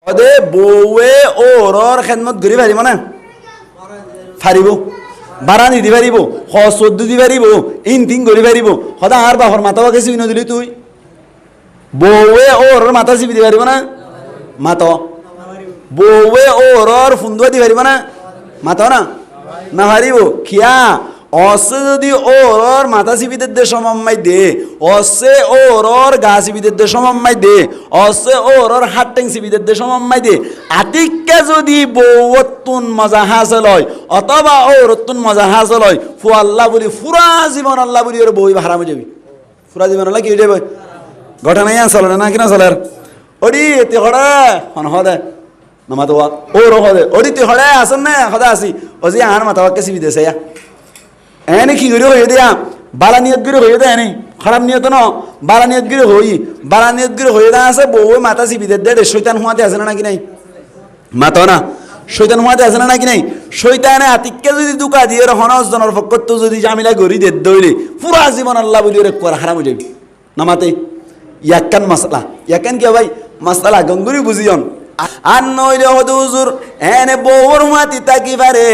অদে বউয়ে ওরর খেদমত করি পারিব না ফারিব বারানি দি পারিব হসদ্দু দি পারিব ইনতিং করি পারিব সদা আর বাহর মাথা বাকে চিবি নদিলি তুই বউয়ে ওরর মাথা চিবি দি পারিব না মাত বউয়ে ওরর ফুন্দুয়া দি পারিব না মাত না না পারিব খিয়া অসে যদি ওরর মাথা চিবিদের দে সমম্মাই দে অসে ওরর গা চিবিদের দে সমম্মাই দে অসে ওরর হাত টেং চিবিদের দে সমম্মাই দে আতিককে যদি বউতুন মজা হাসিল হয় অথবা ওরতুন মজা হাসিল হয় ফু আল্লাহ বলি ফুরা জীবন আল্লাহ বলি ওর বই হারাম যাবি ফুরা জীবন আল্লাহ কি যাবে ঘটনাই চলে না কিনা চলে ওডি তে হড়া হন হদে নামাতোয়া ওর হদে ওডি তে হড়া আসন না হদা আসি ওজি আর মাতাওয়াকে চিবি দেছে ইয়া এনে কি করে হয়ে দেয়া বালা নিয়ত করে হয়ে দেয় এনে খারাপ নিয়ত ন বালা নিয়ত করে হই বালা নিয়ত করে হয়ে দেয়া আছে বউ মাথা চিবি দে শৈতান হুয়াতে আছে না নাকি নাই মাতো না শৈতান হুয়াতে আছে না নাকি নাই শৈতানে আতিককে যদি দুকা দিয়ে হনস জনের পক্ষত যদি জামিলা গরি দে দইলে পুরা জীবন আল্লাহ বলি ওরে কর হারাম হয়ে যাবে নামাতে ইয়াকান মাসলা ইয়াকান কি ভাই মাসলা গঙ্গুরি বুঝিয়ন আর নইলে হদু হুজুর এনে বউর মাতি তাকি পারে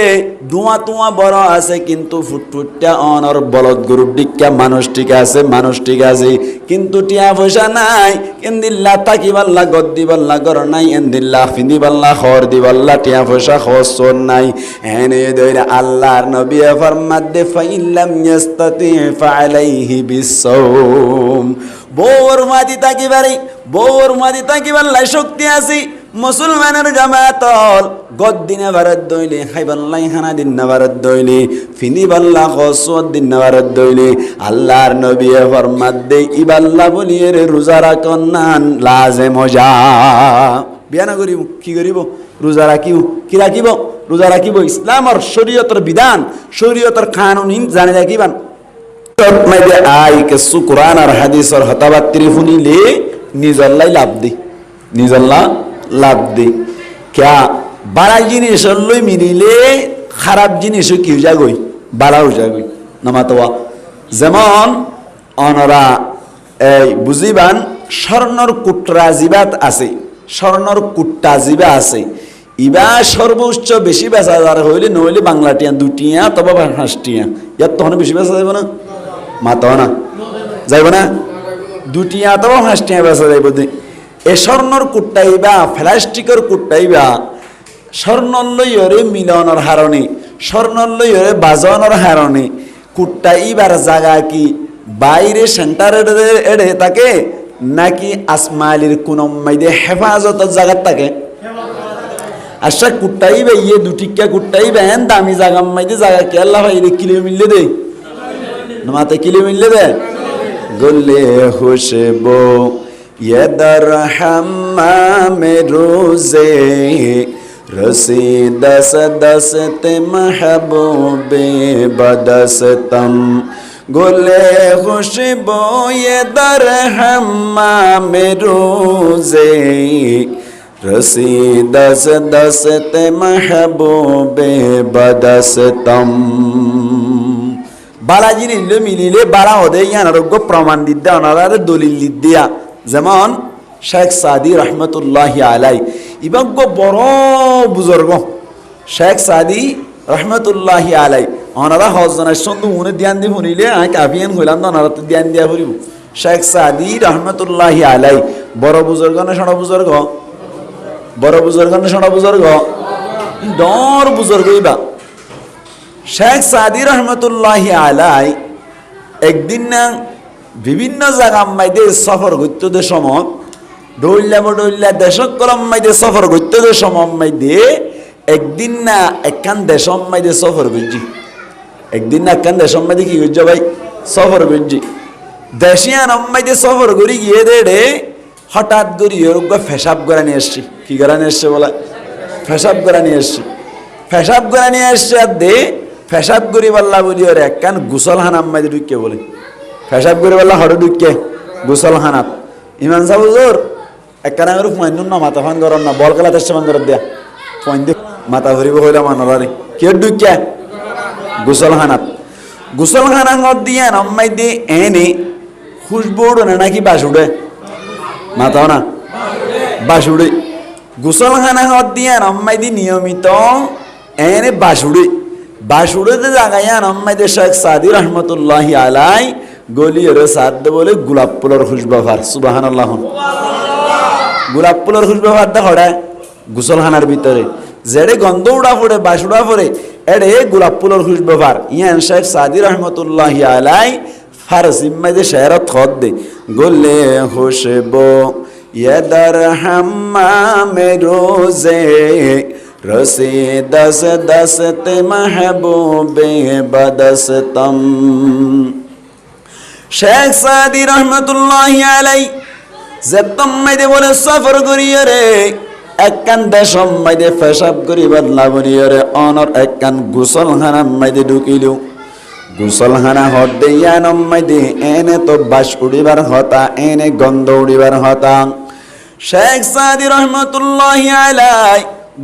ধোঁয়া তোয়া বড় আছে কিন্তু ফুটফুটটা অনর বলদ গরুর ডিক্কা মানুষ ঠিক আছে মানুষ ঠিক আছে কিন্তু টিয়া পয়সা নাই এন্দিল্লা তাকি বাল্লা গদ দিবাল্লা গর নাই এন্দিল্লা ফিন্দি বাল্লা খর দিবাল্লা টিয়া পয়সা খসর নাই এনে দইরা আল্লাহর নবী ফরমাত দে ফাইল্লাম ইয়াস্তাতি ফালাইহি বিসসাওম বউর মাতি তাকি পারে বউর মাতি তাকি বাল্লাই শক্তি আছে মুসলমানের জামাতল গদ দিনে ভারত দইলে খাইবাল্লাই খানা দিন না ভারত দইলে ফিনি বাল্লা খসওয়াত দিন না ভারত দইলে আল্লাহর নবী ফরমাত দে ইবাল্লা বলিয়ে রে রোজা রাখন নান লাজে মজা বিয়া না করিব কি করিব রোজা রাখিব কি রাখিব রোজা রাখিব ইসলামর শরীয়তের বিধান শরীয়তের কানুন জানে রাখিবান মাইদে আই কে কুরআন আর হাদিসর হতাবাত্রি ফুনিলে নিজল্লাই লাভ দি নিজল্লা লাভ দি ক্যা বাড়া জিনিস লই মিলিলে খারাপ জিনিস কি যাগই বাড়াও যাগই নামাতোয়া যেমন অনরা এই বুঝিবান স্বর্ণর কুটরা জিবাত আছে স্বর্ণর কুট্টা জিবা আছে ইবা সর্বোচ্চ বেশি বেচা যার হইলে নইলে বাংলা টিয়া দুটিয়া তবে 5 টিয়া ইয়ার তখন বেশি বেচা যাইব না মাতো না যাইব না দুটিয়া তবে 5 টিয়া বেচা যাইব দে এ স্বর্ণর কুট্টাইবা প্লাস্টিকের কুট্টাইবা স্বর্ণলয়রে মিলনের হারণে স্বর্ণলয়রে বাজনের হারণে কুট্টাইবার জায়গা কি বাইরে সেন্টারের এড়ে থাকে নাকি আসমালির কোন মাইদে হেফাজতের জায়গা থাকে আচ্ছা কুট্টাইবা ইয়ে দুটিকা কুট্টাইবা এন দামি জায়গা মাইদে জায়গা কে আল্লাহ ভাই কিলো মিললে দে মাতে কিলো মিললে দে গলে খুশবু ये दर हम्माम रोज़े रसी दस दस्त महबूबे बदस्तम गुले खुशबो ये दर हम्माम रोज़े रसी दस दस्त महबूबे बदस्तम बाला जिनिस मिलिले बाला होदे यान आरोग्य प्रमाण दिद्दा अनारा दलिल दिद्दिया যেমন শেখ সাদি রহমতুল্লাহি আলাই ইবাগ্য বড় বুজুর্গ শেখ সাদি রহমতুল্লাহি আলাই ওনারা হজনের সঙ্গে উনি ধ্যান দিয়ে শুনিলে আমি কাফিয়ান হইলাম না ওনারা তো ধ্যান দিয়া ফুরিব শেখ সাদি রহমতুল্লাহি আলাই বড় বুজুর্গ না ছোট বুজুর্গ বড় বুজুর্গ না ছোট বুজুর্গ দর বুজুর্গ ইবা শেখ সাদি রহমতুল্লাহি আলাই একদিন না বিভিন্ন জায়গা মাইদে সফর করতে দে সময় ডইল্লা দেশক কলম মাইদে সফর করতে দে সময় মাইদে একদিন না একখান দেশম মাইদে সফর করছি একদিন না একখান দেশম মাইদে কি করছো ভাই সফর করছি দেশিয়ান মাইদে সফর করি গিয়ে দে হঠাৎ করি ওরকম ফেসাব করে নিয়ে এসছি কি করে নিয়ে এসছে বলে ফেসাব করে নিয়ে এসছি ফেসাব করে নিয়ে এসছে আর দে ফেসাব করি বললা বলি ওর একখান গুসল হানাম মাইদে ঢুকে বলে ফেসাব করে বললা হরে ঢুকে গুসল হানাত ইমান সাহেব হুজুর একখানা করে ফুয়াইন না মাথা ফান গরম না বল খেলা দেশ ফান করে দেয়া ফুয়াইন দে মাথা ভরিব হইলা মানলারে কে ঢুকে গুসল হানাত দিয়ে নাম্মাই দিয়ে এনে খুশবু উড়ে নাকি বাস উড়ে মাথাও না বাস উড়ে গোসলখানা হত দিয়া নম্মাই দি নিয়মিত এনে বাসুড়েতে জাগাইয়া নম্মাই দে শেখ সাদি রহমতুল্লাহি আলাই গলিয়ের সাদ বলে গোলাপ ফুলের খুশবাফার সুবহানাল্লাহ। গোলাপ ফুলের খুশবাফার দা হড়া গোসলখানার ভিতরে যেড়ে গন্ধ উড়া পড়ে বাসুড়া পড়ে এড়ে গোলাপ ফুলের খুশবাফার ইয়ান শেখ সাদি রহমতুল্লাহি আলাই ফারসি মাঝে শেরত খত দে গোলে খুশবো यदर हम्माम रोज़े रसे दस दस्त महबूबे बदस्तम। शेख सादी रहमतुल्लाहि अलैहि जब्तम मैदे बोले सफर करिए रे একখান দেশম মাইদে পেশাব করি বদলাবনিয়ে রে অনর একখান গোসলখানা মাইদে ঢুকিল গোসলখানা হট দেয়ানম মাইদে এনে তো বাস উড়িবার হতা এনে গন্ধ উড়িবার হতা। শেখ সাদি রহমতুল্লাহি আলাই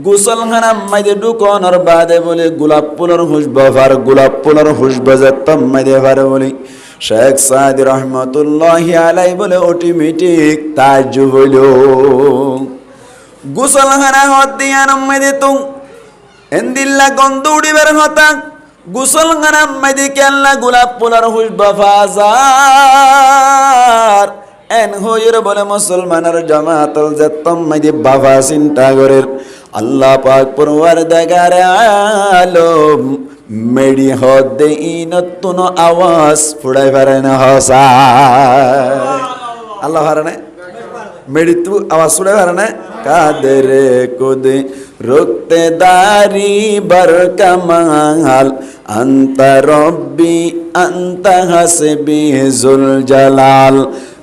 গোসলখানা মাইদে ঢুকানোর বাদে বলে গোলাপ ফুলের খুশবু যেতম মাইদে পারে বলি শেখ সাদি রহমতুল্লাহি আলাই বলে অটোমেটিক তাজ্জুব হইল। গোসলখানা হত দিয়ানম মাইদে তো এন্দিল্লা গন্ধ উড়িবার হতা গোসলখানা মাইদে কেল্লা গোলাপ ফুলের খুশবু ফাজার এন হইর বলে মুসলমানের জামাতল যেতম মাইদে বাবা চিন্তা করের আল্লাহ পাক পরওয়ারদিগার আলম মেডি হদ দে ইনতুন আওয়াজ ফুড়াই পারে না হসা আল্লাহ পারে না মেডি তু আওয়াজ ফুড়াই পারে না কাদরে কুদে রুকতে দারি বার কামাল আনতা রব্বি আনতা হাসবি জুল জালাল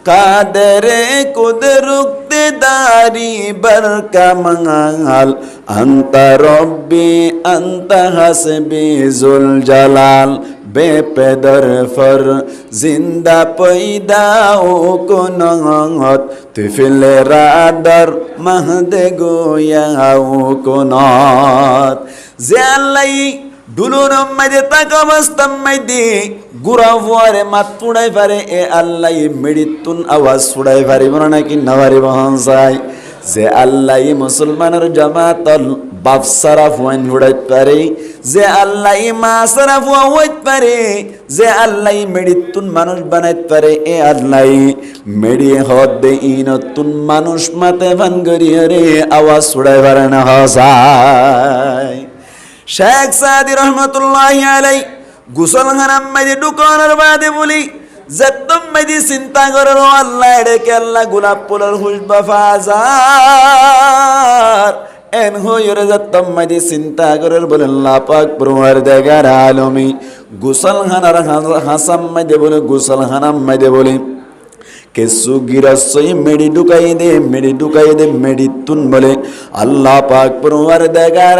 কাদরে কুদরতে দারি বার কামাল আনতা রব্বি আনতা হাসবি জুল জালাল বেপেদর ফর জিন্দা পয়দা ও কোনত তুফিলে রাদর মাহদে গোয়া ও কোনত যে আল্লাহ দুলুরম মাইদে তাকাবাস্তাম মাইদে গুড়া ফুয়ারে মাত ফুড়াই পারে এ আল্লাহ মেডিতুন আওয়াজ ফুড়াই পারিব নাকি না পারিব হনসাই যে আল্লাহ মুসলমানের জামাতল বাপ সারা ফুয়াইন ফুড়াইতে পারে যে আল্লাহ মা সারা ফুয়া হইতে পারে যে আল্লাহ মেডিতুন মানুষ বানাইতে পারে এ আল্লাহ মেডি হদ দে ইনতুন মানুষ মাতে ভান করিয়ে রে আওয়াজ ফুড়াই পারে না হসাই। শেখ সাদি রহমতুল্লাহি আলাই গোসলখানা মাইদে ঢুকানোর বাদে বলি যেতম মাইদে চিন্তা করার আল্লাহ ডেকে আল্লাহ গোলাপ ফুলের খুশবু ফাজার এন হইরে যেতম মাইদে চিন্তা করার বলে আল্লাহ পাক পরওয়ারদিগার আলমি গোসলখানার হাসাম মাইদে বলে গোসলখানা মাইদে বলি কেসু গিরসই মেডি ঢুকাই দে মেডি তুন বলে আল্লাহ পাক পরওয়ারদিগার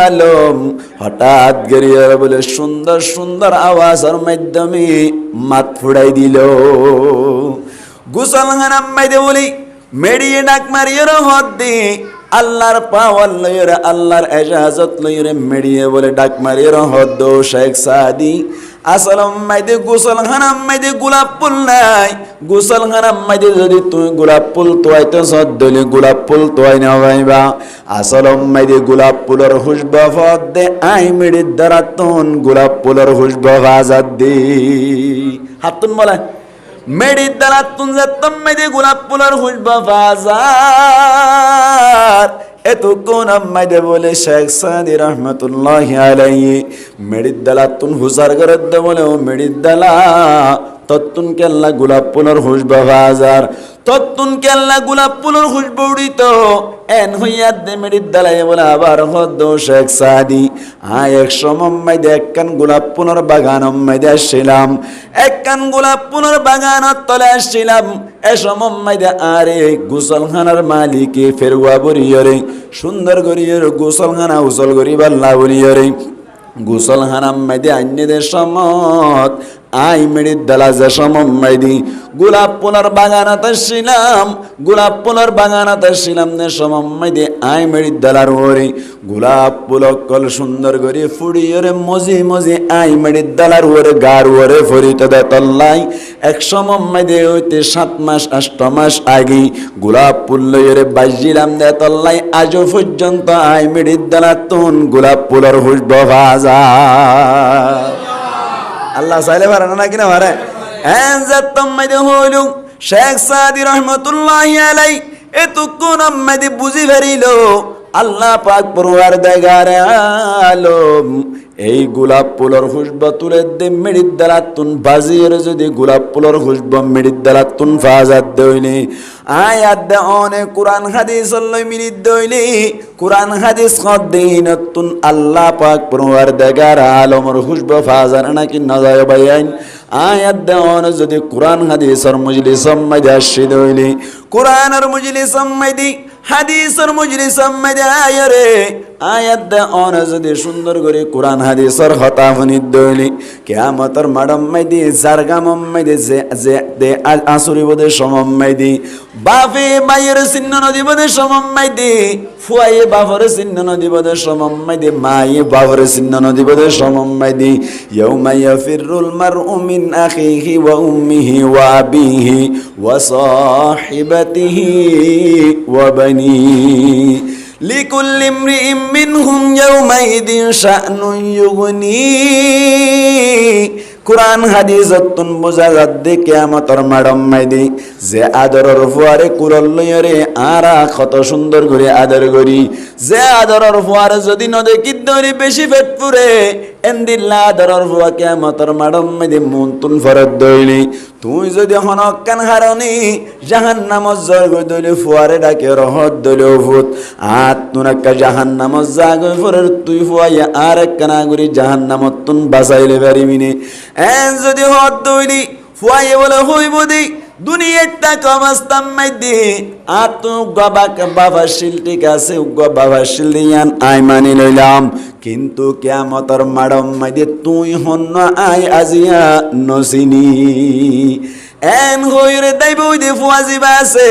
আলম হঠাৎ গরিয়ে বলে সুন্দর সুন্দর আওয়াজের মাধ্যমে মাত ফুড়াই দিল। গোসলখানা মাইদে বলি মেডিয়ে ডাক মারিয়ে হদ দে আল্লাহর পাওয়ার লইরে আল্লাহর এজাজত লইরে মেডিয়ে বলে ডাক মারিয়ে হদ দো শেখ সাদি আসলম মাইদে গোসলখানা মাইদে গোলাপ ফুল নাই গোসলখানা মাইদে যদি তুই গোলাপ ফুল তোয়াইতে সদ্দলি গোলাপ ফুল তোয়াই না ভাইবা আসলম মাইদে গোলাপ ফুলের খুশবু ফদ দে আই মেডির দ্বারা তুন গোলাপ ফুলের খুশবু ফাজাদ দে হাতুন বলে মেডির দ্বারা তুন যেতম মাইদে গোলাপ ফুলের খুশবু ফাজার এত কোন আম্মাইদে বলে শেখ সাদি রহমতুল্লাহি আলাইহি মেডিদ্দালা তুন হুজার করে দে বলে ও মেডিদ্দালা তত্তুন কেল্লা গোলাপ ফুলের খুশবু ফাজার তত্তুন কেল্লা গোলাপ ফুলের খুশবু উড়িত এন হইয়া দে মেডিদ্দালাই বলে আবার হদ শেখ সাদি এক সময় মাইদে একখান গোলাপ ফুলের বাগান মাইদে আসছিলাম একখান গোলাপ ফুলের বাগানের তলে আসছিলাম এ সময় মাইদে আরে গোসলখানার মালিকে ফেরুয়া বরিয়রে সুন্দর করিয়র গোসলখানা উসল করি বাল্লা বরিয়রে গোসলখানা মাইদে আন্যদের সমত আই মেরি দালা যে সমম্মাই দি গোলাপ পোলার বাগানাতে ছিলাম গোলাপ পোলার বাগানাতে ছিলাম নে সমম্মাই দি আই মেরি দালার ওরে গোলাপ পুলকল সুন্দর করে ফুড়িয়ে মজি মজি আই মেরি দালার ওরে গার ওরে ফরিতে দে তল্লাই এক সমম্মাই দে হইতে 7 মাস 8 মাস আগে গোলাপ ফুল লইরে বাজিলাম দে তল্লাই আজও পর্যন্ত আই মেরি দালার তুন গোলাপ ফুলের খুশবু ভাজা আল্লাহ চাইলে পারে না কিনা পারে হইল শেখ সাদি রহমতুল্লাহি আলাই এতক্ষণ আম্মাদি বুঝি ফেরিল আল্লাহ পাক পরওয়ার দেগারে আলম এই গোলাপ ফুলের খুশবু তুলে দে মেডির দালাতুন বাজির যদি গোলাপ ফুলের খুশবু মেডির দালাতুন ফাজাত দইলে আয়াত দে অনেক কোরআন হাদিস লই মিনিট দইলে কোরআন হাদিস কদিনতুন আল্লাহ পাক পরওয়ার দেগারে আলমর খুশবু ফাজার নাকি নজায় বাইন আয়াত দে অনেক যদি কোরআন হাদিসের মজলিস মাইদে আসি দইলে কোরআনের মজলিস মাইদি হাদিসের মজলিস মাইদে আয়রে আয়াত দে অনেক যদি সুন্দর করে কোরআন হাদিসের কথা শুনিত দইলে কিয়ামতের মাডম মাইদি জারগাম মাইদি যে দে আসরি বদে সমম মাইদি বাপে মায়ের চিহ্ন নদী বদে সমম মাইদি ফুয়ায়ে বাপরে চিহ্ন নদী বদে সমম মাইদি মায়ে বাপরে চিহ্ন নদী বদে সমম মাইদি ইয়াউমা ইয়াফিরুল মারউ মিন আখিহি ওয়া উম্মিহি ওয়া আবিহি ওয়া সাহিবাতিহি ওয়া বানিহি লিকুল্লি ইমরিইম মিনহুম ইয়াউমাইদিন শা'নুন ইউগনি কোরআন হাদিসতুন বোঝা যাচ্ছে কিয়ামতের মাডম মাইদি যে আদরের ফুয়ারে কুরল লইরে আরা কত সুন্দর করে আদর করি যে আদরের ফুয়ারে যদি নদে কিদ্দরি বেশি পেট পুরে এন্দিল্লা আদরের ফুয়া কিয়ামতের মাডম মাইদি মুনতুন ফরদ দইলি তুই যদি হনক কান হারনি জাহান্নামত জর্গ দইলি ফুয়ারে ডাকে রহত দইলি ভূত আত্মনাকা জাহান্নামত জাগ ফরের তুই ফুয়াইয়া আর কানা গুরি জাহান্নামত তুন বাঁচাইলে পারিবিনে এন যদি হত দইলি ফুয়াইয়া বলে হইব দি দুনিয়াটা কমাস্তাম মাইদি আতু গবাক বাবা শিলটিক আছে বাবা শিলিয়ান আই মানি লইলাম কিন্তু কিয়ামতের মাডম মাইদি তুই হন্ন আই আজিয়া নসিনি এন হইরে দাইব দে ফুয়াজিবা আছে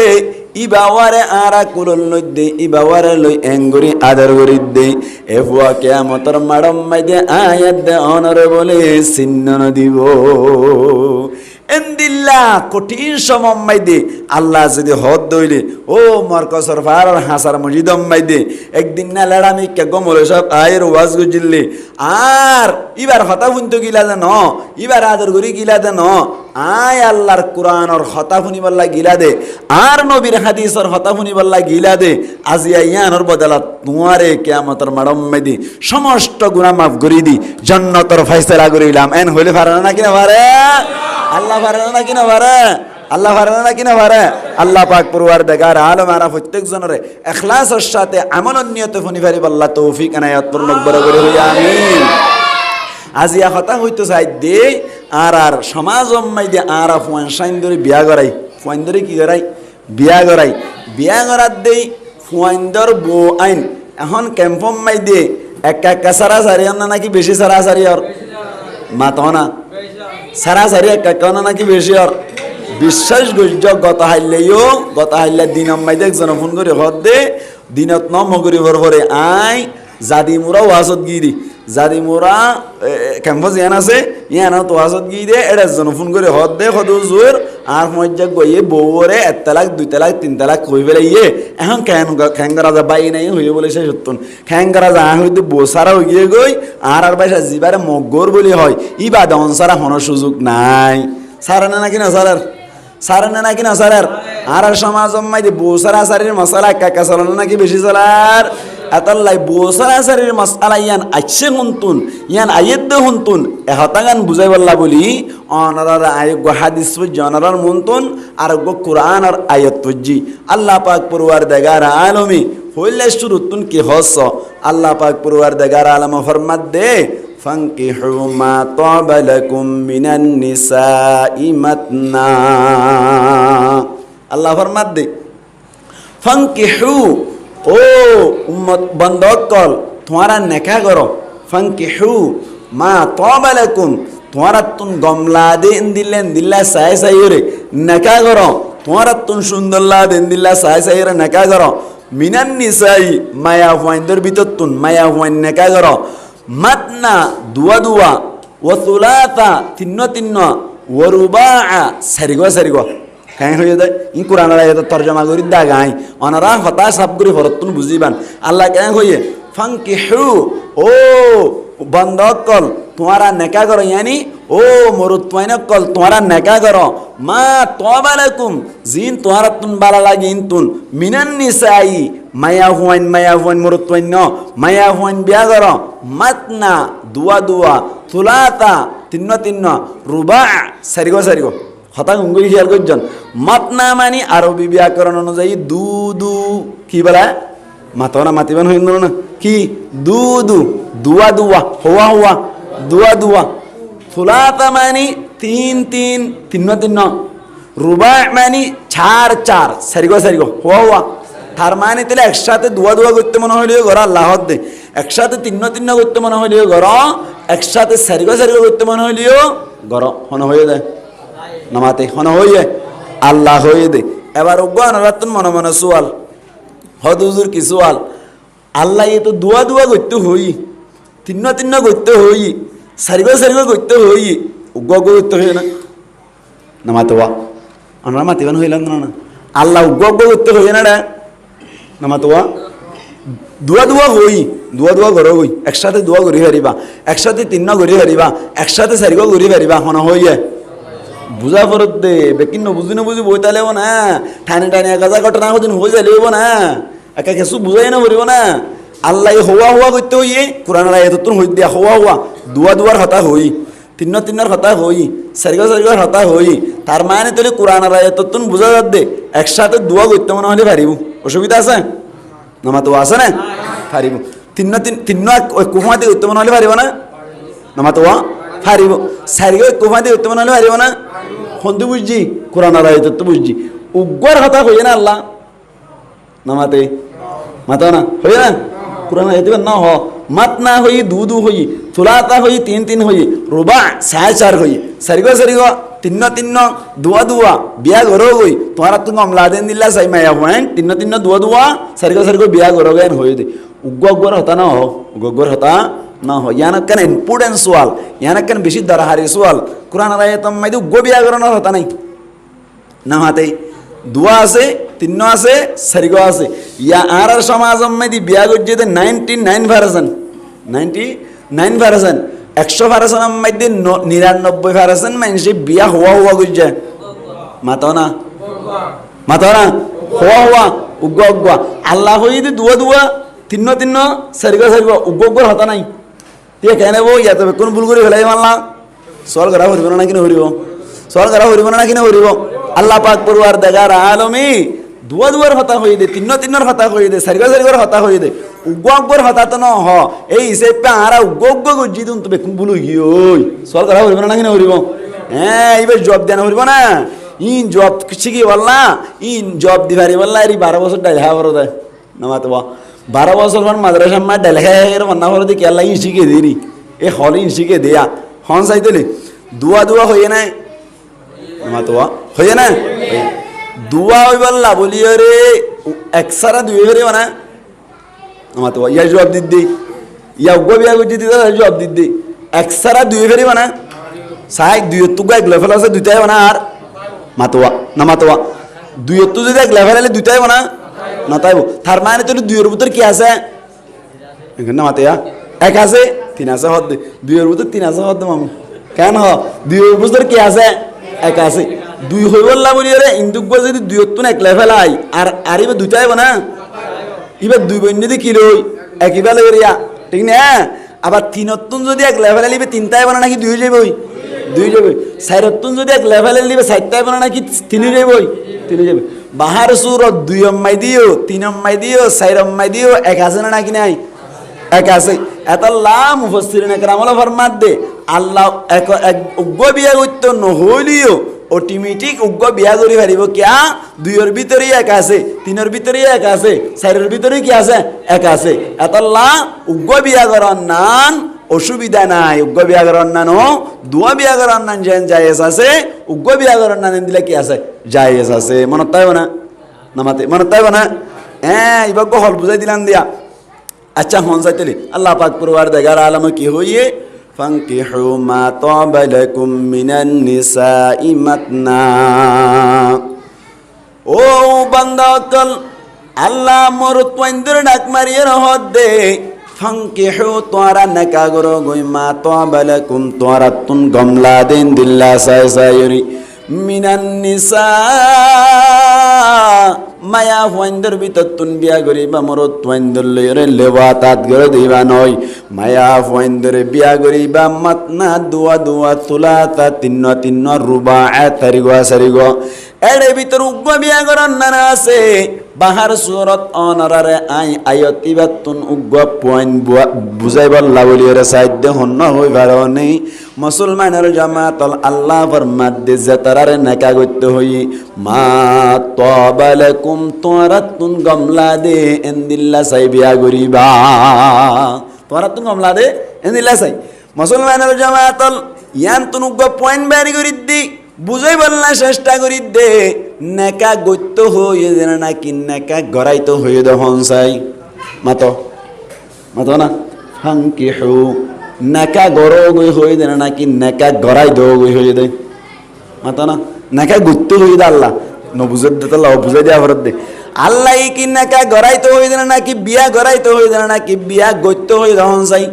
ইবাওয়ারে আরা কুলল লই দে ইবাওয়ারে লই এঙ্গুরি আদর করি দে এ ফুয়া কিয়ামতের মাডম মাইদি আয়াত দে অনরে বলে চিহ্ন দিব এন্দিল্লা কঠিন সমম মাইদে আল্লাহ যদি হদ দইলে ও মরকসর ফারার হাসার মজিদম মাইদে একদিন না লড়ামি কে গমলে সব আয়ের ওয়াজ গুজিল্লি আর ইবার হতা শুনতে গিলা দে ন ইবার আদর করি গিলা দে ন আয় আল্লাহর কোরআনর হতা শুনিবাল্লা গিলা দে আর নবীর হাদিসর হতা শুনিবাল্লা গিলা দে আজি ইয়ানোর বদলাত তুয়ারে কিয়ামতের মাডম মাইদি সমস্ত গুনাহ মাফ করি দি জান্নাতের ফয়সালা করিলাম এন হইলে পারে না কিনা পারে আল্লাহ পারে না কিনা পারে আল্লাহ পারে না কিনা পারে আল্লাহ পাক পরওয়ারদিগার আলম আরা প্রত্যেক জনরে ইখলাসের সাথে আমলের নিয়তে ফনি পারিব আল্লাহ তৌফিক এনায়াত পূর্ণ করে হইয়া আমিন আজিয়া কথা হইতো চাই দে আর সমাজ মাইদে আর ফুয়ান সাইন ধরে বিয়া করাই ফুয়ান ধরে কি করাই বিয়া করার দেই ফুয়াইন্দর বউ আইন এখন ক্যাম্পম মাইদে একা সারা সারি নাকি বেশি সারা সারি আর মাতো না সারা সারি একা নাকি বেশি আর বিশ্বাস গজ্য গত হাইলে দিন মাইদে একজন ফোন করে হদ দে দিনত ন মগরি ভরে I জাদি Mura ওয়াজত Giri জাদি Mura campus ইয়ান আছে ইয়ান তো ওয়াজত গিয়ে দে এটা জন ফোন করে হদ দে হদ জোর আর মজ্জা গইয়ে বউরে 1 তালাক 2 তালাক 3 তালাক কই ফেলাইয়ে এখন খ্যাঙ্গরা যা বাই নাই হইয়ে বলে সে সত্যন খ্যাঙ্গরা যা হইতে বসারা হইয়ে গই আর বাইসা জিবারে মগর বলি হয় ইবা দন সারা হন সুযোগ নাই সারানা নাকি না সারানা নাকি না সারার আর সমাজ মাইদে বসারা সারির মশলা কাকা চলানো নাকি বেশি চলার আতাল্লাই বসারা সারির মশলা ইয়ান আইছে হুনতুন ইয়ান আইয়েদ হুনতুন এহতাগান বুঝাই বললা বলি অনারার আয়োগ্য হাদিস অনারার মুনতুন আর কোরআন আর আয়াত পজি আল্লাহ পাক পরওয়ারদিগার আলমী হইলে শুরুতুন কি হস আল্লাহ পাক পরওয়ারদিগার আলম ফরমাত দে ফানকিহু মা তাবা লাকুম মিনান নিসাই মাতনা আল্লাহ ফরমাত দে ফানকিহু ও উম্মত বন্দকল তোমারা নেকা করো ফানকিহু মা তাবা লাকুম তোমার তুন গমলা দেন দিল্লা সাই সাইরে নেকা করো তোমার তুন সুন্দর লা দেন দিল্লা সাই সাইরে নেকা করো মিনান নিসাই মায়া হুয়াইন্দর ভিতর তুন মায়া হুয়াইন নেকা করো মাতনা দুয়া ও তুলাতা তিন্ন ও রুবা সারিগো কাই হয়ে যায় ই কোরআন আয়াত তরজমা করি দা গাই অনারা হতাশ সাব করে হরতুন বুঝিবান আল্লাহ কাই হয়ে ফাঙ্কিহু ও বন্ধকল তোমারা নেকা করো ইয়ানি ও মরুত্বাইনকল তোমারা নেকা করো মা তবালাকুম জিন তোমারা তুন বালা লাগিন তুন মিনান নিসাই মায়া হুয়াইন মরুত্বাইন মায়া হুয়াইন বিয়া করো মাতনা দুয়া তুলাতা তিন্ন রুবা সারিগো হতা গুঙ্গুই খেয়াল করছেন মাতনা মানি আরবি ব্যাকরণ অনুযায়ী দু কি বলা মাতনা মাতিবেন হইল না কি দুয়া হুয়া দুয়া ফুলাতা মানি তিন্ন রুবা মানি চার সারিগো হুয়া তার মানে তাহলে একসাথে দুয়া করতে মনে হইলেও ঘর আল্লাহ দে একসাথে তিন্ন করতে মনে হইলেও ঘর একসাথে সারিগো করতে মনে হইলেও ঘর হন হয়ে যায় নামাতে হন হইয়ে আল্লাহ হয়ে দে এবার অজ্ঞান মনে সোয়াল হদুজুর কি সোয়াল আল্লাহ এ তো দুয়া করতে হই তিন্ন করতে হই সারিগো করতে হই উগ্র করতে হই না নামাতে ওয়া আমরা মাতিবান হইলাম না আল্লাহ উগ্র করতে হই না রে নামাতে ওয়া দুয়া হই দুয়া করো হই একসাথে দুয়া করি হারিবা একসাথে তিন্ন করি হারিবা একসাথে সারিগো করি হারিবা হন হইয়ে বুঝা ফরত দে বেকিন বুঝি বই তালেব না ঠানে এক হাজার ঘটনা হদিন হয়ে যাইব না একা কিছু বুঝাই না পড়িব না আল্লাহ হুয়া করতে হইয়ে কোরআন আয়াতুন হই দিয়া হুয়া দুয়ার হতা হই তিন্নর হতা হই সারিগর হতা হই তার মানে তুই কোরআন আয়াতুন বুঝা যাত দে একসাথে দুয়া করতে মনে হলে পারিব অসুবিধা আছে নামা তো আছে না পারিব তিন্ন কুমাতে করতে মনে হলে পারিব না নামা তো পারিব সারিগর কুমাতে করতে মনে হলে পারিব না হন্দু বুঝছি কোরআন আয়াত তো বুঝছি উগ্র হতা হইয়ে না আল্লাহ নামাতে মাতা না হইয়ে না কোরআন আয়াত না হ মাত না হই দু হই তুলাতা হই তিন হই রুবা চার হই সারিগো তিন্ন দুয়া বিয়া গরো হই তোমার তুমি অমলা দেন দিলা চাই মায়া হুয়াইন তিন্ন দুয়া সারিগো বিয়া গরো গান হই দে উগ্র হতা না হ উগ্র হতা না হয় ইয়ানকেন ইম্পর্টেন্ট সোয়াল ইয়ানকেন বেশি দরহারি সোয়াল কোরআন আয়াতম মাইদে উগ্র বিয়া গরনের হতা নাই না হাতে দুয়া আছে তিন্ন আছে সারিগো আছে ইয়া আর সমাজম মাইদি বিয়া গজ্জে 99% 100% মধ্যে 99% মানুষে বিয়া হওয়া গজ্জে মাতো না হওয়া উগ্র আল্লাহ হইদি দুয়া তিন্ন সারিগো উগ্র হতা নাই ঠিক কেন বো ইয়াতে কোন ভুল করে ফেলাই মানলা সল করা হরিব না কিনা হরিব আল্লাহ পাক পরওয়ার দেগার আলমী দুয়ার হতা হই দে তিন্নর হতা হই দে সারিগর হতা হই দে উগ্র হতা তো ন হ এই হিসেবে আরা উগ্র গজ্জি তুন তবে কোন ভুল গিয়ে সল করা হরিব না কিনা হরিব হ্যাঁ এইবার জব দেন হরিব না ইন জব শিখি বললা ইন জব দিবারি বললা এই 12 বছর ডাইল হ্যাঁ বড় দেয় নামাতে 12 বছর মান মাদ্রাসা মা ডাইলেখা এর মন্না করে দি কেলা ই শিখে দিরি এ হল ই শিখে দেয়া হন চাইতলি দুয়া হইয়ে নাই নামাতে হইয়ে না দুয়া হইবাল্লা বলি রে একসারা দুই হরে না নামাতে ইয়া জবাব দিদি ইয়া উগ্র বিয়া করছি দিদা জবাব দিদি একসারা দুই হরে না সাই দুই তুগা এক লেভেল আছে দুইটাই না আর মাতোয়া না মাতোয়া দুই যদি এক লেভেল হলে দুইটাই না নতাইব তার মানে তোর দুইয়ের ভিতর কি আছে না মাতিয়া এক আছে তিন আছে হদ দুইয়ের ভিতর তিন আছে হদ মামু কেন হ দুইয়ের ভিতর কি আছে এক আছে দুই হই বললা বলি রে ইন্দুক যদি দুইয়তুন এক লেভেল আই আর আরিবে দুইটাই না এবার দুই বন্যে দি কি লই একইবার লইয়া ঠিক না আবার তিনতুন যদি এক লেভেল লিবে তিনটাই বানা নাকি দুই যাবই দুই যাবে চারতুন যদি এক লেভেল লিবে চারটাই বানা নাকি তিন যাবই তিন যাবে বাহার সুর দুই অম্মাই দিও তিন অম্মাই দিও চার অম্মাই দিও এক আছে না নাকি নাই এক আছে এত লাম মুফাসসিরিন একরামুল্লাহ ফরমাত দে আল্লাহ এক উগ্র বিয়া করতে নহলিও অটোমেটিক উগ্র বিয়া করি পারিব কিয়া দুইয়ের ভিতরে এক আছে তিনের ভিতরে এক আছে চারের ভিতরে কি আছে এক আছে এত লাম উগ্র বিয়া করার নান অসুবিধা নাই উগ্র বিয়া করার নানো দুয়া বিয়া করার নান যেন জায়েজ আছে উগ্র বিয়া করার নান দিলে কি আছে জায়েজ আছে মনত তাইব না নামাতে মনত তাইব না হ্যাঁ এবার হল বুঝাই দিলাম দিয়া আচ্ছা হন চাইতেলি আল্লাহ পাক পুরবার দেখার আলম কি হইয়ে ফাঙ্কিহু মা তাবা লাকুম মিনান নিসাই মাতনা ও বান্দা কল আল্লাহ মোর তোয়াইন্দর ডাক মারিয়ে রহত দে ফাঙ্কিহু তোরা নাকা গরো গই মা তাবা লাকুম তোরা তুন গমলা দেন দিল্লা সাই সাইরি মিনান নিসা মায়া ফাইন্দর ভিতর তুন বিয়া করিবা মরত ফাইন্দর লইরে লেবা তাত করে দিবা নয় মায়া ফাইন্দর বিয়া করিবা মাতনা দুয়া দুয়া তুলা তা তিন্ন তিন্ন রুবা তারিগো সারিগো এর ভিতর উগ্র বিয়া করার নানা আছে বাহার সুরত অনারে আয়তিবা তুন উগ্র পয়েন্ট বুঝাইবার লাউলিয়রে সাইদ্য হন্য হই বারণে মুসলমানের জামাতল আল্লাহ ফরমাত দে জাতারে নাকা গত্য হই মা তাবালাকুম তোরাতুন গমলা দে এন্দিল্লা সাই বিয়া গরিবা তোরাতুন গমলা দে এন্দিল্লা সাই মুসলমানের জামাতল ইয়ান তুন উগ্র পয়েন্ট বাড়ি করি দি বুঝাই বললা চেষ্টা করি দে নেকা গত্য হয়ে যেন নাকি নেকা গড়াইত হয়ে দহন চাই মাত মাতো না ফাঙ্কিহু নেকা গড় গই হয়ে দেন নাকি নেকা গড়াই দো গই হয়ে দে মাতো না নেকা গত্য হয়ে দে আল্লাহ নবুঝাই দে তাল্লাহ বুঝাই দেওয়া ফরত দে আল্লাহ কি নেকা গড়াইতে হয়ে দেন নাকি বিয়া গড়াইতে হয়ে দেন নাকি বিয়া গত্য হয়ে দহন চাই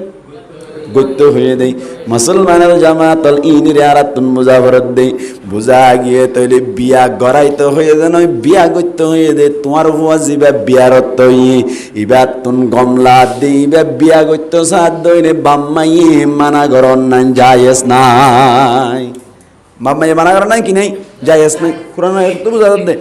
গত্য হয়ে দেই মুসলমানের জামাতল ইনিরে আরাতুন মুজাফরত দেই বুঝা গিয়ে তৈলে বিয়া গড়াইতে হয়ে দে নয় বিয়া গত্য হয়ে দে তোমার হুয়া জিবা বিয়ারত ইবা তুন গমলা দে ইবা বিয়া গত্য সাদ দইরে বাম্মাই মানা গরন নাই জায়েজ নাই বাম্মাই মানা গরন নাই কি নাই জায়েজ নাই কুরআন একটু বুঝা দে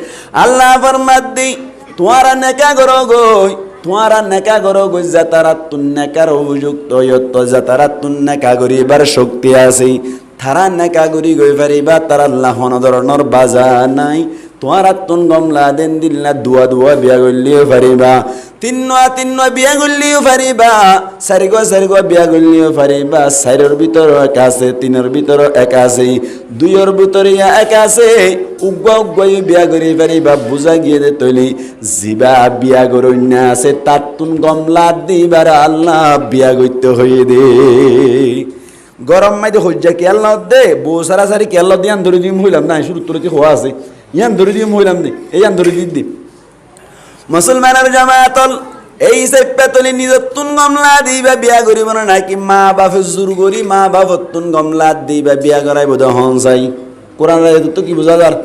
আল্লাহ ফরমাত দেই তোমারা নেকা করো গই তোমারা নেকা করো গই যাতারা তুন নেকার উপযুক্ত যত যাতারা তুন নেকা করিবার শক্তি আছে তারা নেকা করি গই পারিবা তার আল্লাহ ধরনের বাজা নাই তোমারা তুন গমলা দেন দিল্লা দুয়া দুয়া বিয়া করলিও পারিবা তিন্ন বিয়া করলিও পারিবা চারিগো বিয়া করলিও পারিবা চারির ভিতর এক আছে তিনের ভিতর এক আছে দুইয়ের ভিতরে এক আছে উগ্গই বিয়া করি পারিবা বুঝা গিয়ে দে তৈলি জিবা বিয়া করন্যা আছে তার তুন গমলা দিবার আল্লাহ বিয়া করতে হয়ে দে গরম মাইতে হজ্জা কে আল্লাহ দে বউ সারা সারি কে আল্লাহ দিয়ে ধরে দিম হইলাম না শুরু তোর কি হওয়া আছে ইয়ান ধরে দিম হইলাম নে এই আন ধরে দিন দিম মুসলমানের জামাতল এই সেপ্পাতলি নিজের তুন গমলা দিবা বিয়া করিব না নাকি মা বাপে জোর করি মা বাপর তুন গমলা দিবা বিয়া করাইব হন চাই কোরআন তো কি বোঝা যার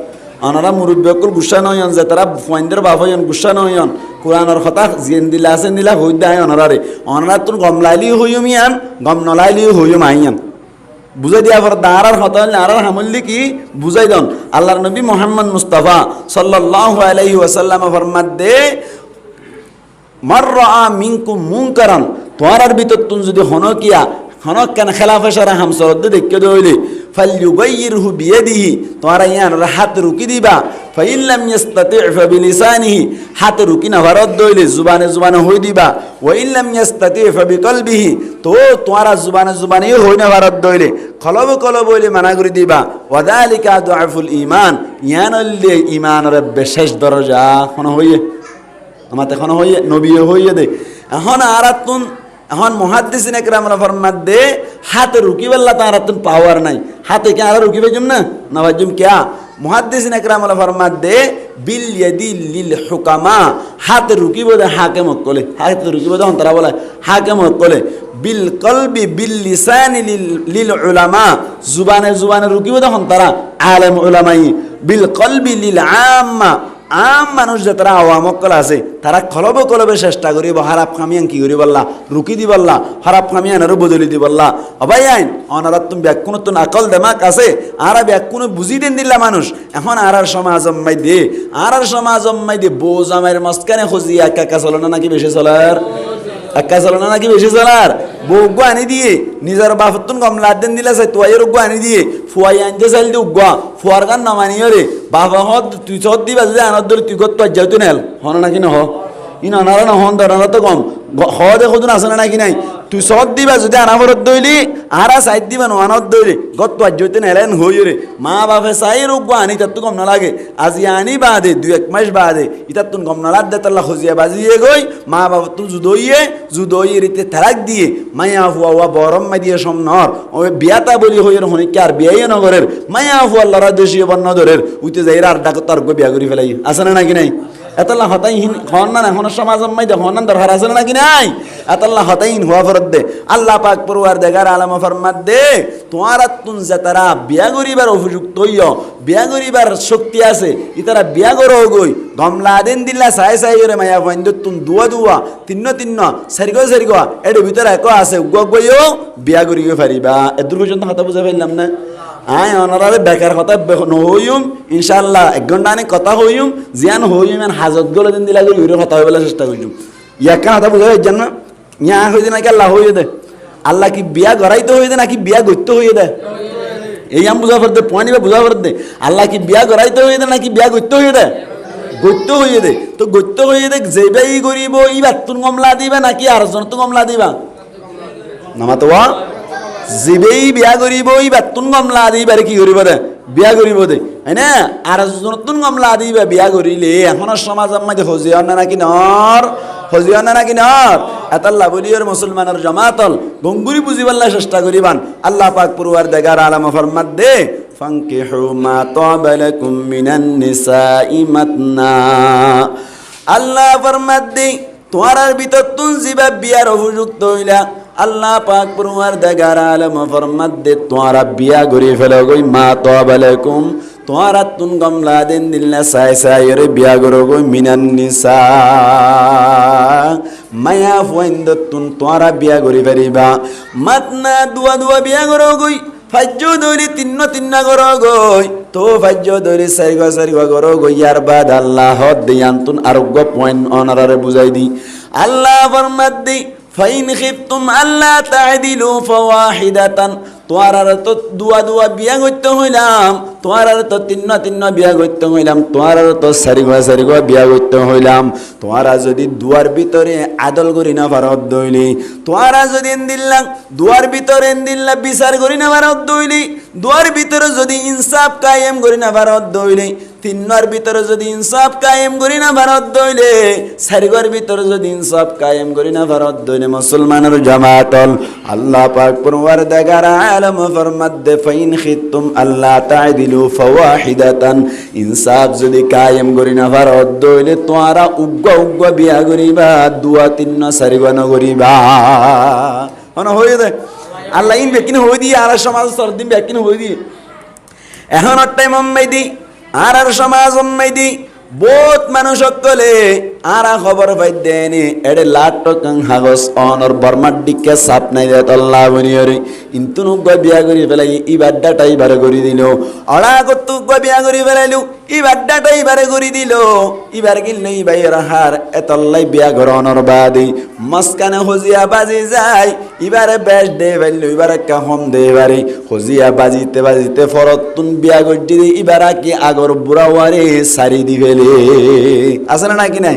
আনারা মুরব্বী অকল গুসা নয়ন যে তারা ফয়েন্দের বাপ হইন গুসা নয়ন কোরআনের কথা জিন দিলা আছে দিলা হই দেয় অনারারে অনারা তুন গমলাইলিও হইম ইয়ান গম নলাইলিও হইম আইয়ান বুঝাই দিয়া পর দাঁড়ার হতাল আরার হামলি কি বুঝাই দন আল্লাহর নবী মুহাম্মদ মুস্তাফা সাল্লাল্লাহু আলাইহি ওয়াসাল্লাম ফরমাত দে মার রাআ মিনকুম মুনকারান তোরার ভিতর তুন যদি হনকিয়া হনক কেন খেলাফে সারা হামসরদ দেখকে দইলে ফালইউগাইরহু বিয়াদিহি তোরা ইয়ান হাত রুকি দিবা ফাইল্লাম ইস্তাতি' ফাবিলিসানিহি হাত রুকি না ভারত দইলে জুবানে হই দিবা ওয়াইল্লাম ইস্তাতি' ফাবিকলবিহি তো তোরা জুবানে হই না ভারত দইলে কলব হইলে মানা করে দিবা ওয়াদালিকা দুআফুল ঈমান ইয়ানল্লে ঈমানের বিশেষ দরজা কোন হইয়ে আমাতে কোন হইয়ে নবী হইয়ে দে এখন আরাতুন এখন মুহাদ্দিসিন একরামরা ফরমাত দে হাতে রুকিবাল্লা তার তুন পাওয়ার নাই হাতে কে আর রুকিবে জুম না নওয়াজুম কিয়া মুহাদ্দিসিন একরামরা ফরমাত দে বিল ইয়াদি লিল হুকামা হাতে রুকিব দে হাকিম কলে হাতে রুকিব দে তারা বলে হাকিম কলে বিল কলবি বিল লিসানি লিল উলামা জুবানে রুকিব দে তারা আলেম উলামাই বিল কলবি লিল আম্মা আম মানুষ যে তারা আওয়ামকল আছে তারা কলবে চেষ্টা করিব হারাপ কামিয়ান কি করি বললা রুকি দি বললা হারাপ কামিয়ান আরো বদলি দি বললা অবাই আইন অনারাত তুমি ব্যাকুন তো আকল দেমাক আছে আর ব্যাকুন বুঝি দেন দিলা মানুষ এখন আর সমাজ অম্মাই দে বোঝ আমার মস্কানে খুঁজি একা চলো না নাকি বেশি চলার একা চলো না নাকি বেশি চলার বউগ আনি দিয়ে নিজের বাপতুন গমলা দেন দিলা চাই তোয়াইয়ের উগ্গ আনি দিয়ে ফুয়াই আনতে চাইল দি উগ্গ ফুয়ার গান নামানিও রে বাবা হত তুই চত দিবা যদি আনার ধরে তুই গত যাইতো নেল হন নাকি নহ ইন আনারা না হন ধরানা তো কম হদে কদুন আছে না নাকি নাই তুই সদ দিবা যদি আনাফরত দইলি আরা সাইড দিবা নোয়ানত দইলি গত আজ্যতে নেলেন হইরে মা বাপে চাই রোগ আনি তার তো কম না লাগে আজি আনি বাদে 2-1 মাস বাদে ইতার তুন কম না লাগ দে তাল্লা খজিয়া বাজিয়ে গই মা বাবা তুন জুদইয়ে রীতে তারাক দিয়ে মায়া হুয়া বরম মা দিয়ে সমনর ও বিয়াতা বলি হইর হনি কি আর বিয়াই নগরের মায়া হুয়া আল্লাহর দেশীয় বর্ণ ধরের উইতে যাইরা আর ডাক তার গো বিয়া করি ফেলাই আছে না নাকি নাই এতলা হতাইহীন হন না এখন সমাজ মাইদে হন দরকার আছে নাকি নাই এতলা হতাইহীন হওয়া ফরত দে আল্লাহ পাক পরওয়ারদিগার আলম ফরমাত দে তোমার তুন যে তারা বিয়া করিবার উপযুক্ত হইয় বিয়া করিবার শক্তি আছে ইতারা বিয়া করো গই গমলা দিন দিলা সাই সাই করে মায়া বন্ধ তুন দুয়া তিন্ন সারিগো এর ভিতরে এক আছে গইও বিয়া করি পারিবা এদুর পর্যন্ত কথা বুঝা পাইলাম না আয় অনারে বেকার কথা নহইম ইনশাআল্লাহ 1 ঘন্টা আনে কথা হইম জিয়ান হইম হাজত গলে দিন দিলা গই ওর কথা হইবলা চেষ্টা করিম ইয়াকা কথা বুঝা যান না ইয়া হইদে নাকি আল্লাহ হইয়ে দে আল্লাহ কি বিয়া গড়াইতে হইয়ে দে নাকি বিয়া গইতে হইয়ে দে এই আম বুঝা পড়তে পয়নিবা বুঝা পড়তে আল্লাহ কি বিয়া গড়াইতে হইয়ে দে নাকি বিয়া গইতে হইয়ে দে গইতে হইয়ে দে তো গইতে হইয়ে দে যেবাই করিব ইবা তুন কমলা দিবা নাকি আর জন তুন কমলা দিবা নামাতোয়া জিবেই বিয়া করিব ইবা তুন কমলা দিবারে কি করিব দে বিয়া করিব দে হয় না আর নতুন কমলা দিবা বিয়া করিলে এখন সমাজ আমাদের হজিয়া না নাকি নর হজিয়া না নাকি নর এতাল্লাহ বলিয়র মুসলমানের জামাতল গঙ্গুরি বুঝিবাল্লা চেষ্টা করিবান আল্লাহ পাক পরওয়ারদিগার আলম ফরমাত দে ফানকিহু মা তাবা লাকুম মিনান নিসাই মাতনা আল্লাহ ফরমাত দে তোমার ভিতর তুন জিবা বিয়ার উপযুক্ত হইলা আল্লাহ পাক পরওয়ারদিগার আলম ফরমাত দে তোমরা বিয়া করি ফেলো গই মা তাবা লাকুম তোমরা তুন গমলা দিন দিল্লা সাই রে বিয়া করো গই মিনান নিসা মায়া ফুইন্দ তুন তোমরা বিয়া করি পারিবা মাতনা দুয়া বিয়া করো গই ফাজ্য দরি তিন্ন করো গই তো ফাজ্য দরি সারিগো করো গই ইয়ার বাদ আল্লাহ দিয়ান তুন আরোগ্য পয়েন্ট অনারে বুঝাই দি আল্লাহ ফরমাত দি ফাইন খিফতুম আল্লাহ তা'দিলু ফাওয়াহিদাতান তোয়ার তো দুয়া বিয়া করতে হইলাম তোয়ার তো তিন্ন বিয়া করতে হইলাম তোয়ার তো সারিগো বিয়া করতে হইলাম তোয়ারা যদি দুয়ার ভিতরে আদল করি না পারত দইলি তোয়ারা যদি দিল্লাম দুয়ার ভিতরে দিল্লা বিচার করি না পারত দইলি দুয়ার ভিতরে যদি ইনসাফ কায়েম করি না পারত দইলি তিন্নর ভিতরে যদি ইনসাফ কায়েম করি না ভারত দইলে সারিগর ভিতরে যদি ইনসাফ কায়েম করি না ভারত দইলে মুসলমানের জামাতল আল্লাহ পাক পরওয়ারদিগার আলম ফরমাত দে ফাইন খিতুম আল্লাহ তা'দিলু ফাওয়াহিদাতান ইনসাফ যদি কায়েম করি না ভারত দইলে তোমরা উগ্গ বিয়া করিবা দুয়া তিন্ন সারিগো ন করিবা হন হই দে আল্লাহ ইন বেকিন হই দি আর সমাজ সরদিন বেকিন হই দি এখন টাইম মাইদি আর সমাজ মাইদি বহুত মানুষ সকলে আর খবর পাই দেনি এডে লাটকং হাগস অনর বর্মার দিকে সাপ নাই দে আল্লাহ বনিয়রি কিন্তু নুগ বিয়া করি ফেলাই ই বাড্ডাটাই বারে করি দিল অড়া কত বিয়া করি ফেলাইলু ই বাড্ডাটাই বারে করি দিল ইবার গিলই বাইর হার এতল্লাই বিয়া গরনর বাদি মাসকানে হজিয়া বাজি যায় ইবারে বেশ দে ফেললু ইবারে কাহম দে বারে হজিয়া বাজিতে ফরতুন বিয়া গড্ডি ইবারা কি আগর বুড়াওয়ারে সারি দি ফেলে আসলে নাকি নাই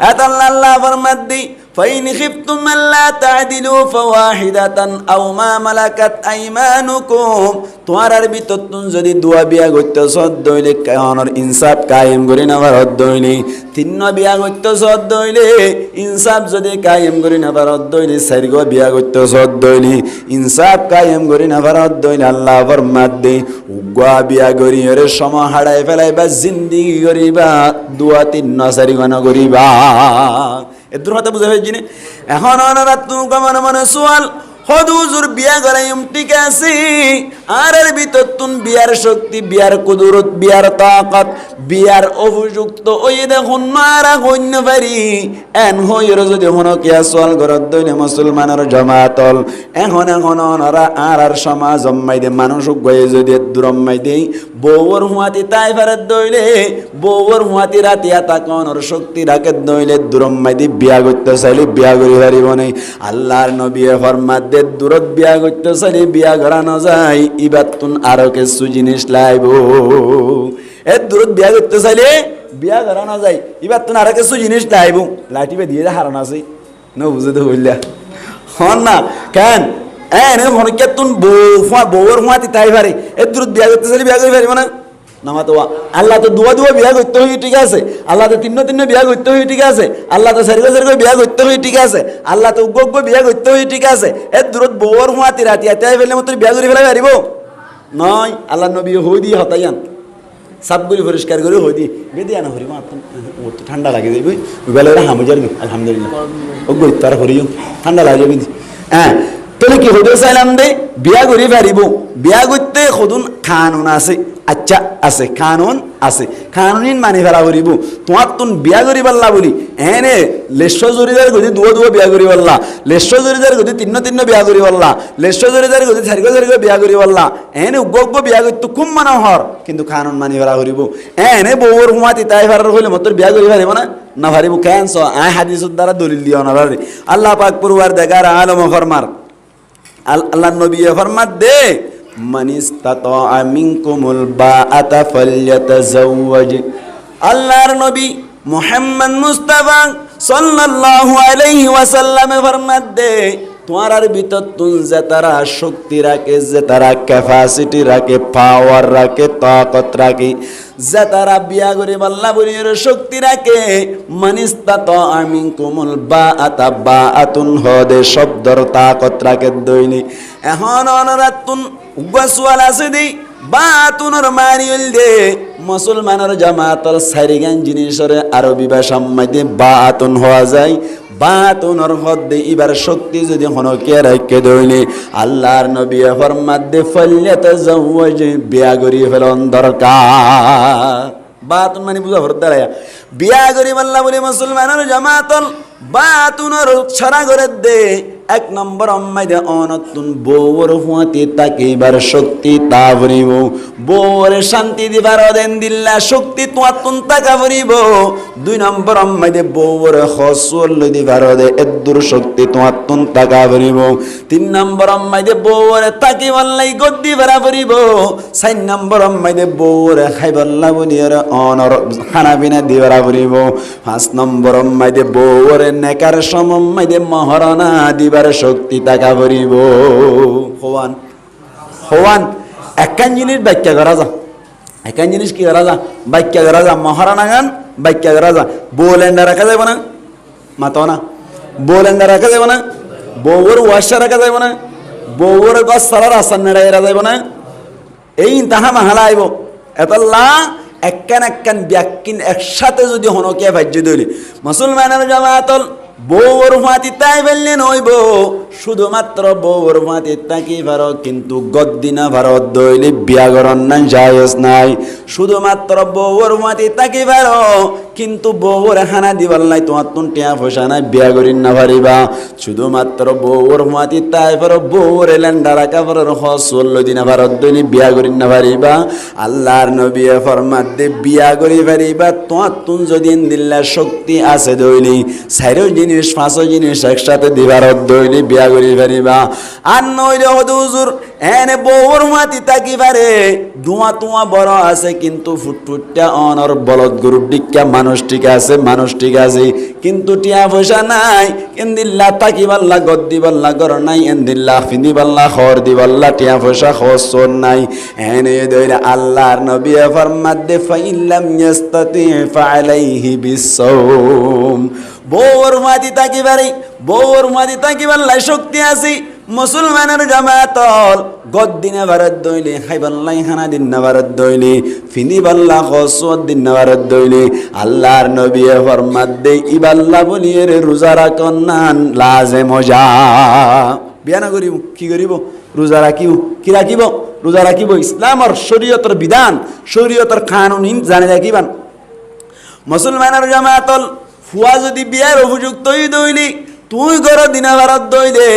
এতল্লা আল্লাহ ফরমাত দি ফাইন খিফতুম আল্লা তা'দিলু ফাওয়াহিদাতান আও মা মালাকাত আইমানুকুম তোমার ভিতর তুন যদি দুয়া বিয়া করতে সদ দইলে কায়নর ইনসাফ কায়েম করি না ভারত দইলে তিন্ন বিয়া করতে সদ দইলে ইনসাফ যদি কায়েম করি না ভারত দইলে সারিগো বিয়া করতে সদ দইলে ইনসাফ কায়েম করি না ভারত দইলে আল্লাহ ফরমাত দে উগা বিয়া করি এর সময় হারাই ফেলাইবা জিন্দেগি করিবা দুয়া তিন্ন সারিগো ন করিবা এদুর কথা বুঝা হয়েছি এখন ওনারা তুমি মনে সোয়াল হদুজুর বিয়া করাইম ঠিক আছে আর এর ভিতর তুন বিয়ার শক্তি বিয়ার কুদরত বিয়ার তাকাত বিয়ার উপযুক্ত ওই দেখুন মারা কইন পারি এন হইর যদি হন কিয়া সোয়াল ঘরত দইলে মুসলমানের জমাতল এখন ওনারা আর সমাজ জম্মাই দে মানুষ গয়ে যদি দুরম্মাই দেই বউর হুয়াতি তাই ফেরত দইলে বউর হুয়াতি রাতিয়া তাকনর শক্তি রাখে দইলে দুরম্মাই দি বিয়া করতে চাইলে বিয়া করি পারিব নাই আল্লাহর নবী ফরমাত দে দূরত বিয়া করতে চাইলে বিয়া করা না যায় ইবাত তুন আরো কিছু জিনিস লাইব এ দূরত বিয়া করতে চাইলে বিয়া করা না যায় ইবাত তুন আরো কিছু জিনিস লাইব লাইটিবে দিয়ে হারান আছে বুঝে তো বললা হন না কেন এনে হনকে তুন বউর হুয়াতি তাই পারে এর দূর বিয়া করতে চাইলে বিয়া করে পারিব না নামা তো আল্লাহ তো দুয়া বিয়া করতে হই ঠিক আছে আল্লাহ তো তিন্ন বিয়া করতে হই ঠিক আছে আল্লাহ তো সারিগো বিয়া করতে হই ঠিক আছে আল্লাহ তো উগ্র বিয়া করতে হই ঠিক আছে এর দূরত বউর হুয়াতি রাতি তাই ফেলে মতো বিয়া করে ফেলা পারিব নয় আল্লাহ নবী হই দিয়ে হতাইয়ান সবগুলি পরিষ্কার করে হই দি বেদি আনা হরি মা ও তো ঠান্ডা লাগে যাইব ওই বেলা হামুজার আলহামদুলিল্লাহ ও গই তার হরিও ঠান্ডা লাগে বেদি হ্যাঁ তাহলে কি হতে চাইলাম দে বিয়া করি পারিব বিয়া করতে সদুন কানুন আছে আচ্ছা আছে কানুন আছে কানুন মানি ফেলা করিব তোমার তুন বিয়া করি পারলা বলি এনে লেশ জরিদার গতি দুয়া বিয়া করি পারলা লেশ জরিদার গতি তিন্ন বিয়া করি পারলা লেশ জরিদার গতি চারিগো বিয়া করি পারলা এনে উগ্র বিয়া করতে খুব মানা হর কিন্তু কানুন মানি ফেলা করিব এনে বউর হুমাতি তাই ফারার হইলে মত বিয়া করি পারিব না পারিব কেন আয় হাদিসের দ্বারা দলিল দিও না আল্লাহ পাক পরওয়ার দেগার আলম ফরমার আল্লাহ নবী ফরমাত দে মান ইসতাতা মিনকুমুল বাআতা ফালইয়াতাযাওয়াজ আল্লাহর নবী মুহাম্মদ মুস্তাফা সাল্লাল্লাহু আলাইহি ওয়াসাল্লাম ফরমাত দে তোমার ভিতর তুন যে তারা শক্তি রাখে যে তারা ক্যাপাসিটি রাখে পাওয়ার রাখে তাকত রাখে যে তারা বিয়া করে আল্লাহ বলির শক্তি রাখে মানিস্তাতা মিনকুমুল বাআতা বাআতুন হদে শব্দর তাকত রাখে দইনি এখন অনরাতুন উগাসওয়াল আছে দি বাতুনর মারিল দে মুসলমানের জামাতল সারিগান জিনিসের আরবি ভাষা মধ্যে বাতুন হওয়া যায় বাতুনর হদে ইবার শক্তি যদি হনকে রাখে দইনি আল্লাহর নবী ফরমাত দে ফালইয়াতাযাওয়াজ বিয়া করি ফেলন দরকার বাতুন মানে বুঝা হরদারা বিয়া করি আল্লাহ বলে মুসলমানের জামাতল বাতুনর ছড়া করে দে এক নম্বর অম্মাইদে অনতুন বউর হুয়াতি তাকিবার শক্তি তা ভরিব বউর শান্তি দিবার দেন দিল্লা শক্তি তুয়াতুন তাকা ভরিব দুই নম্বর অম্মাইদে বউর হসল দিবার দে এদুর শক্তি তুয়াতুন তাকা ভরিব তিন নম্বর অম্মাইদে বউর তাকিবাল্লাই গদ্দি ভরা ভরিব চার নম্বর অম্মাইদে বউর খাইবাল্লা বলিয়ার অনর খানা পিনা দিবারা ভরিব পাঁচ নম্বর অম্মাইদে বউর নেকার সমম্মাইদে মহারণা দিবার শক্তি টাকা ভরিব হওয়ান একখান জিনিস ব্যাখ্যা করা যা একখান জিনিস কি করা যা ব্যাখ্যা করা যা মহারানা গান ব্যাখ্যা করা যা বোলেন্ডা রাখা যাবে না মাতো না বোলেন্ডা রাখা যাবে না বউর ওয়াশা রাখা যাবে না বউর গছ সারার আসান নেড়াই এরা যাবে না এই তাহা মাহালা আইব এতল্লা একখান ব্যাখ্যিন একসাথে যদি হনকে ভাজ্য দলি মুসলমানের জামাতল বউর মাতি তাই বললেন হইব শুধুমাত্র বউর মাতি তাকি ভারো কিন্তু গদ্দিনা ভারত দইলে বিয়াগরণ না জায়েজ নাই শুধুমাত্র বউর মাতি তাকি ভারো কিন্তু বউর হানা দিবার লাই তোমার তুন টিয়া ফসা নাই বিয়া করিন না পারিবা শুধুমাত্র বউর মাতি তাই ভারো বউর লেন্ডারা কাপড়ের হসল দিনা ভারত দইলে বিয়া করিন না পারিবা আল্লাহর নবী ফরমাত দে বিয়া করি পারিবা তোমার তুন যদি দিল্লা শক্তি আছে দইলি সাইরো জিনিস পাঁচো জিনিস একসাথে দিবার দইলি বিয়া করি পারিবা আর নইলে হুজুর এনে বউর মাতি তাকি পারে ধোঁয়া তোয়া বড় আছে কিন্তু ফুটফুটটা অনর বলদ গরুর ডিক্কা মানুষ ঠিক আছে কিন্তু টিয়া পয়সা নাই এন্দিল্লা তাকি বাল্লা গদ্দি বাল্লা গর নাই এন্দিল্লা ফিন্দি বাল্লা খর দি বাল্লা টিয়া পয়সা খসর নাই এনে দইরা আল্লাহর নবী ফরমাত দে ফাইল্লাম ইয়াস্তাতি ফালাইহি বিসসাওম বউর মাতি তাকি পারে বউর মাতি তাকি বাল্লা শক্তি আছে মুসলমানের জামাতল গদ্দিনা ভারত দইলে খাইবাল্লাই খানা দিন না ভারত দইলে ফিনি বাল্লা খসওয়াত দিন না ভারত দইলে আল্লাহর নবী ফরমাত দে ইবাল্লা বলিয়ে রোজা রাখন না লাজে মজা বিয়া না করিব কি করিব রোজা রাখিব কি রাখিব রোজা রাখিব ইসলামর শরীয়তের বিধান শরীয়তের কানুন জানে রাখিবান মুসলমানের জামাতল ফুয়া যদি বিয়ার উপযুক্ত দইলি তুই ঘর দিনা ভারত দইলে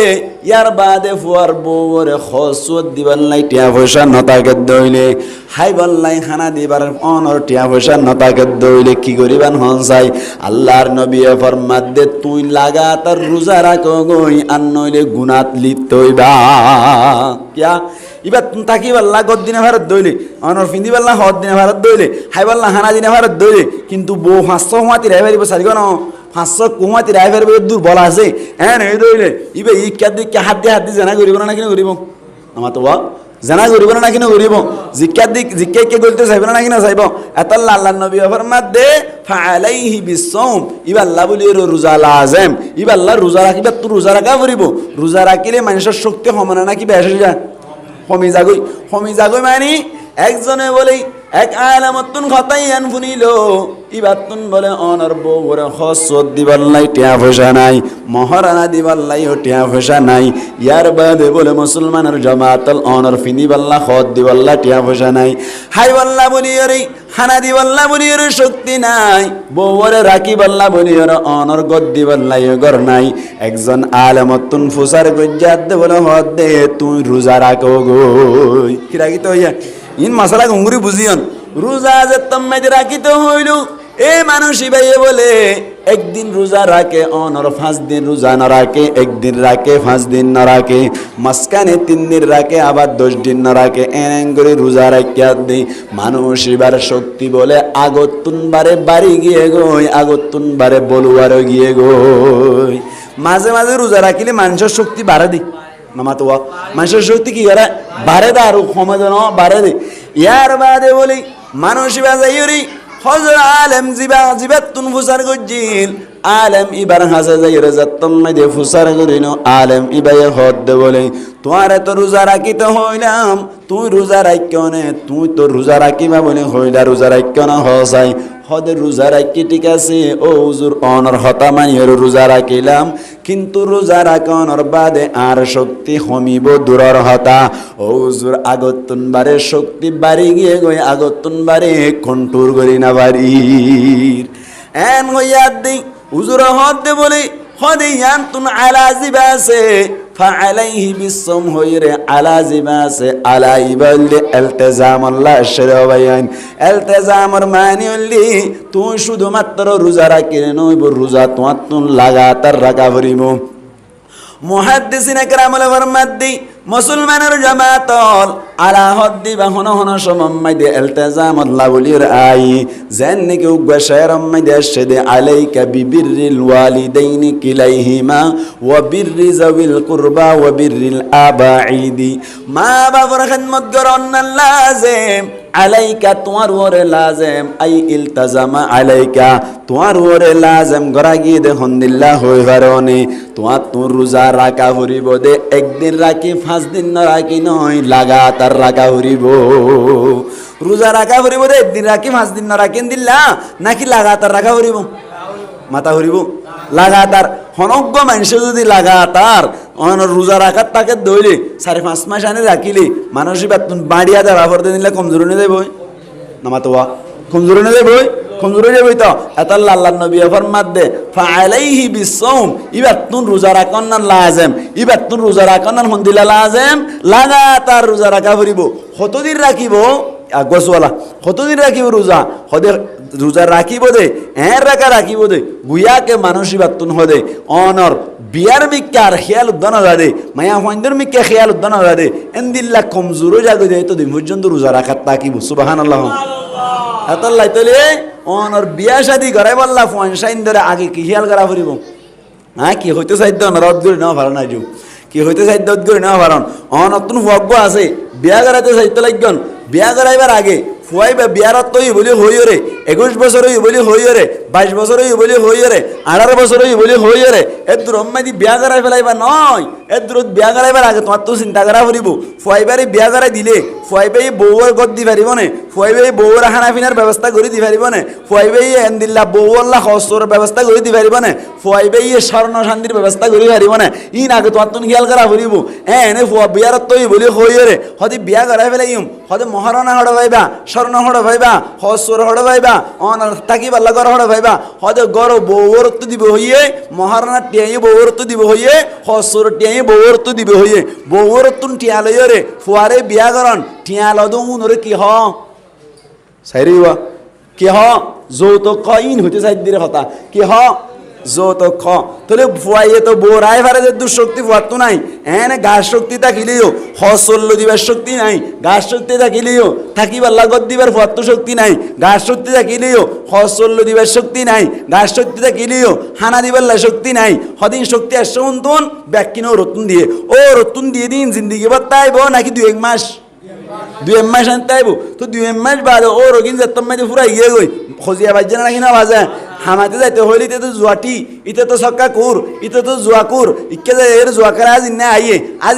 ইয়ার বাদে ফুয়ার বউরে খসওয়াত দিবার লাই টিয়া পয়সা নতাকে দইলে হাইবার লাই খানা দিবার অনর টিয়া পয়সা নতাকে দইলে কি করিবান হন চাই আল্লাহর নবী ফরমাত দে তুই লাগাতার রোজা রাখো গই আর নইলে গুনাত লিপ্ত হইবা কিয়া ইবা তাকি বাল্লা গদ দিনা ভারত দইলে অনর ফিন্দি বাল্লা হদ দিনা ভারত দইলে হাইবাল্লা হানা দিনা ভারত দইলে কিন্তু বউ 500 মাতি রাই পারিব সারিগ ন 500 কুমাতি রাইফের দুর্বল আছে হ্যাঁ এই রইলে ইবে ইকা দিকে হাত দিয়ে জানা করিব না কিনা করিব আমার তো জানা করিব না কিনা করিব জিক্কা কে বলতে চাইব না কিনা চাইব এত আল্লাহ নবী ফরমাত দে ফালাইহি বিসসাম ইবা আল্লাহ বলি রোজা লাজম ইবা আল্লাহ রোজা রাখিবা তো রোজা রাখা করিব রোজা রাখিলে মানুষের শক্তি সমান না কি বেশি যায় হমি যাগই মানে একজনে বলে এক আলামতুন খতাইয়ান ফুনিল ইবাতুন বলে অনর বউরে হসত দিবাল্লাই টিয়া পয়সা নাই মহারানা দিবাল্লাই টিয়া পয়সা নাই ইয়ার বাদে বলে মুসলমানের জামাতল অনর ফিনিবাল্লা খত দিবাল্লা টিয়া পয়সা নাই হাই বাল্লা বলি রে খানা দিবাল্লা বলি রে শক্তি নাই বউরে রাখি বাল্লা বলি রে অনর গদ দিবাল্লাই ঘর নাই একজন আলামতুন ফুসার গজ্জাত দে বলে হদ দে তুই রোজা রাখো গই কি রাখি তো ইয়া ইন মশলা ঘুঙ্গুরি বুঝিয়ন রোজা যে তম্মাইতে রাখিতে হইল এ মানুষই ভাইয়ে বলে একদিন রোজা রাখে অনর 5 দিন রোজা না রাখে একদিন রাখে 5 দিন না রাখে মাঝখানে 3 দিন রাখে আবার 10 দিন না রাখে এন করে রোজা রাখিয়া দেই মানুষ এবার শক্তি বলে আগতুন বারে বাড়ি গিয়ে গই আগতুন বারে বলুয়ারও গিয়ে গই মাঝে মাঝে রোজা রাখিলে মানুষের শক্তি বাড়ে দি নামাতোয়া মানুষের শক্তি কি করে বাড়ে দে আরো ক্ষমতা বাড়ে দে ইয়ার বাদে বলি মানুষ বাজাইরি হযরত আলেম জিবাতুন ফুসার গজিল আলেম ইবার হাসে যাইরে যাতম দে ফুসার গরিনো আলেম ইবায়ে হদ দে বলে তোয়ারে তো রোজা রাখিতে হইলাম তুই রোজা রাখিও নে তুই তো রোজা রাখিবা বলে হইলা রোজা রাখিও না হসাই হদে রোজা রাখি ঠিক আছে ও হুজুর অনর হতা মানিয়ের রোজা রাখিলাম কিন্তু রোজা রাখনর বাদে আর শক্তি কমিব দূরর হতা ও হুজুর আগতুন বারে শক্তি বাড়ি গিয়ে গই আগতুন বারে কন্ট্রোল করি না বাড়ির এন হইয়া দি হুজুর হদ দে বলে হদে ইয়ান্তুন আলা জিবাসে ফালাইহি বিসম হইরে আলা জিবাসে আলা ইবাল্লি ইলতিজাম আল্লাহ শরবায়ান ইলতিজামর মানে হলি তুই শুধুমাত্র রোজা রাখি নইব রোজা তুন লাগাতার রাখা ভরিব মুহাদ্দিসিন একরাম ফরমাদ্দি মুসলমানের জামাতল আলা হদ্দি বা হন হন সমম্মাইদে ইলতিজাম আল্লাহ বলির আই জান্নে কে উগশার আম্মাইদে আশদে আলাইকা বিবিররিল ওয়ালিদাইনি কিলাইহিমা ওয়া বিররি যাবিল কুরবা ওয়া বিররিল আবাঈদি মা বাবার খিদমত করন লাজিম আলাইকা তোমার ওরে লাজিম আই ইলতিজামা আলাইকা তোমার ওরে লাজিম গরা গিয়ে দেখুন দিল্লাহ হই পারনি তোমার তোর রোজা রাখা ভরিব দে একদিন রাখি 5 দিন না রাখি নয় লাগাতার রাখা ভরিব রোজা রাখা ভরিব দে একদিন রাখি 5 দিন না রাখেন দিল্লা নাকি লাগাতার রাখা ভরিব মাথা ভরিব লাগাতার হনজ্ঞ মানুষ যদি লাগাতার রোজা রাখার তাকে দইলে 4-5 মাস আনে রাখিলে মানুষই বাড়িয়া দেওয়া ভরতে দিলে কমজোরি নিয়ে দেবই না মাতোয়া কমজোরি নিয়ে দেবই কমজোরি যাবই তো এত আল্লাহ নবী ফরমাত দে ফালাইহি বিসসাম ইবাতুন রোজা রাখন না লাজেম ইবাতুন রোজা রাখন না হন্দিলা লাজেম লাগাতার রোজা রাখা ভরিব কতদিন রাখিব গছওয়ালা কতদিন রাখিব রোজা হদে রোজা রাখিব দে রাখা রাখিব দে গুয়াকে মানুষই বাতুন হদে অনর বিয়ার মিক্কা আর খেয়াল উদ্দান যাদে মায়া হইন্দর মিক্কা খেয়াল উদ্দান যাদে এন্দিল্লা কমজোরও জাগো দে তো দিন পর্যন্ত রোজা রাখার তাকিব সুবহানাল্লাহ আতাল্লাহ তাইলে অনর বিয়া শাদি করাই বললা ফনসাইন ধরে আগে কি খেয়াল করা ফুরিব হ্যাঁ কি হইতে চাইতে রদ করে নেওয়া ভালো না যু কি হইতে চাইতে রদ করে নেওয়া ভালো নতুন ভগ্য আছে বিয়া করাইতে চাইতে লাগন বিয়া করাইবার আগে ফুয়াইবা বিয়ারত তৈ বলি হইরে 21 বছর হই বলি হইরে 22 বছর হই বলি হইরে 18 বছর হই বলি হইরে এদুর অম্মাদি বিয়া করাই ফেলাইবা নয় এদুর বিয়া করাইবার আগে তোমার তো চিন্তা করা ফুরিব ফুয়াইবারে বিয়া করাই দিলে ফুয়াইবাই বউর গদ দি পারিব নে ফুয়াইবাই বউর খানা পিনার ব্যবস্থা করে দি পারিব নে ফুয়াইবাই এন্দিল্লা বউল্লা খসর ব্যবস্থা করে দি পারিব নে ফুয়াইবাই স্বর্ণ শান্তির ব্যবস্থা করে পারিব নে ইন আগে তোমার তো খেয়াল করা ফুরিব এনে ফুয়া বিয়ারত তৈ বলি হইরে হদি বিয়া করাই ফেলাইম হদে মহারণা হড় ভাইবা স্বর্ণ হড় ভাইবা হসর হড় ভাইবা অন থাকি পাল্লা গর হড় ভাইবা হদে গর বউরত্ব দিব হইয়ে মহারণা টিয়াই বউরত্ব দিব হইয়ে হসর টিয়াই বউরত্ব দিব হইয়ে বউরত্ব টিয়া লইরে ফুয়ারে বিয়া করন টিয়া লদু উনরে কি হ সাইরিবা কি হ যৌতুক কইন হইতে সাইদ দিরে কথা কি হ যৌতুক খ তাহলে ফুয়াইয়ে তো বোরাই পারে যে দুঃশক্তি ফুয়ার তো নাই এনে গাছ শক্তি থাকিলেও হসল্য দিবার শক্তি নাই গাছ শক্তি থাকিলেও থাকিবার লাগত দিবার ফুয়ার তো শক্তি নাই গাছ শক্তি থাকিলেও হসল্য দিবার শক্তি নাই গাছ শক্তি থাকিলেও হানা দিবার শক্তি নাই হদিন শক্তি আসছে উন্তুন ব্যাকিনও রতুন দিয়ে ও রতুন দিয়ে দিন জিন্দিগি বাত্তাইব নাকি 2 মাস 2 মাস আনতে আইব তো 2 মাস বাদে ও রোগিন যেতাম মাঝে পুরা গিয়ে গই খজিয়া বাজছে নাকি না বাজে হামাতে যাইতে হইলে ইতে তো জুয়াটি ইতে তো সক্কা কুর ইতে তো জুয়া কুর ইকে যায় এর জুয়া করে আজ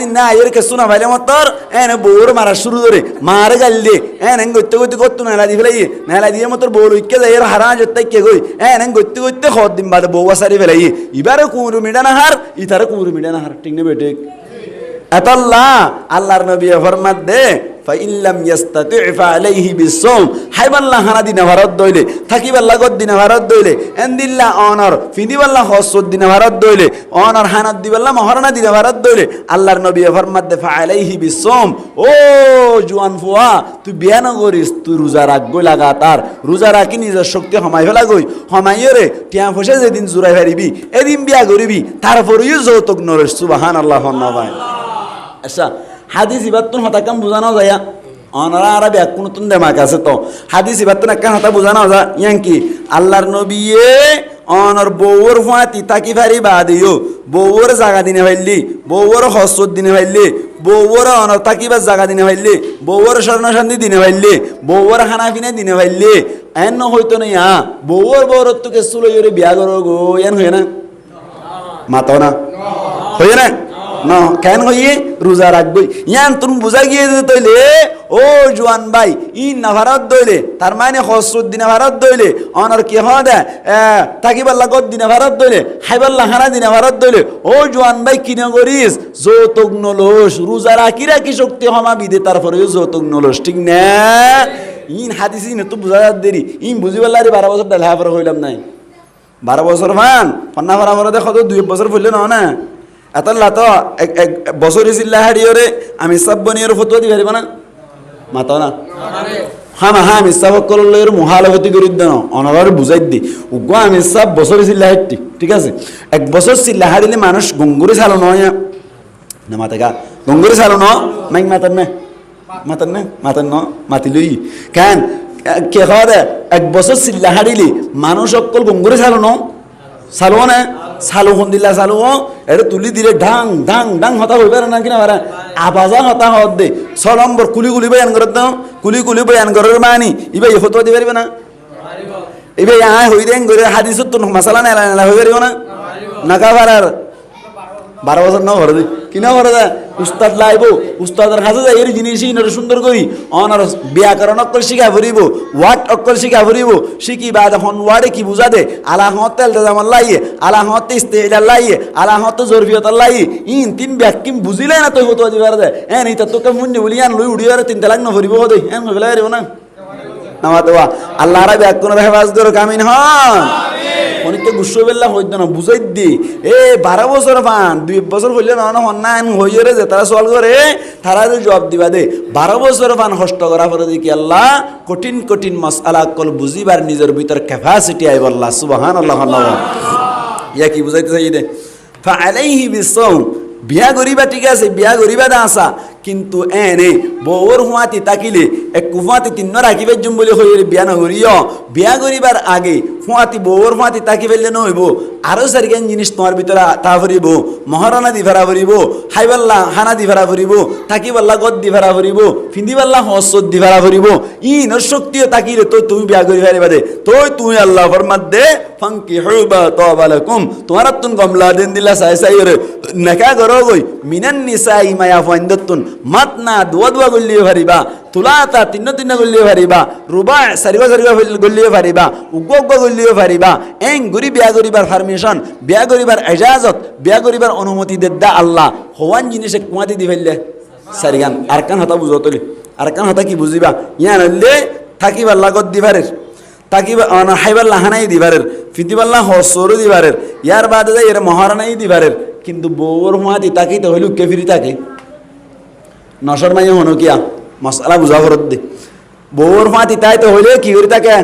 ইন্না আইয়ের কেসু না ভাইলে মতর এনে বউর মারা শুরু করে মারে গাল দিয়ে এনে গইতে গইতে করতো নালা দি ফেলাই নালা দিয়ে মতর বউর ইকে যায় এর হারা যেতে কে গই এনে গইতে গইতে খদ দিন বাদে বউ সারি ফেলাই এবারে কুমুর মিডা না হার ইতারে কুমুর মিডা না হার ঠিক না বেটে আতাল্লাহ আল্লাহর নবী ফরমাত দে ফাইল্লাম ইয়াস্তাতি' ফালাইহি বিসসাওম হাইবাল্লাহ হানা দিনা ভারত দইলে থাকিবাল্লাহ গদ দিনা ভারত দইলে এন্দিল্লা অনর ফিদিবাল্লাহ হসদ দিনা ভারত দইলে অনর হানাত দিবাল্লাহ মহরনা দিনা ভারত দইলে আল্লাহর নবী ফরমাত দে ফালাইহি বিসসাওম ও জুয়ান ফুয়া তুই বিয়া না করিস তুই রোজা রাখবই লাগাতার রোজা রাখি নিজের শক্তি হমাই ফেলা গই হমাইরে টিয়া ফসে যেদিন জুরাই পারিবি এদিন বিয়া করিবি তারপরেও যৌতুক নরিস সুবহানাল্লাহ নবাই আচ্ছা হাদিস ইবাতুন হতাকাম বুঝানো যায় অনারা আরবি এক নতুন দেমাক আছে তো হাদিস ইবাতুন একটা হতা বুঝানো যায় ইয়াঙ্কি আল্লাহর নবীয়ে অনর বউর ফাতি তাকি ফারি বাদিও বউর জায়গা দিনে ভাইলি বউর হসত দিনে ভাইলি বউর অনর তাকিবার জায়গা দিনে ভাইলি বউর স্বর্ণ শান্তি দিনে ভাইলি বউর হানাফিনে দিনে ভাইলি এন হইতো না ইয়া বউর বউরত্বকে সুলইরে বিয়া করো গো এন হয়ে না মাতো না হয়ে না না কেন হইয়ে রোজা রাখবই ইয়ান তুমি বুঝা গিয়ে তৈলে ও জোয়ান ভাই ই না ভারত দইলে তার মানে হসরুদ দিনে ভারত দইলে অনর কি হদে তাকিবাল্লা গদ দিনে ভারত দইলে হাইবাল্লা হানা দিনে ভারত দইলে ও জোয়ান ভাই কিনে করিস যৌতুক নলস রোজা রাখি রাখি শক্তি হমা বিদে তারপরেও যৌতুক নলস ঠিক না ইন হাদিসি না তো বুঝা দেরি ইন বুঝিবাল্লা 12 বছর ডাল হাফর হইলাম নাই 12 বছর মান পন্না ভরা ভরা দেখো তো 2 বছর ফুললে না এতলা তো এক বছরে চিল্লা হাড়িওরে আমি সব বনিয়ের ফতুয়া দিবে পারিব না মাতা না হ্যাঁ আমি সব করলের মহালভতি করে দেন অনবার বুঝাই দি উগো আমি সব বছরে চিল্লা হাড়টি ঠিক আছে 1 বছর চিল্লা হাড়িলে মানুষ গঙ্গুরে চালো নয় না মাতে গা গঙ্গুরে চালো ন মাইক মাতান ন মাতিলই কেন কে হয় 1 বছর চিল্লা হাড়িলে মানুষ অকল গঙ্গুরে চালো ন চালো না চালু হন দিলা চালু এটা তুলি দিলে ঢাং ঢাং ঢাং হতা হইবে না কিনা পারা আবাজা হতা হত দে 6 নম্বর কুলি বয়ান করে দাও কুলি বয়ান করার মানি ইবাই হতো দি পারিবে না ইবাই আয় হই দেন করে হাদিসত তো মাসালা না হই পারিব না নাকা পারার 12 বছর না ভরে কিনা ভরে দা উস্তাদ লাইব উস্তাদের কাছে যাই এই জিনিসই নর সুন্দর করি অনার ব্যাকরণ অক্ষর শিখা ভরিব ওয়াট অক্ষর শিখা ভরিব শিখি বাদ হন ওয়ার্ডে কি বুঝা দে আলা হতে জামান লাইয়ে আলা হতে ইস্তেইলা লাইয়ে আলা হতে জরফিয়ত লাইয়ে ইন তিন ব্যাকিম বুঝিলে না তুই হতো দিবার দে এন ইতা তোকে মুন্নি বলি আন লই উড়িয়ারে 3 তালাক না ভরিব দে এন হইলা পারিব না নামাতোয়া আল্লাহ রাব্বি ব্যাকরণের হেফাজত করো কামিন হন অনেকটা গুসো বেল্লা হইতো না বুঝাই দি 12 বছর পান 2 বছর হইলে না হন্নান হইরে যে তারা সওয়াল করে তারা জবাব দিবা দে 12 বছর পান কষ্ট করা পরে দেখি আল্লাহ কঠিন মাসআলা কল বুঝিবার নিজের ভিতর ক্যাপাসিটি আইব আল্লাহ সুবহানাল্লাহ আল্লাহ ইয়া কি বুঝাইতে চাই দে ফাআলাইহি বিসাওম বিয়া গরিবা ঠিক আছে বিয়া গরিবা দা আসা কিন্তু এনে বউর হুয়াতি তাকিলে এক কুফাতি 3 রাখিবে জুম বলে হইরে বিয়া না করিও বিয়া গরিবার আগে হুয়াতি বউর হুয়াতি তাকিবেলে নইব আরো সারিগান জিনিস তোমার ভিতরে তা ভরিব মহারণা দি ভরা ভরিব হাইবাল্লা হানা দি ভরা ভরিব তাকিবাল্লা গদ দি ভরা ভরিব ফিন্দিবাল্লা হসদ দি ভরা ভরিব ইন শক্তিও তাকিলে তো তুমি বিয়া গরি পারিবা দে তুই আল্লাহ ফরমাত দে ফানকিহু বা তাবালাকুম তোমার তুন গমলা দেন দিলা সাই রে নাকা করো গই মিনান নিসাই মায়া ফাইন্দতুন মাতনা দুয়া গল্লিয়ে ভারিবা তুলাতা 3 গল্লিয়ে ভারিবা রুবা সারিবা গল্লিয়ে ভারিবা উগ্গ গল্লিয়ে ভারিবা এং গরি বিয়া গরিবার পারমিশন বিয়া গরিবার ইজাজত বিয়া গরিবার অনুমতি দেদা আল্লাহ হওয়ান জিনিসে কুমাতি দি ফেললে সারিগান আরকান হতা বুঝতলি আরকান হতা কি বুঝিবা ইয়ান হইলে থাকিবা লাগত দিবারের তাকিবা হাইবাল্লা হানাই দিবারের ফিতিবাল্লা হসর দিবারের ইয়ার বাদে যাই এর মহারানাই দিবারের কিন্তু বউর হুয়াতি তাকিতে হইল কে ফিরি তাকে নশর মাইয়া হনো কিয়া মশলা বুঝা করত দে বউর হুয়াতি তাই তো হইলে কি করি তাকে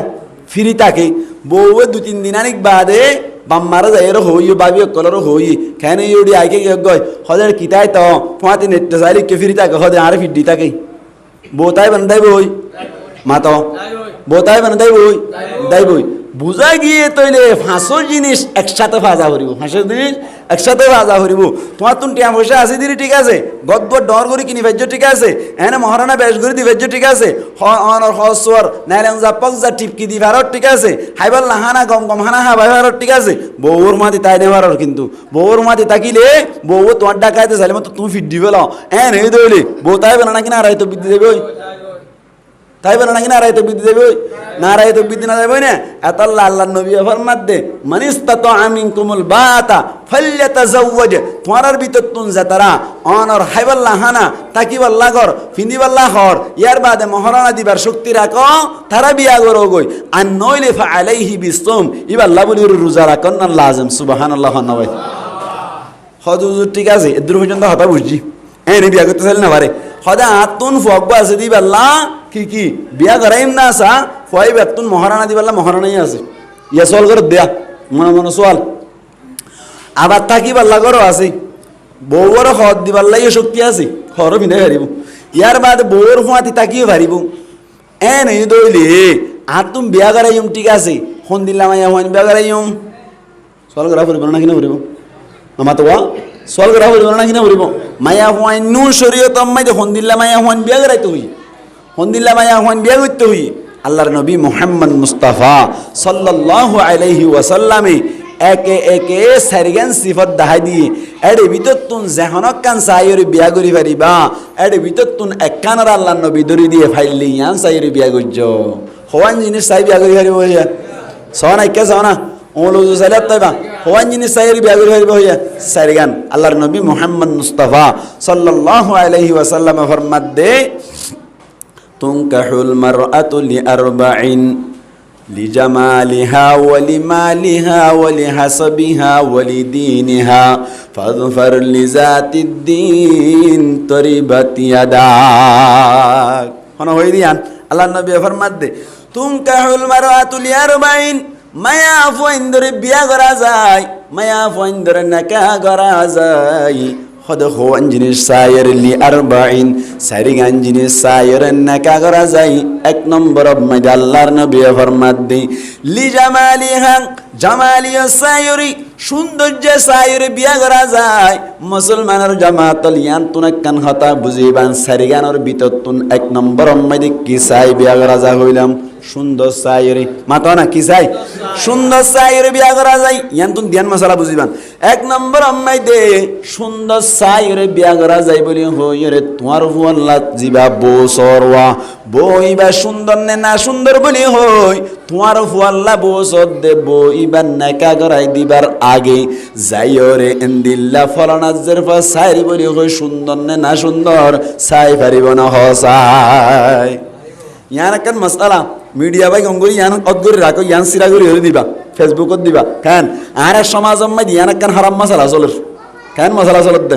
ফিরি তাকে বউ 2-3 দিন আনিক বাদে বাম্মারা যাইরো হই বাবি কলরো হই কেন ইউডি আইকে গয় হদের কিতাই তো ফাতি নেট যাইলি কে ফিরি তাকে হদে আর ফিডি তাকে বোতাই বান্দাই বই মাতো বোতাই বান্দাই বই দাই বই বুঝা গিয়ে তৈলে ফাঁসর জিনিস একসাথে ভাজা করিব ফাঁসর জিনিস একসাথে ভাজা করিব তোমার তুন টিয়া পয়সা আছে দিদি ঠিক আছে গদ্দ ডর করি কিনি ভেজ্য ঠিক আছে এনে মহারানা বেশ করি দি ভেজ্য ঠিক আছে অনর হসর নাইলেন যা পক যা টিপকি দি ভারত ঠিক আছে হাইবাল লাহানা গম গম হানা হা ভাই ভারত ঠিক আছে বউর মাতি তাই নে ভারত কিন্তু বউর মাতি তাকিলে বউ তোমার ডাকাইতে চাইলে মতো তুমি ফিট দিবে ল এন এই দইলে বউ তাই বেলা নাকি না রাইতো বিদ্যুৎ দেবে ওই তাই বেলা নাকি না রাইতো বিদ্যুৎ দেবে ওই না রাইতো বিদ্যুৎ না দেবে না এত আল্লাহ আল্লাহ নবী ফরমাত দে মানিস্তাতা মিনকুমুল বাতা ফালয়াতাজাওয়াজ তোমার ভিতর তুন যাতারা অনর হাইবাল্লাহ হানা তাকিবাল্লাহ গর ফিন্দিবাল্লাহ হর ইয়ার বাদে মহারানা দিবার শক্তি রাখো তারা বিয়া করো গই আর নইলে ফা আলাইহি বিসম ইবাল্লাহ বলি রোজা রাখন না লাজম সুবহানাল্লাহ নয় হজুর ঠিক আছে এদুর পর্যন্ত হতা বুঝছি এনে বিয়া করতে চাইলে না পারে হদা আতুন ফকবা আছে দিবাল্লাহ কি বিয়া করাইম না আসা ফয় বেতুন মহারানা দিবাল্লাহ মহারানাই আছে ইয়া সল করে দেয়া মনে মনে সোয়াল আবার তাকিবাল্লাহ করো আছে বউর হদ দিবাল্লাহ ইয়ে শক্তি আছে হর ভিনে হারিব ইয়ার বাদ বউর ফুয়াতি তাকিয়ে হারিব এনে দইলে আর তুমি বিয়া করাইম ঠিক আছে ফোন দিলাম আয়া হন বিয়া করাইম সল করা পড়িব না কিনা পড়িব আমার তো সল করা পড়িব না কিনা পড়িব মায়া হুয়াইন নু শরীয়ত আম্মাইতে ফোন দিলাম মায়া হুয়ান বিয়া করাইতে হই ফোন দিলাম মায়া হুয়ান বিয়া করতে হই আল্লাহর নবী মুহাম্মদ মুস্তাফা সাল্লাল্লাহু আলাইহি ওয়াসাল্লামে একে একে সারিগান সিফত দাহাই দিয়ে এডে ভিতর তুন যেহনক কান সাইয়রি বিয়া করি পারিবা এডে ভিতর তুন একখানার আল্লাহর নবী দরি দিয়ে ফাইলি ইয়ান সাইয়রি বিয়া করছ হওয়ান জিনিস সাই বিয়া করি পারিব হইয়া সনা কে সনা ওলো সাইলাত তাইবা হওয়ান জিনিস সাইয়রি বিয়া করি পারিব হইয়া সারিগান আল্লাহর নবী মুহাম্মদ মুস্তাফা সাল্লাল্লাহু আলাইহি ওয়াসাল্লাম ফরমাত দে তুনকাহুল মারআতু লিআরবাইন লিজামালিহা ওয়ালিমালিহা ওয়ালিহাসাবিহা ওয়ালিদীনিহা ফাযফার লিযাতিদ্দীন তরিবাত ইয়াদাক হন হই দিয়ান আল্লাহর নবী ফরমাত দে তুনকাহুল মারআতু লিআরবাইন মায়া ফইন্দরে বিয়া করা যায় মায়া ফইন্দরে নাকাহ করা যায় হদ হওয়ান জিনিস সায়ের লি আরবাইন সারিগান জিনিস সায়ের নাকা করা যায় এক নম্বর মধ্যে আল্লাহর নবী ফরমাত দি লি জামালিহা জামালিয়া সায়রি সৌন্দর্য সায়রে বিয়া করা যায় মুসলমানের জামাতল ইয়ান তুন কান হতা বুঝিবান সারিগানোর ভিতর তুন এক নম্বর মধ্যে কি সাই বিয়া করা যায় হইলাম সুন্দর সাইরে মাতো না কি চাই সুন্দর সাইরে বিয়া করা যায় ইয়ান তুন ধ্যান মশলা বুঝিবান এক নম্বর আম্মাই দে সুন্দর সাইরে বিয়া করা যায় বলি হইরে তোমার হুয়াল্লা জিবা বউ সরওয়া বইবা সুন্দর নে না সুন্দর বলি হই তোমার হুয়াল্লা বউ সদ দে বইবা নাকা করাই দিবার আগে যাইরে ইনদিল্লা ফলানাজের পর সাইরি বলি হই সুন্দর নে না সুন্দর সাই পারিব না হসাই ইয়ান একখান মশলা মিডিয়া বাই গঙ্গুরি ইয়ান অদগুরি রাখো ইয়ান সিরাগুরি হয়ে দিবা ফেসবুকত দিবা কেন আর এক সমাজ আম্মাই ইয়ান একখান হারাম মশলা চলের কেন মশলা চলত দে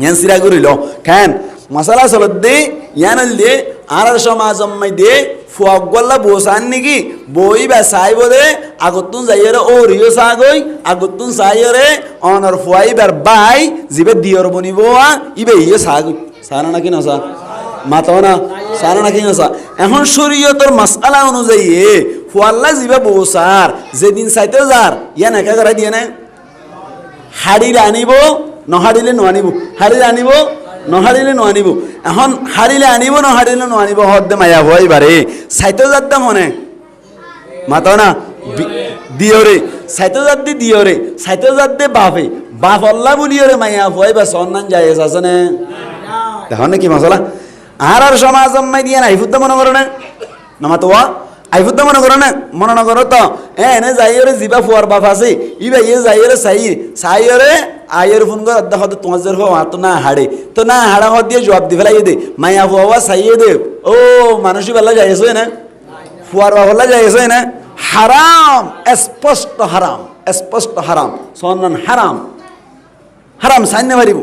ইয়ান সিরাগুরি ল কেন মশলা চলত দে ইয়ান দে আর সমাজ আম্মাই দে ফুয়াগল্লা বসান নাকি বই বা সাইব দে আগতুন যাইরে ও রিও সাগই আগতুন সাইরে অনর ফুয়াইবার বাই জিবে দিয়র বনিব ইবে ইয়ে সাগই সানা নাকি না সা মাতো না সারা নাকি না এখন শরীয়তের মাসআলা অনুযায়ী ফুয়াল্লা জিবা বসার যেদিন চাইতে যার ইয়া নাকা করা দিয়ে না হাড়িলে আনিব নহাড়িলে নানিব হাড়িলে আনিব নহাড়িলে নানিব এখন হাড়িলে আনিব নহাড়িলে নানিব হদ্দে মায়া ভয় বারে চাইতে যাতে মনে মাতো না দিয়রে চাইতে যাতে দিয়রে চাইতে যাতে বাপে বাপ আল্লাহ বলিয়রে মায়া ভয় বা সন্নান যায় আছে না দেখো নাকি মশলা আর সমাজ আম্মাই দিয়ে না আইফুদ্দা মনে করো না নমাতোয়া আইফুদ্দা মনে করো না মনে না করো তো এনে যাইরে জিবা ফুয়ার বাপ আছে ইবা ইয়ে যাইরে সাইরে আয়ের ফোন কর আদা হদ তোমার জের হো তো না হাড়ে তো না হাড়া হদ দিয়ে জবাব দি ফেলাই দে মায়া ফুয়া সাইয়ে দে ও মানুষই বেলা যাইছে না ফুয়ার বাবলা যাইছে না হারাম স্পষ্ট হারাম সন্নান হারাম হারাম সাইনে মারিব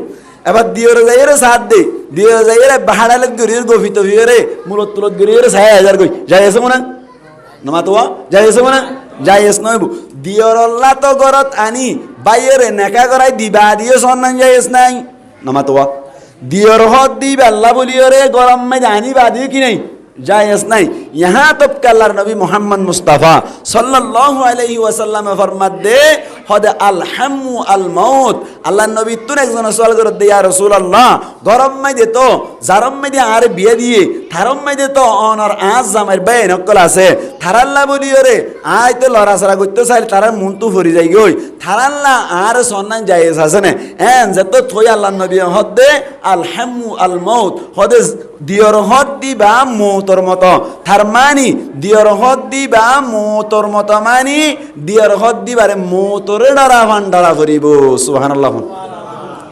এবার দিয়রে যাইরে সাথ দে দিয়ে যাইরে বাহাড়ালে গরির গফিত ভিরে মূলত তুলত গরির ৬০০০ কই যাইছে মনে নমাতোয়া যাইছে মনে যাইছ নয় দিয়রল্লা তো গরত আনি বাইরে নেকা করাই দিবা দিয়ে সন্নান যাইস নাই নামাতোয়া দিয়র হদ দিব আল্লাহ বলিওরে গরম মে আনি বা দিয়ে কি নাই जायज़ नहीं। यहाँ तक कि अल्लाह नबी मोहम्मद मुस्तफ़ा सल्लल्लाहु अलैहि वसल्लम फरमात दे हद अल हम्मु अल मौत अल्लाह नबी तुन एक जन सवाल कर दे या रसूल अल्लाह गरम में दे तो जारम में दे आरे बिया दिए थारम में दे तो ऑनर आज जामेर बे नकला से थारल्ला बोलियो रे आय तो लड़ा सरा गुत्तो साइल थारा मुंतु फरी जाएगी ओई थारल्ला आरे सोन्नान जायज़ हसने एन जतो थोई अल्लाह नबी हद दे अल हम्मु अल मौत हद दियर हद दी बा মৌতর মতো তার মানি দিয়র হদ দিবা মৌতর মতো মানি দিয়র হদ দিবারে মৌতরে ডরা ভান্ডারা করিব সুবহানাল্লাহ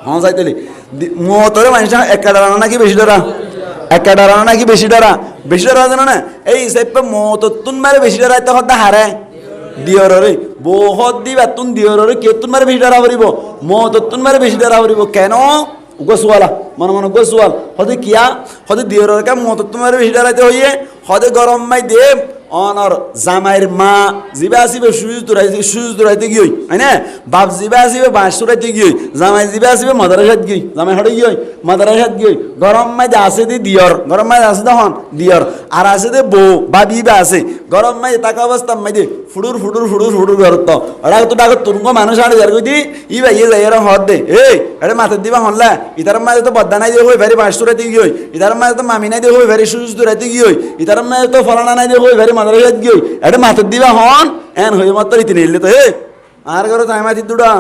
হ্যাঁ যাইতেলি মৌতরে মানুষ একা ডরা নাকি বেশি ডরা একা ডরা নাকি বেশি ডরা জানো না এই সেপে মৌততুন মারে বেশি ডরাইতে হদ হারে দিয়রে বহুত দিবা তুন দিয়রে কে তুন মারে বেশি ডরা করিব মৌততুন মারে বেশি ডরা করিব কেন গোসওয়ালা মনে মনে গোসওয়াল হতে কিয়া হতে দিয়রের কাম মত তোমার বেশি ডালাইতে হইয়ে হতে গরম মাই দে অনর জামাইর মা জিবা আসিবে সুজ দুরাইতে গিয়ে হয় না বাপ জিবা আসিবে বাঁশ সুরাইতে গিয়ে জামাই জিবা আসিবে মাদ্রাসাত গিয়ে জামাই হটে গিয়ে মাদ্রাসাত গিয়ে গরম মাই দে আসে দি দিয়র গরম মাই আসে তখন দিয়র আর আসে দে বউ বা বিবা আছে গরম মাই তাকা অবস্থা মাই দে ফুডুর ঘরত ওরা তো ডাক তুরঙ্গ মানুষ আড়ে যার কই দি ই ভাই এ যাই এরা হদ দে এই আরে মাথা দিবা হনলা ইতার মাঝে তো বদ্দা নাই দে হই ভেরি বাঁশ সুরাইতে গিয়ে ইতার মাঝে তো মামি নাই দে হই ভেরি সুজ দুরাইতে গিয়ে ইতার মাঝে তো ফলানা নাই দে হই ভেরি মাদ্রাসাত গিয়ে এটা মাথার দিবা হন এন হয়ে মাত্র ইতি নিলে তো হে আর ঘরে তাই মাতি দুটা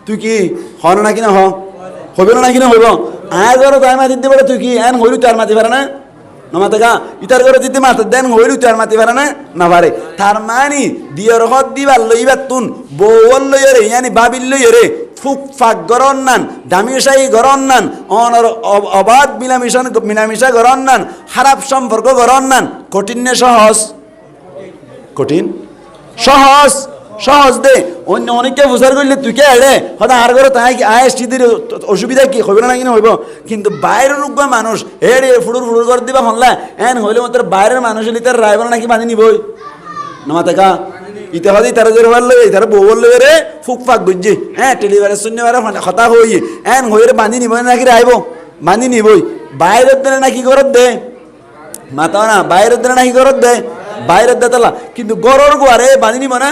তুই কি হন নাকি না হবে না নাকি না হইব আর ঘরে তাই মাতি দিবে তুই কি এন হইলু তার মাতি পারে না নমাতে গা ইতার ঘরে দিতে মাথার দেন হইলু তার মাতি পারে না পারে তার মানি দিয়র হদ দিবার লইবার তুন বউল লইরে ইয়ানি বাবিল লইরে ফুক ফাক গরন নান দামিশাই গরন নান অনর অবাধ মিলামিশা গরন নান খারাপ সম্পর্ক গরন নান কঠিন নে সহজ কঠিন সহজ দে অন্য অনেককে বুঝার করলে তুই কে আরে হয়তো আর ঘরে তাই কি আয় স্ত্রীদের অসুবিধা কি হবে না কিনা হইব কিন্তু বাইরের রুগবা মানুষ এড়ে ফুডুর করে দিবা হনলা এন হইলে মাত্র বাইরের মানুষ হলে তার রাইবার নাকি বাঁধি নিবই নমাতে কা ইতে হদি তারা জোর বললে তারা বউ বললে রে ফুক ফাক বুঝছি হ্যাঁ টেলিভারের শূন্যবারে হতা হই এন হইরে বাঁধি নিব নাকি রাইব বাঁধি নিবই বাইরের দিনে নাকি ঘরত দে মাতা না বাইরের দিনে নাকি ঘরত দে বাইরের দেতলা কিন্তু গরর গোয়ারে বাঁধি নিব না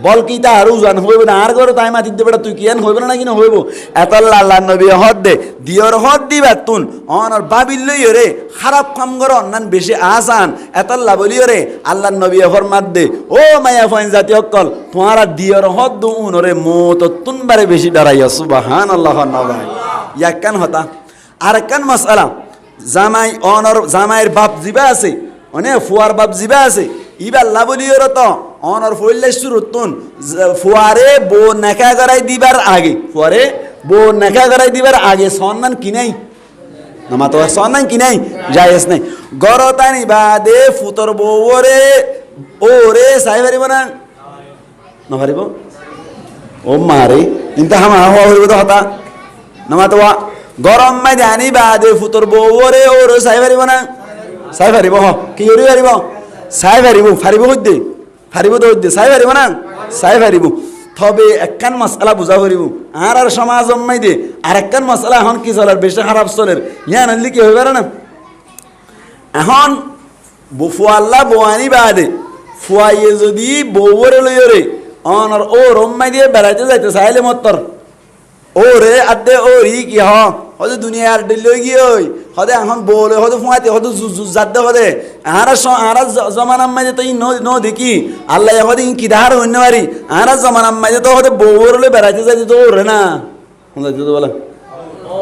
বল কি তা আরো জান হইব না আর গরো তাই মাতি দেবে তুই কি এন হইব না নাকি না হইব এত আল্লাহ নবী হদ দে দিয়র হদ দিবা তুন অনর বাবিল লইও রে খারাপ কাম গর অন্যান বেশি আসান এত আল্লাহ বলিও রে আল্লাহ নবী ফরমাত দে ও মায়া ফাইন জাতি অকল তোমারা দিয়র হদ দু উনরে মত তুন বারে বেশি ডরাইয়া সুবহানাল্লাহ নবাই ইয়াকান হতা আর কান মাসআলা জামাই অনর জামাইয়ের বাপ জিবা আছে অনে ফুয়ার বাপ জিবা আছে ইবা আল্লাহ বলিও রে তো অনর ফইলে শুরুতুন ফুয়ারে বো নেকা করাই দিবার আগে সম্মান কি নাই নামা তো সম্মান কি নাই জায়েজ নাই গরতানি বাদে ফুতর বউরে ওরে সাই পারিব না না পারিব ও মারে কিন্তু হামা হওয়া হইব তো হতা নামা তো গরম মাই জানি বাদে ফুতর বউরে ওরে সাই পারিব না সাই পারিব কি করি পারিব সাই পারিব হইতে ফারিব তো হইতে সাই পারিব না সাই পারিব তবে একখান মশলা বুঝা পারিব আর সমাজ জন্মাই দে আর একখান মশলা এখন কি চলার বেশি খারাপ চলের ইয়া নালি কি হয়ে পারে না এখন ফুয়াল্লা বোয়ানি বাদে ফুয়াইয়ে যদি বউরে লইরে অনর ও রম্মাই দিয়ে বেড়াইতে যাইতে চাইলে মত্তর ও রে আদে ও রি কি হয়তো দুনিয়ার দিল্লি গিয়ে ওই হদে এখন বলে হয়তো ফুয়াতে হয়তো যাতে হদে আর জমানার মাঝে তো ন দেখি আল্লাহ হদে কি দাহার হইতে পারি আর জমানার মাঝে তো হয়তো বউরে বেড়াইতে যাইতে তো ওরে না বলে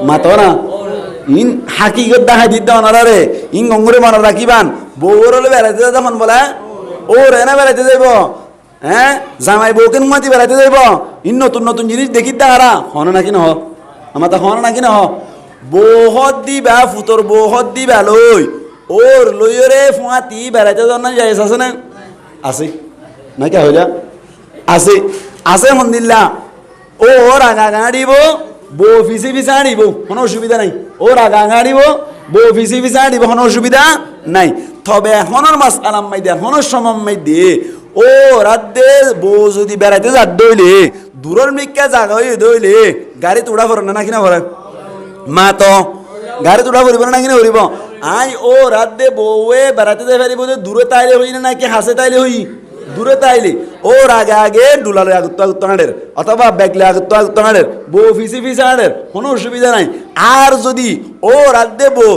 মাতো না ইন হাকিগত দেখা দিতে অনারা রে ইন গঙ্গুরে মনে রাখিবান বউরে বেড়াইতে যখন বলে ও রে না বেড়াইতে যাইব হ্যাঁ জামাই বউকে নুমাতি বেড়াইতে যাইব ইন নতুন জিনিস দেখি তাহারা হন নাকি না আমার তা হন নাকি না বৌহত দিবা ফুতর বৌহত দিবা লই ওর লইরে ফুয়াতি বেড়াইতে যান না যাই আছে না আছে নাকি হইলা আছে মন্দিল্লা ও রাগা গাড়িব বউ ফিসি ফিসা আনিব কোনো অসুবিধা নাই ও রাগা গাড়িব বউ ফিসি ফিসা আনিব কোনো অসুবিধা নাই তবে হনর মাস আলাম মাই দিয়ে হনর সমম মাই দিয়ে ও রাতে বউ যদি বেড়াইতে যাত দইলে দূরের মিক্কা জাগা হয়ে দইলে গাড়ি তোড়া ভরে না কিনা ভরে মা তো গাড়ি তোড়া ভরিব না কিনা ভরিব আই ও রাতে বউয়ে বেড়াতে যাই পারিব যে দূরে তাইলে হই না নাকি হাসে তাইলে হই দূরে তাইলে ওর আগে আগে ডুলালে আগত্ত নাড়ের অথবা ব্যাগলে আগত্ত নাড়ের বউ ফিসি নাড়ের কোনো অসুবিধা নাই আর যদি ও রাত দে বউ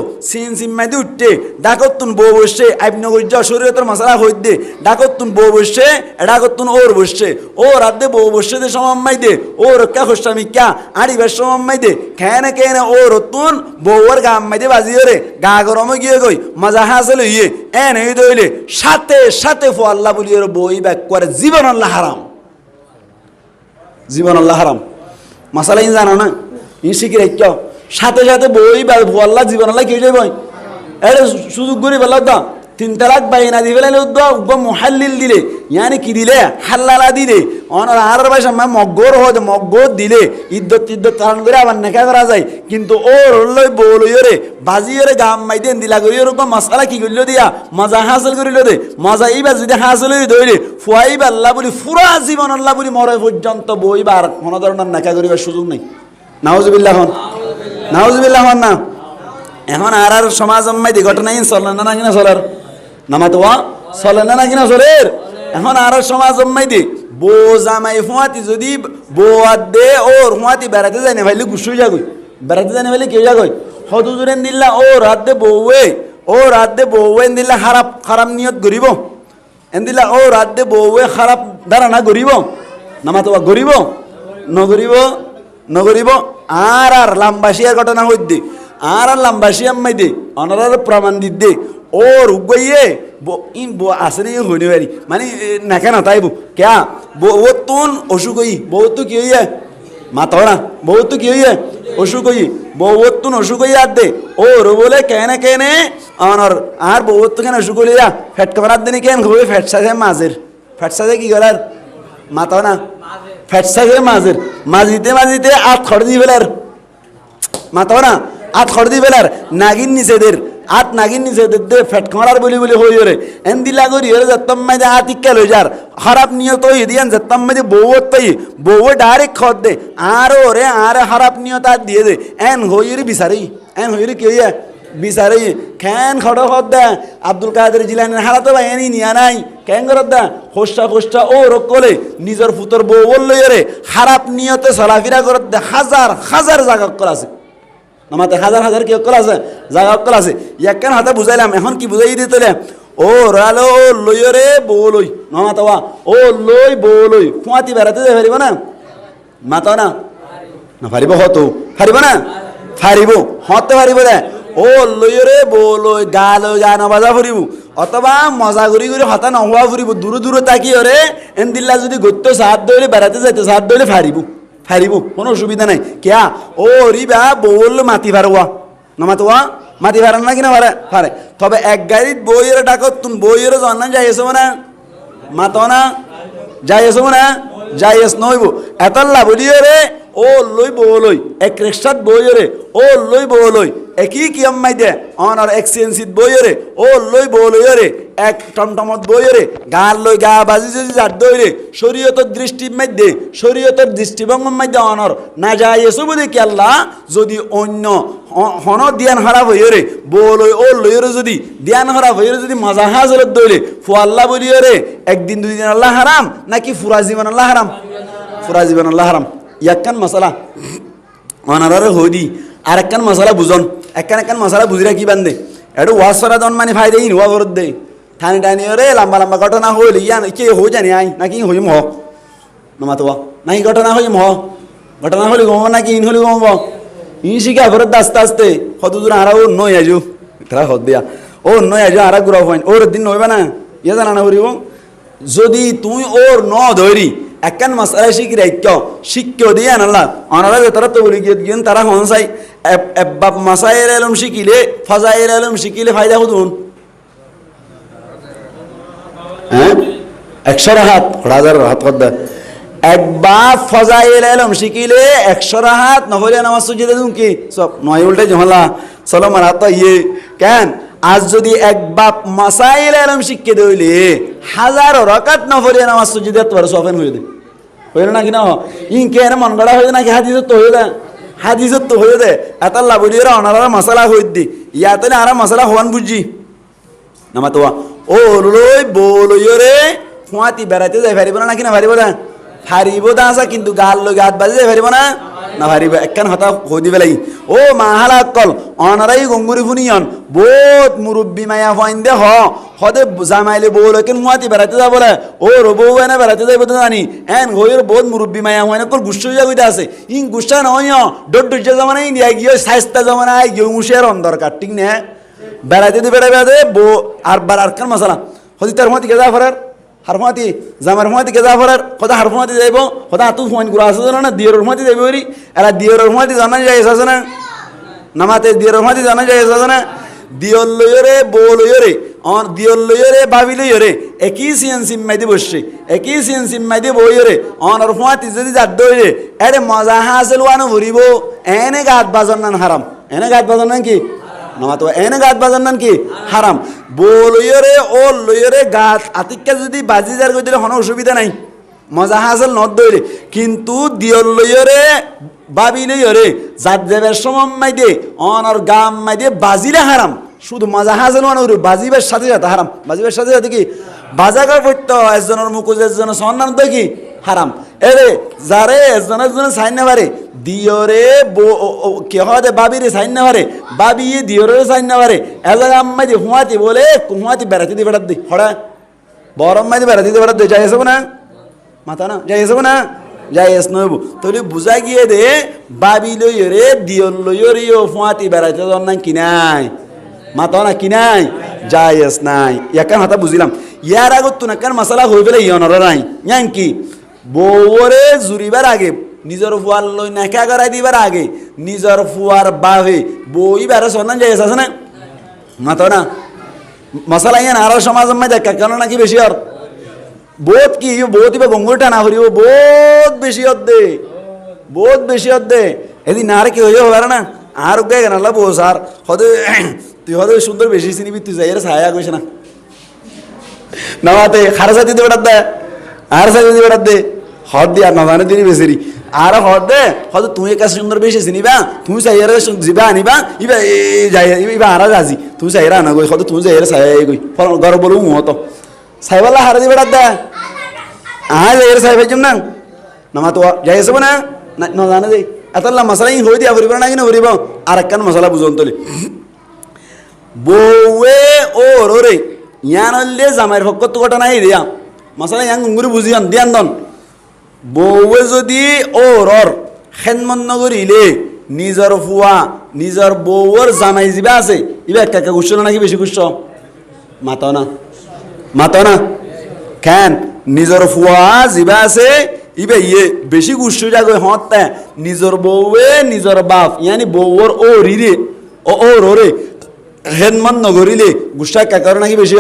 সিম্মাদি উঠতে ডাকতুন বউ বসছে আইবনগর শরীয়তের মশলা হই দে ডাকতুন বউ বসছে ডাকতুন ওর বসছে ও রাত দে বউ বসছে দে সমাম্মাই দে ও রক্ষা খোসামি ক্যা আড়ি বেশ সমাম্মাই দে কেনে ও রতুন বউর গা আম্মাই দে বাজি রে গা গরমে গিয়ে গই মজা হাসিল ইয়ে এন এই দইলে সাথে সাথে ফো আল্লাহ বলি ওর বই ব্যাক করে জীবন আল্লাহ হারাম জীবন আল্লাহ হারাম মশালা ইন জানো না ই শিখে রেখ সাথে সাথে বই আল্লাহ জীবন আল্লাহ কে যাই বই এটা সুযোগ করি বললাম তো 3 তালাক বাইনা দি ফেলাইলে মুহাল্লিল দিলে ইয়ানি কি দিলে হাল্লালা দিলে অনার আর ভাষা মগ্গর হয় মগ্গর দিলে ইদ্যত কারণ করে আবার নেকা করা যায় কিন্তু ওর লই বলই রে বাজি রে গাম মাই দেন দিলা করি ওরকম মশলা কি করিল দিয়া মজা হাসিল করিল দে মজা এইবার যদি হাসিল হই দইলে ফুয়াইব আল্লাহ বলি পুরা জীবন আল্লাহ বলি মরে পর্যন্ত বইবার কোনো ধরনের নেকা করিবার সুযোগ নাই নাউজুবিল্লাহ নাউজুবিল্লাহ না এখন আর সমাজ আম্মাই দি ঘটনা চলে না কিনা চলার নামাতোয়া চলে না কিনা চলের এখন আর সমাজ আম্মাই দি বউ জামাই ফুয়াতি যদি বউ দে ওর ফুয়াতি বেড়াতে যায় না ভাইলে গুসুই যাগই বেড়াতে যায় না ভাইলে কেউ যাগই হদুজুরেন দিল্লা ও রাত দে বউয়ে দিল্লা খারাপ নিয়ত গরিব এন দিল্লা ও রাত দে বউয়ে খারাপ ধারণা গরিব নামাতোয়া গরিব নগরিব আর লাম্বাসিয়ার ঘটনা হইতে আর লাম্বাসি আম্মাই দে অনার প্রমাণ দিতে ওর উগইয়ে আসেনি হইনি পারি মানে নাকে না তাইব ক্যা বউতুন অসুখ হই বহুত কি হইয়া মাতরা বহুত কি হইয়া অসুখ হই বউতুন অসুখ হই আর দে ওর বলে কেনে অনার আর বহুত কেন অসুখ হইয়া ফেট কামার দিনে কেন হয়ে ফেট সাজে কি করার মাতা না ফেট সাজে মাজিতে আট খড় দি ফেলার মাতা না আট খড় দি ফেলার নাগিন নিচেদের আট নাগিন নিচেদের দে ফেট খামার বলি হই রে এন দিলা করি রে যত্তম মাঝে আট ইক্কা লই যার খারাপ নিয়ত হই দিয়ান যত্তম মাঝে বউত পাই বউ ডাইরেক্ট খদ দে আর ওরে আর খারাপ নিয়ত আর দিয়ে দে এন হই রে বিচারি কি হইয়া বিচারি খেন খড় খদ দে আব্দুল কাদের জিলানির হারাতো ভাই এনি নিয়া নাই কেন করত দা খোস্টা ও রকলে নিজের ফুতর বউ বললই রে খারাপ নিয়তে চলাফেরা করত দে হাজার জায়গা কল আছে আমাদের হাজার কি অকল আছে জায়গা অকল আছে ইয়াকেন হাতে বুঝাইলাম এখন কি বুঝাই দিতে ও রালো ও লই রে বউ লই নমাতোয়া ও লই বউ লই ফুয়াতি বেড়াতে যাই পারিব না মাতা না পারিব হতো পারিব না পারিব হতে পারিব দে ও লই রে বউ লই গা নবাজা ফুরিব অথবা মজা করি হতা নহোৱা ফুরিব দূরে তাকিয়ে রে এন দিল্লা যদি গত্য সাত দইলে বেড়াতে যাইতে সাত দইলে ফারিব কোনো অসুবিধা নাই কিয়া ও রিবা বউল মাতি ভারোয়া নমাতোয়া মাতি ভারান না কিনা পারে তবে এক গাড়িত বইয়ের ডাকত তুমি বইয়ের জানা যাই এসো না মাতো না যাই এসো না যাই এস নইব এতল্লা বলিয়ে রে ও লই বউ লই এক রিক্সাত বইয়ে ও লই বউ লই একই কি আম্মাই দে অনার এক্সচেঞ্জিত বইয়ে ও লই বউ লই রে এক টমটমত বইয়ে গাল লই গা বাজি যদি যার দইরে শরীয়তের দৃষ্টির মধ্যে শরীয়তের দৃষ্টিভঙ্গের মধ্যে অনর না যায় এসব দেখি আল্লাহ যদি অন্য হন দিয়ান হারাপ হইয়ে রে বউ লই ও লই যদি দিয়ান হারাপ হইয়ে যদি মজা হাজরত দইলে ফু আল্লাহ বলিয়ে রে একদিন দুই দিন আল্লাহ হারাম নাকি ফুরা জীবন আল্লাহ হারাম ফুরা জীবন আল্লাহ হারাম ইয়াক্কান মশলা অনারে হদি আর একখান মশলা বুঝন একখান মশলা বুঝিরা কি বান্ধে একটু ওয়াশ করা দন মানে ফাইদে ইন হওয়া করত দে টানি রে লম্বা ঘটনা হইল ইয়ান কে হই জানি আই নাকি হইম হ নমাতোয়া নাকি ঘটনা হইম হ ঘটনা হলি গম নাকি ইন হলি গম ই শিখা ভরত আস্তে হদুদুর হারা ও নই আজু তারা হদ দিয়া ও নই আজু হারা গুড়া হইন ওর দিন নইবা না ইয়ে জানা না হরিব যদি তুই ওর ন ধরি একখান মশলা শিক্ষা দিয়ে আনাল্লা অনারা তারা তো বলি গিয়ে তারা হনসাই মাসাইর আলম শিখিলে ফাজাইর আলম শিখিলে ফায়দা হতুন হ্যাঁ 100 হাত হাজার হাত কদ্দা একবার ফাজাইল আলম শিখিলে 100 হাত নহলে নামাজ সুজিদে দুন কি সব নয় উল্টে জহলা চলো মারা তো ইয়ে কেন আজ যদি এক বাপ মাসাইল এলম শিক্ষে দইলে হাজারো রাকাত নফরিয়া নামাজ যদি এতবার সফেন হয়ে দেয় হইল নাকি না ইনকে এনে মন গড়া হয়ে নাকি হাদিসত তো হয়ে দেয় হাদিসত তো হয়ে দেয় এত লাভরিয়া অনারা মশলা হয়ে দি ইয়াতে না আর মশলা হওয়ান বুঝি নামা তো ও লই বলইও রে ফুয়াতি বেড়াইতে যাই পারিব না নাকি না পারিব না হারিব দাসা কিন্তু গাল লই গাত বাজি যাই পারিব না না হারিব একখান হতা হই দিবে লাগি ও মাহালা কল অনারাই গঙ্গুরি ফুনিয়ন বহুত মুরব্বী মায়া হইন দে হদে জামাইলে বউল কেন মুয়াতি বেড়াইতে যাব বলে ও রবউ এনে বেড়াইতে যাইব তো জানি এন হইর বহুত মুরব্বী মায়া হইন কল গুষ্ঠ হইয়া কইতে আছে ইন গুষ্টা নয় ডট ডট জামানা ইন্ডিয়া গিয়ে সাইস্তা জামানা আই গিয়ে মুশের অন্দর কাটিং নে বেড়াইতে দি বেড়াইবে বো আর বার আর কান মশলা হদি তার মতি গেজা ফরার হারফাতি জামার ফমাতি গেজা ফরার কথা হারফাতি যাইব কথা আতু ফোন গুলো আছে না দিয়র ফমাতি যাইব রি এরা দিয়র ফমাতি জানা যায় আছে না নামাতে দিয়র ফমাতি জানা যায় আছে না দিয়র লয়রে বো লয়রে অন দিয়র লয়রে বাবি লয়রে একই সিন সিম্মাইদি বসছে একই সিন সিম্মাইদি বইরে অন আর ফমাতি যদি জাত দইরে এরে মজা হাসিল ওয়ানো ভরিব এনে গাত বাজন নান হারাম এনে গাত বাজন নান কি নামা তো এনে গাত বাজার নান কি হারাম বলইরে ও লইরে গাত আতিককে যদি বাজি যার কই দিলে কোনো অসুবিধা নাই মজা হাসিল নদ দইরে কিন্তু দিয়র লইরে বাবি লইরে জাত দেবের সময় দে অনর গাম মাই দে বাজিলে হারাম শুধু মজা হাসিল মানে বাজিবের সাথে সাথে হারাম বাজিবের সাথে সাথে কি বাজাগার পড়ত একজনের মুকুজ একজনের সন্ধান তো কি হারাম এরে যারে একজনের সাইন না পারে দিয়রে কে হদে বাবিরে সাইন না পারে বাবি দিয়রে সাইন না পারে এলা আম্মা দি হুয়াতি বলে হুয়াতি বেড়াতে দি বেড়াত দি হড়া বড় আম্মা দি বেড়াতে দি বেড়াত দি যাই আসবো না মাথা না যাই আসবো না যাই আস নইব তাহলে বুঝা গিয়ে দে বাবি লইরে দিয়র লইরে হুয়াতি বেড়াতে জন না কিনাই মাথা না কিনাই যাই আস নাই ইয়াকান হাতা বুঝিলাম ইয়ার আগত তো নাকান মশলা হই ফেলে ইয়নর নাই ইয়ান কি বউরে জুরিবার আগে নিজের ফুয়ার লই নাকা করাই দিবার আগে নিজের ফুয়ার বাহে বই বারে সন্ধান যাই আছে না মাতো না মশলা ইয়ান আর সমাজ দেখা কেন নাকি বেশি আর বহুত কি বহুত ইবা গঙ্গুর টানা করিব বহুত বেশি দে এদিন আর কি হইয়া হবার না আর গে কেন আল্লাহ বউ স্যার হদে তুই হদে সুন্দর বেশি চিনিবি তুই যাই ছায়া কইস না নামাতে খারসা দিতে বেড়াত দে আর সাইড দিতে বেড়াত দে হদ দিয়া নজানে দিনি বেসেরি আর হদ দে হদ তুই একা সুন্দর বেশি চিনিবা তুই চাইয়ারে যাবা আনিবা ইবা যাই ইবা আর রাজি তুই চাইরা আনা গই হদ তুই যাইরা ছায়া গই ঘর বলু মত সাইবালা হার দি বেড়াত দে আর যাইরা ছাই ভাইজম না নামা তো যাই আসবো না নজানে দেই এতলা মশলা ই হই দিয়া ভরিব না কিনা ভরিব আর একখান মশলা বুঝন তলি বউয়ে ও রে ইয়ান হলে জামাইয়ের ভক্ত ঘটনা নাই দিয়া মশলা ইয়াং গুঙ্গুরি বুঝিয়ান দিয়ান দন বউয়ে যদি ওর খেনমন নগরিলে নিজের ফুয়া নিজের বউর জামাই যিবা আছে ইবা একা একা গুছ নাকি বেশি গুছ মাতো না কেন নিজের ফুয়া যিবা আছে ইবা ইয়ে বেশি গুছ যাগো হতে নিজের বউয়ে নিজের বাপ ইয়ানি বউর ও রিরে ও রে হেনমন নগরিলে গুসা কাকার নাকি বেশি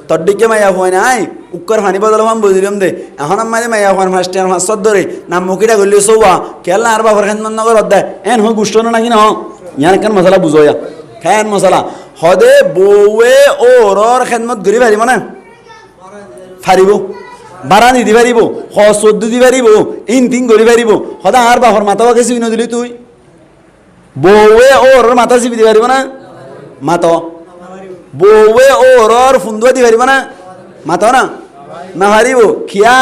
তদ্দিকে মাইয়া হয় নাই উক্কর ফানি বদলাম বুঝিলাম দে এখন মানে মাইয়া হওয়ার ফার্স্ট ইয়ার ফার্স্ট ধরে নাম মুখিটা গলি সৌয়া কেলা আর বাবার হেনমন নগর অধ্যায় এন হয় গুষ্ট নাকি না ইয়ার কেন মশলা বুঝোয়া খেন মশলা হদে বউয়ে ও রর খেদমত ঘুরি পারিব না ফারিব বারানি দি পারিব হদ দি পারিব ইনতিং ঘুরি পারিব সদা আর বাবার মাথা বাকে চিনি দিলি তুই বউয়ে ও রর মাথা চিপি দি পারিব না মাতো বউয়ে ওর ফুন্দুয়া দি পারিব না মাতো না পারিব খিয়া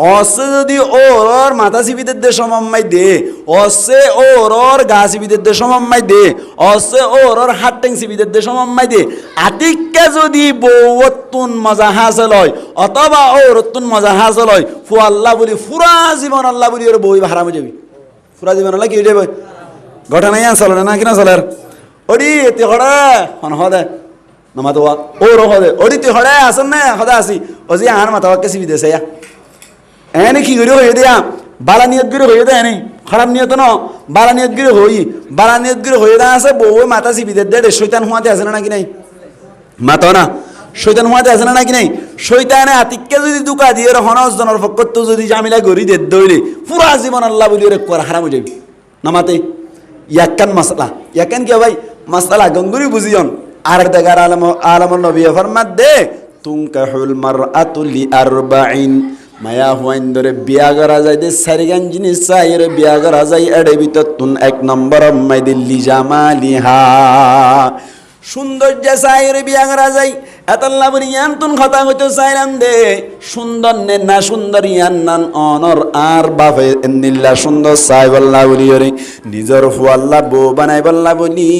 অসে যদি ওর মাথা চিবিদের দে সমম্মাই দে অসে ওর গা চিবিদের দে সমম্মাই দে অসে ওর হাত টেং চিবিদের দে সমম্মাই দে আতিককে যদি বউতুন মজা হাসিল হয় অথবা ওরতুন মজা হাসিল হয় ফু আল্লাহ বলি ফুরা জীবন আল্লাহ বলি ওর বই হারামে যাবি ফুরা জীবন আল্লাহ কি হয়ে যাবে ঘটনা ইয়া চলে না কিনা চলে ওডি তুই হড়ে হন হদে নমাতো ওর হদে ওডি তুই হড়ে আসন না হদা আসি ওজি আহার মাথা বাক্কে চিবি দেছে এনে কি করে হয়ে দেয়া বালা নিয়ত করে হয়ে দেয় খারাপ নিয়ত ন বালা নিয়ত করে হয়ে দেয়া আছে বউ মাথা চিবি দে শৈতান হুয়াতে আছে না নাকি নাই মাতো না শৈতান হুয়াতে আছে না নাকি নাই শৈতানে আতিককে যদি দুকা দিয়ে হনস জনের পক্ষ যদি জামিলা গড়ি দে দইলে পুরা জীবন আল্লাহ বলি ওরে কর হারাম হয়ে যাবি নামাতে ইয়াকান মাসলা ইয়াকান কি ভাই মাসলা গঙ্গুরি বুঝিয়ন আর দেখার আলম নবী ফরমাত দে তুনকাহুল মারআতু লিআরবাইন মায়া হুয়াইন ধরে বিয়া করা যায় দে সারিগান জিনিস চাইরে বিয়া করা যায় এর ভিতর তুন এক নম্বর মাইদিল্লি জামালিহা সৌন্দর্য চাইরে বিয়া করা যায় এতাল্লা বলি ইয়ান তুন কথা হইতো চাইলাম দে সুন্দর নে না সুন্দর ইয়ান নান অনর আর বাপে এন্দিল্লা সুন্দর চাই বল্লা বলি রে নিজর ফুয়াল্লা বউ বানাই বল্লা বলি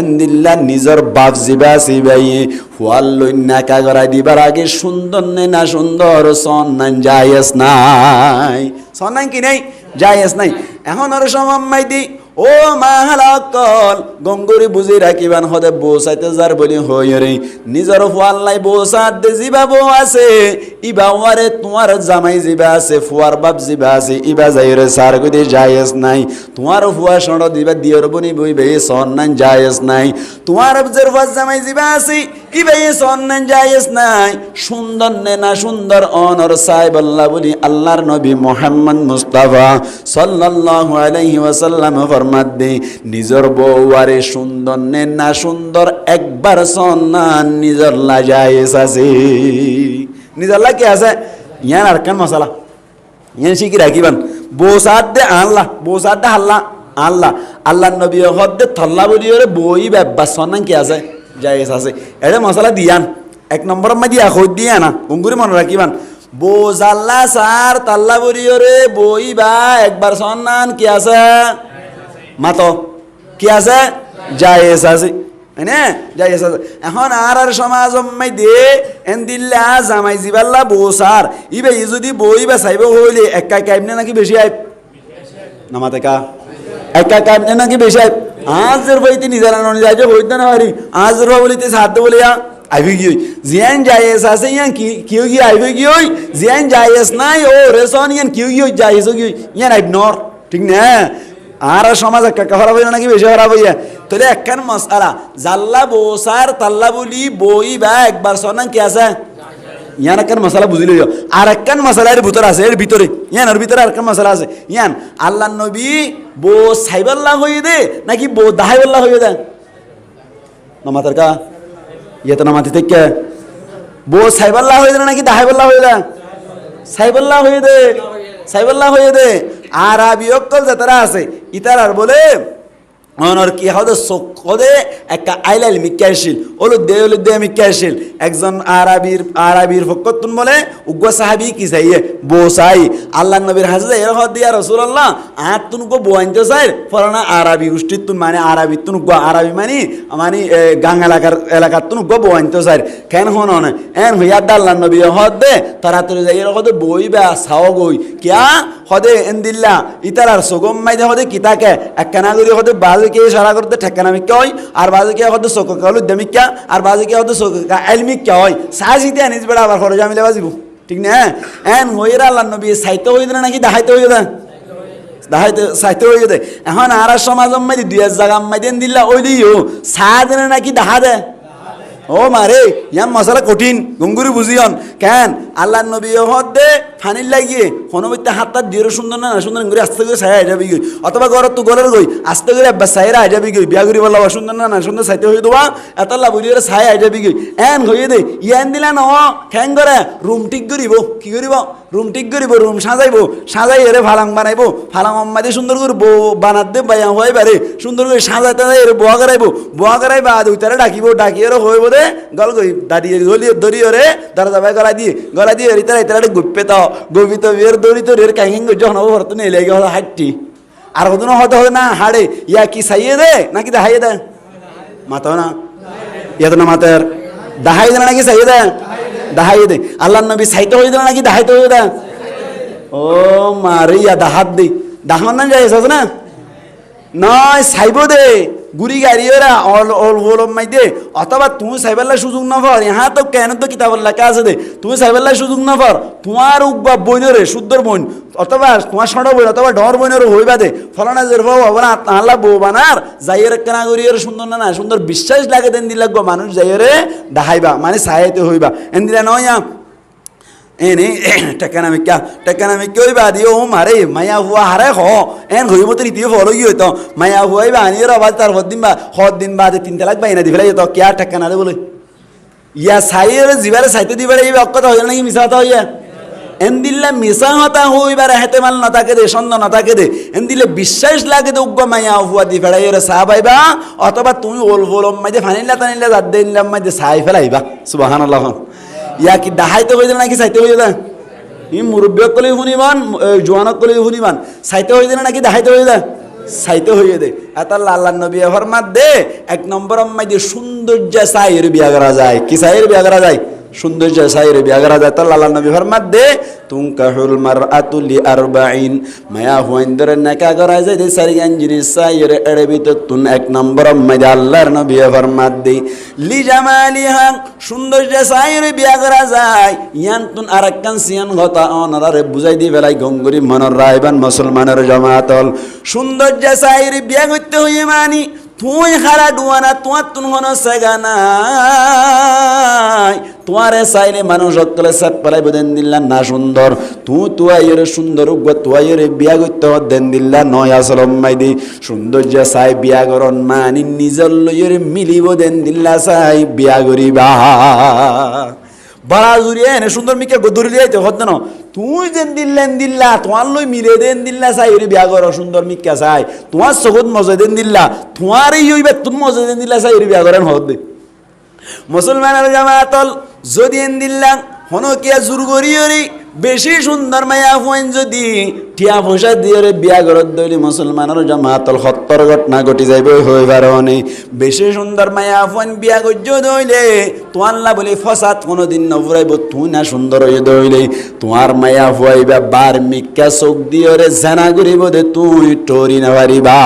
এন্দিল্লা নিজর বাপ জিবা সিবাই ফুয়াল লই নাকা করাই দিবার আগে সুন্দর নে না সুন্দর সন নান জায়েজ নাই সন নাই কি নাই জায়েজ নাই এখন আর সময় দি ও মাহালাকল গঙ্গুরি বুঝি রাখিবান হদে বউ চাইতে যার বলি হই রে নিজর ফুয়াল্লাই বউ সাথ দে জিবা বউ আছে ইবা ওয়ারে তোমার জামাই জিবা আছে ফুয়ার বাপ জিবা আছে ইবা যাইরে সার গদি জায়েজ নাই তোমার ফুয়া সড় দিবা দিয়র বনি বই বে সন নাই জায়েজ নাই তোমার জের ফুয়া জামাই জিবা আছে ইবা সন নাই জায়েজ নাই সুন্দর নে না সুন্দর অনর সাহেব আল্লাহ বলি আল্লাহর নবী মুহাম্মদ মুস্তাফা সাল্লাল্লাহু আলাইহি ওয়াসাল্লাম ফরমাত দে নিজর বউয়ারে সুন্দর নে না সুন্দর একবার সন্নান নিজর লা জায়েজ আছে নিজর লা কি আছে ইয়ান আরকান মশালা ইয়ান শিখি রাখিবান বউ সাথ দে আল্লাহ বউ সাথ দে আল্লাহ আল্লাহ আল্লাহর নবী হদ্দে থল্লা বলি ওরে বই ব্যাপার সন্নান কি আছে জায়েজ আছে এটা মশালা দিয়ান এক নম্বর মা দিয়া খোঁজ দিয়া না গঙ্গুরি মনে রাখিবান বোজাল্লা সার তাল্লা বরিয়রে বই বা একবার সন্নান কি আছে মাতো কি আছে জায়েজ আছে না জায়েজ আছে এখন আর সমাজ মাই দে এন্দিল্লা জামাই জিবাল্লা বোসার ইবে যদি বই বা চাইব হইলে একা কাইবনে নাকি বেশি আইব নামাতে কা একা কাইবনে নাকি বেশি আইব আজের বইতে নিজেরা ননি যাইতে হইতে না পারি আজের বলিতে সাথে বলিয়া আইবি কি জিয়ান জায়েজ আছে ইয়ান কি কিউ কি আইবি কি ওই জিয়ান জায়েজ নাই ও রেসন ইয়ান কিউ কি জায়েজ কি ইয়ান আইব নর ঠিক না আর সমাজ একটা খারাপ হইনা নাকি বেশি খারাপ হইয়া তাহলে একখান মাসআলা জাল্লা বোসার তাল্লা বলি বই বা একবার সনান কি আছে ইয়ান একখান মশলা বুঝিলি আর একখান মশলার ভিতর আছে এর ভিতরে ইয়ান আর ভিতরে আরেকখান মশলা আছে ইয়ান আল্লাহর নবী বো সাইবাল্লাহ হইয়ে দে নাকি বো দাহাইবাল্লাহ হইয়ে দে নামাতার কা ইয়েতো নামাতি থেকে বো সাইবাল্লাহ হয়ে দে নাকি দাহাইবাল্লাহ হয়ে দে সাইবাল্লাহ হয়ে দে সাইবাল্লাহ হয়ে দে আর আবি অক্কল যাতারা আছে ইতারার বলে অনর কি হদে সদে একটা আইলাইল মিক্কাইছিল ওলো দে মিক্কাইছিল একজন আরবির ফকতুন বলে উগ্র সাহাবী কি চাইয়ে বো চাই আল্লাহর নবীর হাজে এর হদ দিয়া রাসূলুল্লাহ আর তুনকো বো আনতে চাই ফরানা আরবি গোষ্ঠী তুন মানে আরবি তুনকো আরবি মানে গাং এলাকার তুনকো বো আনতে চাই কেন হন এন হইয়া আল্লাহর নবী হদ দে তাড়াতাড়ি যাই এর হদে বই বা সাও গই কিয়া হদে এন্দিল্লা ইতারার সগম মাইদে হদে কিতাকে একখানা করি হদে বাজুকে ইশারা করতে ঠেকানা মিক্কা হয় আর বাজুকে হদে সকালু দেমিক্কা আর বাজুকে হদে সকা এলমিক্কা হয় সাজিতে আনিস বেড়া আবার খরচ আমি বাজিব ঠিক না এন হইরা আল্লাহর নবী সাইতে হই দে নাকি দাহাইতে হই দে দাহাইতে সাইতে হই দে এখন আর সমাজ মাইদি দুই জায়গা মাইদেন দিল্লা ওই দিও সাদে নাকি দাহা দে ও মারে ইয়ান মশলা কঠিন গঙ্গুরি বুঝিয়ন কেন আল্লাহর নবী হদে ফানির লাগিয়ে হনবিতে হাতটা দিয়ে সুন্দর না সুন্দর করে আস্তে করে ছায়া যাবি গই অথবা ঘর তো গলের গই আস্তে করে আব্বা ছায়া যাবি গই বিয়া করি বলা সুন্দর না সুন্দর সাইতে হয়ে দেওয়া এতলা বুঝিয়ে ছায়া যাবি গই এন হয়ে দে ইয়ান দিলা ন ঠ্যাং করে রুম ঠিক করিব কি করিব রুম ঠিক করিব রুম সাজাই এরে ফালাং বানাইব ফালাং অম্মাদি সুন্দর করে বউ বানাত দে বাইয়া হয় বারে সুন্দর করে সাজাইতে এরে বোয়া করাইব আর উতারে ডাকিব ডাকিয়ে হইব দে গল গই দাঁড়িয়ে দড়িয়ে রে দরজা বাই গলা দিয়ে ইতারা ইতারা গুপ্পে তো গবিত বিয়ের দড়ি তো রের কাহিং যখন হতো নেই লেগে হলো হাঁটটি আর হতো না হতে হবে না হাড়ে ইয়া কি সাইয়ে দে নাকি দাহাইয়ে দে মাতাও না ইয়া তো না মাতার দাহাই দে নাকি সাইয়ে দে দাহাইয়ে দে আল্লাহর নবী সাইতে হয়ে দে নাকি দাহাইতে হয়ে দে ও মারে ইয়া দাহাত দে দাহান না যায় না নয় সাইব দে গুড়ি গাড়ি ওরা মাই দে অথবা তুমি সাইবাল্লা সুযোগ না পর ইহা তো কেন তো কিতাব লেখা আছে দে তুমি সাইবাল্লা সুযোগ না পর তোমার উগ্বা বইনরে শুদ্ধর বইন অথবা তোমার সড় বইন অথবা ডর বইনরে হইবা দে ফলানা জের বউ হবে না আল্লাহ বউ বানার যাইয়ের কেনা করিয়ে সুন্দর না সুন্দর বিশ্বাস লাগে দেন দিলাগ মানুষ যাইয়েরে দাহাইবা মানে সাহাইতে হইবা এন দিলা নয় এনে টেকানামিকা ওই বাদি ও মারে মায়া হুয়া হারে হ এন হই মতো রীতি ফলো কি হইতো মায়া হুয়াই বানিয়ে আবার তার দিন বাদে 3 তালাক বাইনা দি ফেলাই যেত কে টেকানা দে বলে ইয়া সাইয়ের জিবারে সাইতে দিবারে এই অক্ষত হইল নাকি মিছা কথা হইয়া এন দিল্লা মিছা হতা হইবার হেতেমাল না থাকে দে সন্দেহ না থাকে দে এন দিলে বিশ্বাস লাগে দে উগ্গ মায়া হুয়া দি ফেলাই এর সাহ পাইবা অথবা তুমি ওল ফলম মাইদে ফানিল্লা টানিল্লা জাত দিলাম মাইদে সাই ফেলাইবা সুবহানাল্লাহ ইয়া কি দাহাইতে হয়ে নাকি চাইতে হয়ে যায় ই মুরব্বী কলে শুনিবান জোয়ানক কলে শুনিবান চাইতে হয়ে যায় নাকি দাহাইতে হয়ে যায় চাইতে হয়ে দে এটা আল্লাহ নবী ফরমাত দে 1 নম্বর মাইদে সৌন্দর্য চাইয়ের বিয়া করা যায় কি চাইয়ের বিয়া করা যায় সৌন্দর্য চাইয়ের বিয়া করা যায় তার আল্লাহ নবী ফরমাত দে তুনকাহুল মারআতু লিআরবাঈন মায়া হুইন্দরে নাকা করা যায় দে সারিগান জিনিস চাইয়ের এড়ে ভিতর তুন 1 নম্বর মাইদে আল্লাহর নবী ফরমাত দে লি জামালিহা সৌন্দর্য চাইয়ের বিয়া করা যায় ইয়ান তুন আরাকান সিয়ান গতা অনারে বুঝাই দি বেলাই গঙ্গুরি মনের রায়বান মুসলমানের জামাতল সৌন্দর্য চাইয়ের বিয়া করতে হইয়ে মানি তুই হারা ডুয়ানা তোমার তুন হন সেগানাই তোমারে চাইলে মানুষ সকলে সাত পালাই দেন দিল্লা না সুন্দর তুয়াইয়ের সুন্দর উগ্র তুয়াইয়ের বিয়া করতে দেন দিল্লা নয় আসলম মাইদি সৌন্দর্য চাই বিয়া করন মানি নিজর লইয়ের মিলিব দেন দিল্লা চাই বিয়া করিবা বাড়া জুড়িয়ে এনে সুন্দর মিকে গদুরি যাইতে হতে না তুই যেন দিল্লা তোমার লই মিলে দেন দিল্লা চাই ওরে বিয়া কর সুন্দর মিকা চাই তোমার চকুত মজা দেন দিল্লা তোমার এই ওইবার তুমি মজা দেন দিল্লা চাই ওরে বিয়া করেন হত দে মুসলমানের জামাতল যদি এন দিল্লা হনকিয়া জোর করি বেশি সুন্দর মায়া হইন যদি টিয়া পয়সা দিয়ে বিয়া ঘরত দইলে মুসলমানের জামাতল 70 ঘটনা ঘটি যাইব হই পারনে বেশি সুন্দর মায়া হইন বিয়া গজ্জ দইলে তো আল্লাহ বলে ফসাদ কোনদিন নফরাইব তুই না সুন্দর হই দইলে তোমার মায়া হইবা বার মিক্কা চোখ দিয়ে জানা করিব দে তুই টরি না পারিবা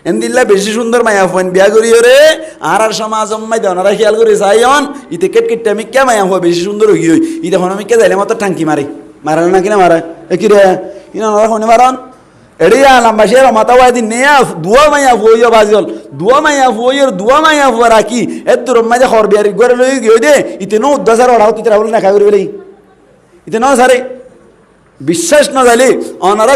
এন্দিল্লা বেশি সুন্দর মায়া ফোন বিয়া করিও রে আর সমাজ অম্মাই দেওয়ারা খেয়াল করে চাইন ইতে কেটকেটটা মিক্কা মায়া হওয়া বেশি সুন্দর হই ইতে হন মিক্কা যাইলে মতো টাঙ্কি মারে মারে না কিনা মারে কি রে ইনা হনে মারন এড়িয়া লম্বাসে মাথা ওয়াই দিন নেয়া দুয়া মায়া ফুইও বাজল দুয়া মায়া ফুয়া রাখি এদুর মাঝে খর বিয়ার ঘরে লই গিয়ে দে ইতে নো 10000 ওড়াও তিতরা বলে না খাই করে বলে ইতে ন সারে বিশ্বাস না যাইলে অনারা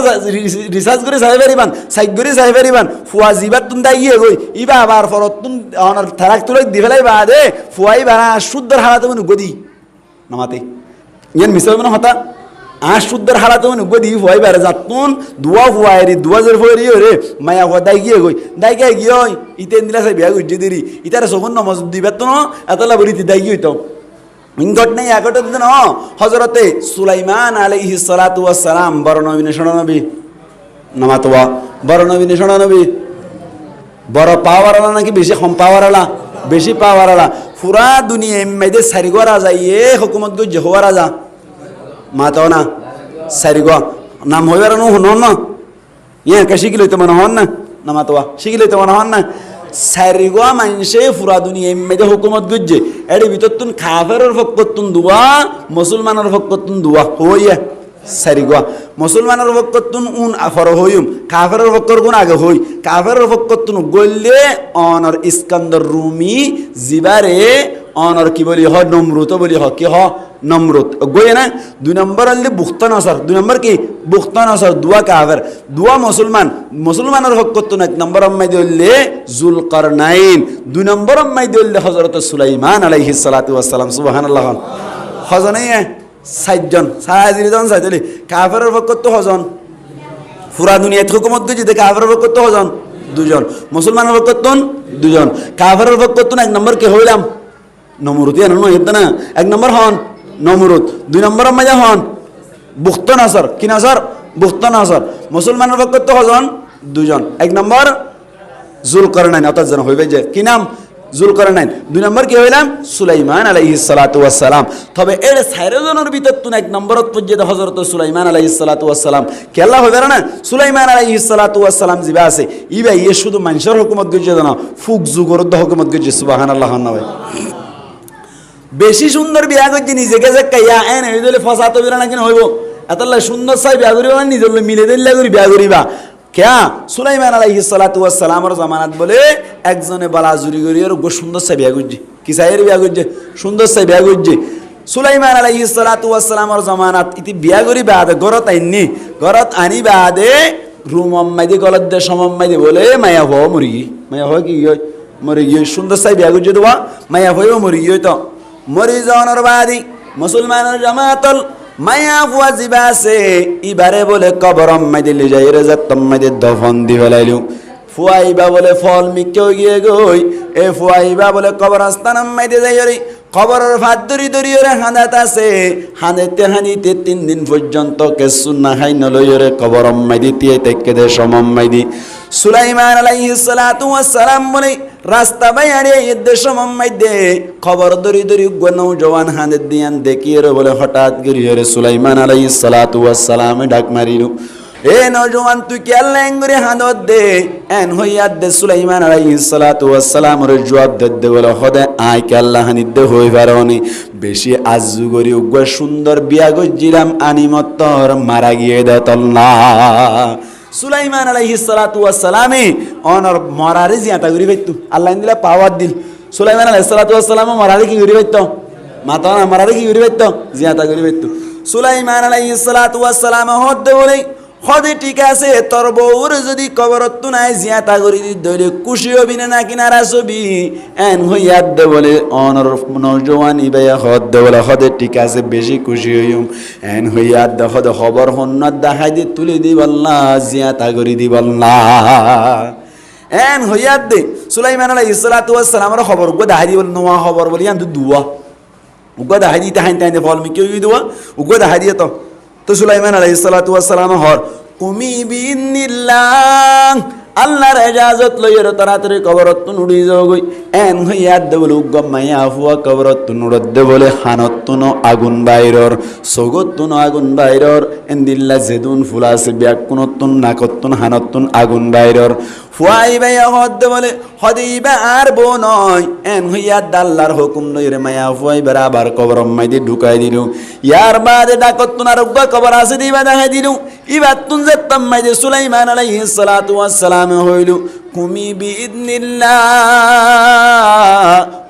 রিসার্চ করে চাই পারিবান সাইক করে চাই পারিবান ফুয়া জিবার তুন দাই গিয়ে গই ইবা আবার ফরত তুন অনার থারাক তুলে দি ফেলাই বাদে ফুয়াই বানা শুদ্ধর হালাতে মনে গদি নামাতে ইয়ান মিসাল মনে হতা শুদ্ধর হালাতে মনে গদি ফুয়াই বারে যাতুন দুয়া ফুয়াইরি দুয়াজের ফুয়াইরি রে মায়া ফুয়া দাই গিয়ে গই দাই গিয়ে ইতে দিলা চাই বিয়া গুজি দিরি ইতারে সখন নমাজ দিবার তো এতলা বলি দাই গিয়ে তো ঘটনা একটা দিন হজরতে সুলাইমান আলাইহিস সালাতু ওয়াস সালাম বড় নবী নবী নামাতোয়া বড় নবী নবী বড় পাওয়ারওয়ালা নাকি বেশি কম পাওয়ারওয়ালা বেশি পাওয়ারওয়ালা পুরা দুনিয়া মেদে সারিগো রাজা হুকুমত গো জহওয়া রাজা মাতাও না সারিগো নাম হইবার নো হন না কে শিখিলইতে মনে হন না নামাতোয়া শিখিলইতে মনে হন না সারিগোয়া মানুষে পুরা দুনিয়া মেদে হুকুমত গুজে এর ভিতর তুন কাফেরের ফকতুন দুয়া মুসলমানের ফকতুন দুয়া হইয়া সারিগোয়া মুসলমানের ফকতুন উন আফর হইম কাফেরের ফকর গুণ আগে হই কাফেরের ফকতুন গল্লে অনর ইস্কান্দর রুমি জিবারে অনর কি বলি হ নমরুত বলি হ কি হ নমরুত গই না 2 নম্বর আনলে বুখতানাসর 2 নম্বর কি বুখতানাসর দুয়া কাফের দুয়া মুসলমানের ফকতুন 1 নম্বর আম্মাই দিলে জুলকারনাইন 2 নম্বর আম্মাই দিলে হযরত সুলাইমান আলাইহিস সালাতু ওয়াস সালাম সুবহানাল্লাহ হজনে 60 জন 60 জন সাইদলি কাফেরের ফকত হজন পুরা দুনিয়াতে হুকুমত গজি দে কাফেরের ফকত হজন 2 জন মুসলমানের ফকতুন 2 জন কাফেরের ফকতুন 1 নম্বর কে হইলাম নমরুদ ইয়ান নো ইদনা 1 নম্বর হন নমরুদ 2 নম্বর মাঝে হন বুখতানাসর কি নাসর বুখতানাসর মুসলমানের ফকত হজন 2 জন 1 নম্বর জুলকারনাইন অর্থাৎ জন হইবে যে কি নাম জুলকারনাইন 2 নম্বর কি হইলাম সুলাইমান আলাইহিস সালাতু ওয়াস সালাম তবে এর 4 জনের ভিতর তুন 1 নম্বরত পর্যন্ত হযরত সুলাইমান আলাইহিস সালাতু ওয়াস সালাম কেলা হইবে না সুলাইমান আলাইহিস সালাতু ওয়াস সালাম জিবা আছে ইবা শুধু মানুষের হুকুমত গজে না ফুক যুগর হুকুমত গজে সুবহানাল্লাহ নয় বেশি সুন্দর বিয়া করছে নিজেকে যে কাইয়া এন হইলে ফসা তো বিরা নাকি হইব এতলা সুন্দর চাই বিয়া করিবা নিজের মিলে দিল্লা করি বিয়া করিবা ক্যা সুলাইমান আলাইহিস সালাতু ওয়াস সালামের জামানাত বলে একজনে বালা জুরি করি আর গো সুন্দর চাই বিয়া করছে কি চাই বিয়া করছে সুন্দর চাই বিয়া করছে সুলাইমান আলাইহিস সালাতু ওয়াস সালামর জামানাত ইতি বিয়া করি বাদে ঘরত আইনি ঘরত আনি বাদে রুমম মাইদি গলত দে সমম মাইদি বলে মায়া হো মুরগি মায়া হয় কি হয় মুরগি সুন্দর সাই বিয়া করে দেওয়া মায়া হইও মুরগি হইতো মরি যাওয়ার বাদি মুসলমানের জামাতল মায়া ফুয়া জিবাসে ইবারে বলে কবরম মাইদি লি যাই রে যাতম মাইদি দফন দি ফেলাইলু ফুয়াইবা বলে ফল মিকেও গিয়ে গই এ ফুয়াইবা বলে কবরস্থানম মাইদি যাই রে খবরের ভাত দরি দরি ওরে হানাত আছে হানেতে হানিতে 3 দিন পর্যন্ত কেসু না খাই নলইরে কবরম মাইদি তে তেকে দে সমম মাইদি সুলাইমান আলাইহিস সালাতু ওয়াস সালাম বলে রাস্তা বাইরে ইদ্দে সমম মাইদে খবর দরি দরি গনও জওয়ান হানে দিয়ান দেখিরে বলে হঠাৎ গরিরে সুলাইমান আলাইহিস সালাতু ওয়াস সালাম ডাক মারিলু এ নওজওয়ান তুই কি আল্লাহ এঙ্গরে হানত দে এন হইয়াত দে সুলাইমান আলাইহিস সালাতু ওয়াস সালাম রে জবাব দে বলে খোদা আই কি আল্লাহ হানিত দে হই পারনি বেশি আজু গরি উগ্র সুন্দর বিয়া গজিলাম আনিমতর মারা গিয়ে দতল না সুলাইমান আলাইহিস সালাতু ওয়াস সালামে অনর মরারে জিয়াতা গরি বাইতু আল্লাহ ইনদিলা পাওয়ার দিল সুলাইমান আলাইহিস সালাতু ওয়াস সালাম মরারে কি গরি বাইতো মাতা না মরারে কি গরি বাইতো জিয়াতা গরি বাইতু সুলাইমান আলাইহিস সালাতু ওয়াস সালাম হদ বলে হদে ঠিক আছে তোর বউর যদি কবরত নাই জিয়াতা করি ধরে খুশি হবি না নাকি নারাজ হবি এন হইয়াত দে বলে অনর নওজওয়ান ইবাইয়া হদ দে বলে হদে ঠিক আছে বেশি খুশি হইম এন হইয়াত দে হদে খবর হন্নত দেখাই দি তুলে দি বলনা জিয়াতা করি দি বলনা এন হইয়াত দে সুলাইমান আলাইহিস সালাতু ওয়াস সালামের খবর গো দেখাই দি বল নোয়া খবর বলি আন দুয়া উগো দেখাই দিতে হাইন তাইনে ফল মি কেউ দুয়া উগো দেখাই দিয়ে তো সুলাইমান আলাইহিস সালাতু ওয়াস সালাম হর কুমি বিনিল্লাহ আল্লাহর ইজাজত লইর তাড়াতাড়ি কবরত নুড়ি যাওগই এন হইয়াত দে বলে উগম মাইয়া ফুয়া কবরত নুড়ত দে বলে হানত ন আগুন বাইরর সগত ন আগুন বাইরর এন্দিল্লা জেদুন ফুলাসে ব্যাকুনত নাকত হানত আগুন বাইরর ফুয়াই বাইয়া হদ দে বলে হদিবা আর বো নয় এন হইয়াত আল্লাহর হুকুম লইরে মাইয়া ফুয়াই বরাবর কবরম মাইদি ঢুকাই দিলু ইয়ার বাদে ডাকত না রুগা কবর আছে দিবা দেখাই দিলু ইবাত তুন যেতাম মাইদি সুলাইমান আলাইহিস সালাতু ওয়াস সালাম হইলু কুমি বিইذনিল্লাহ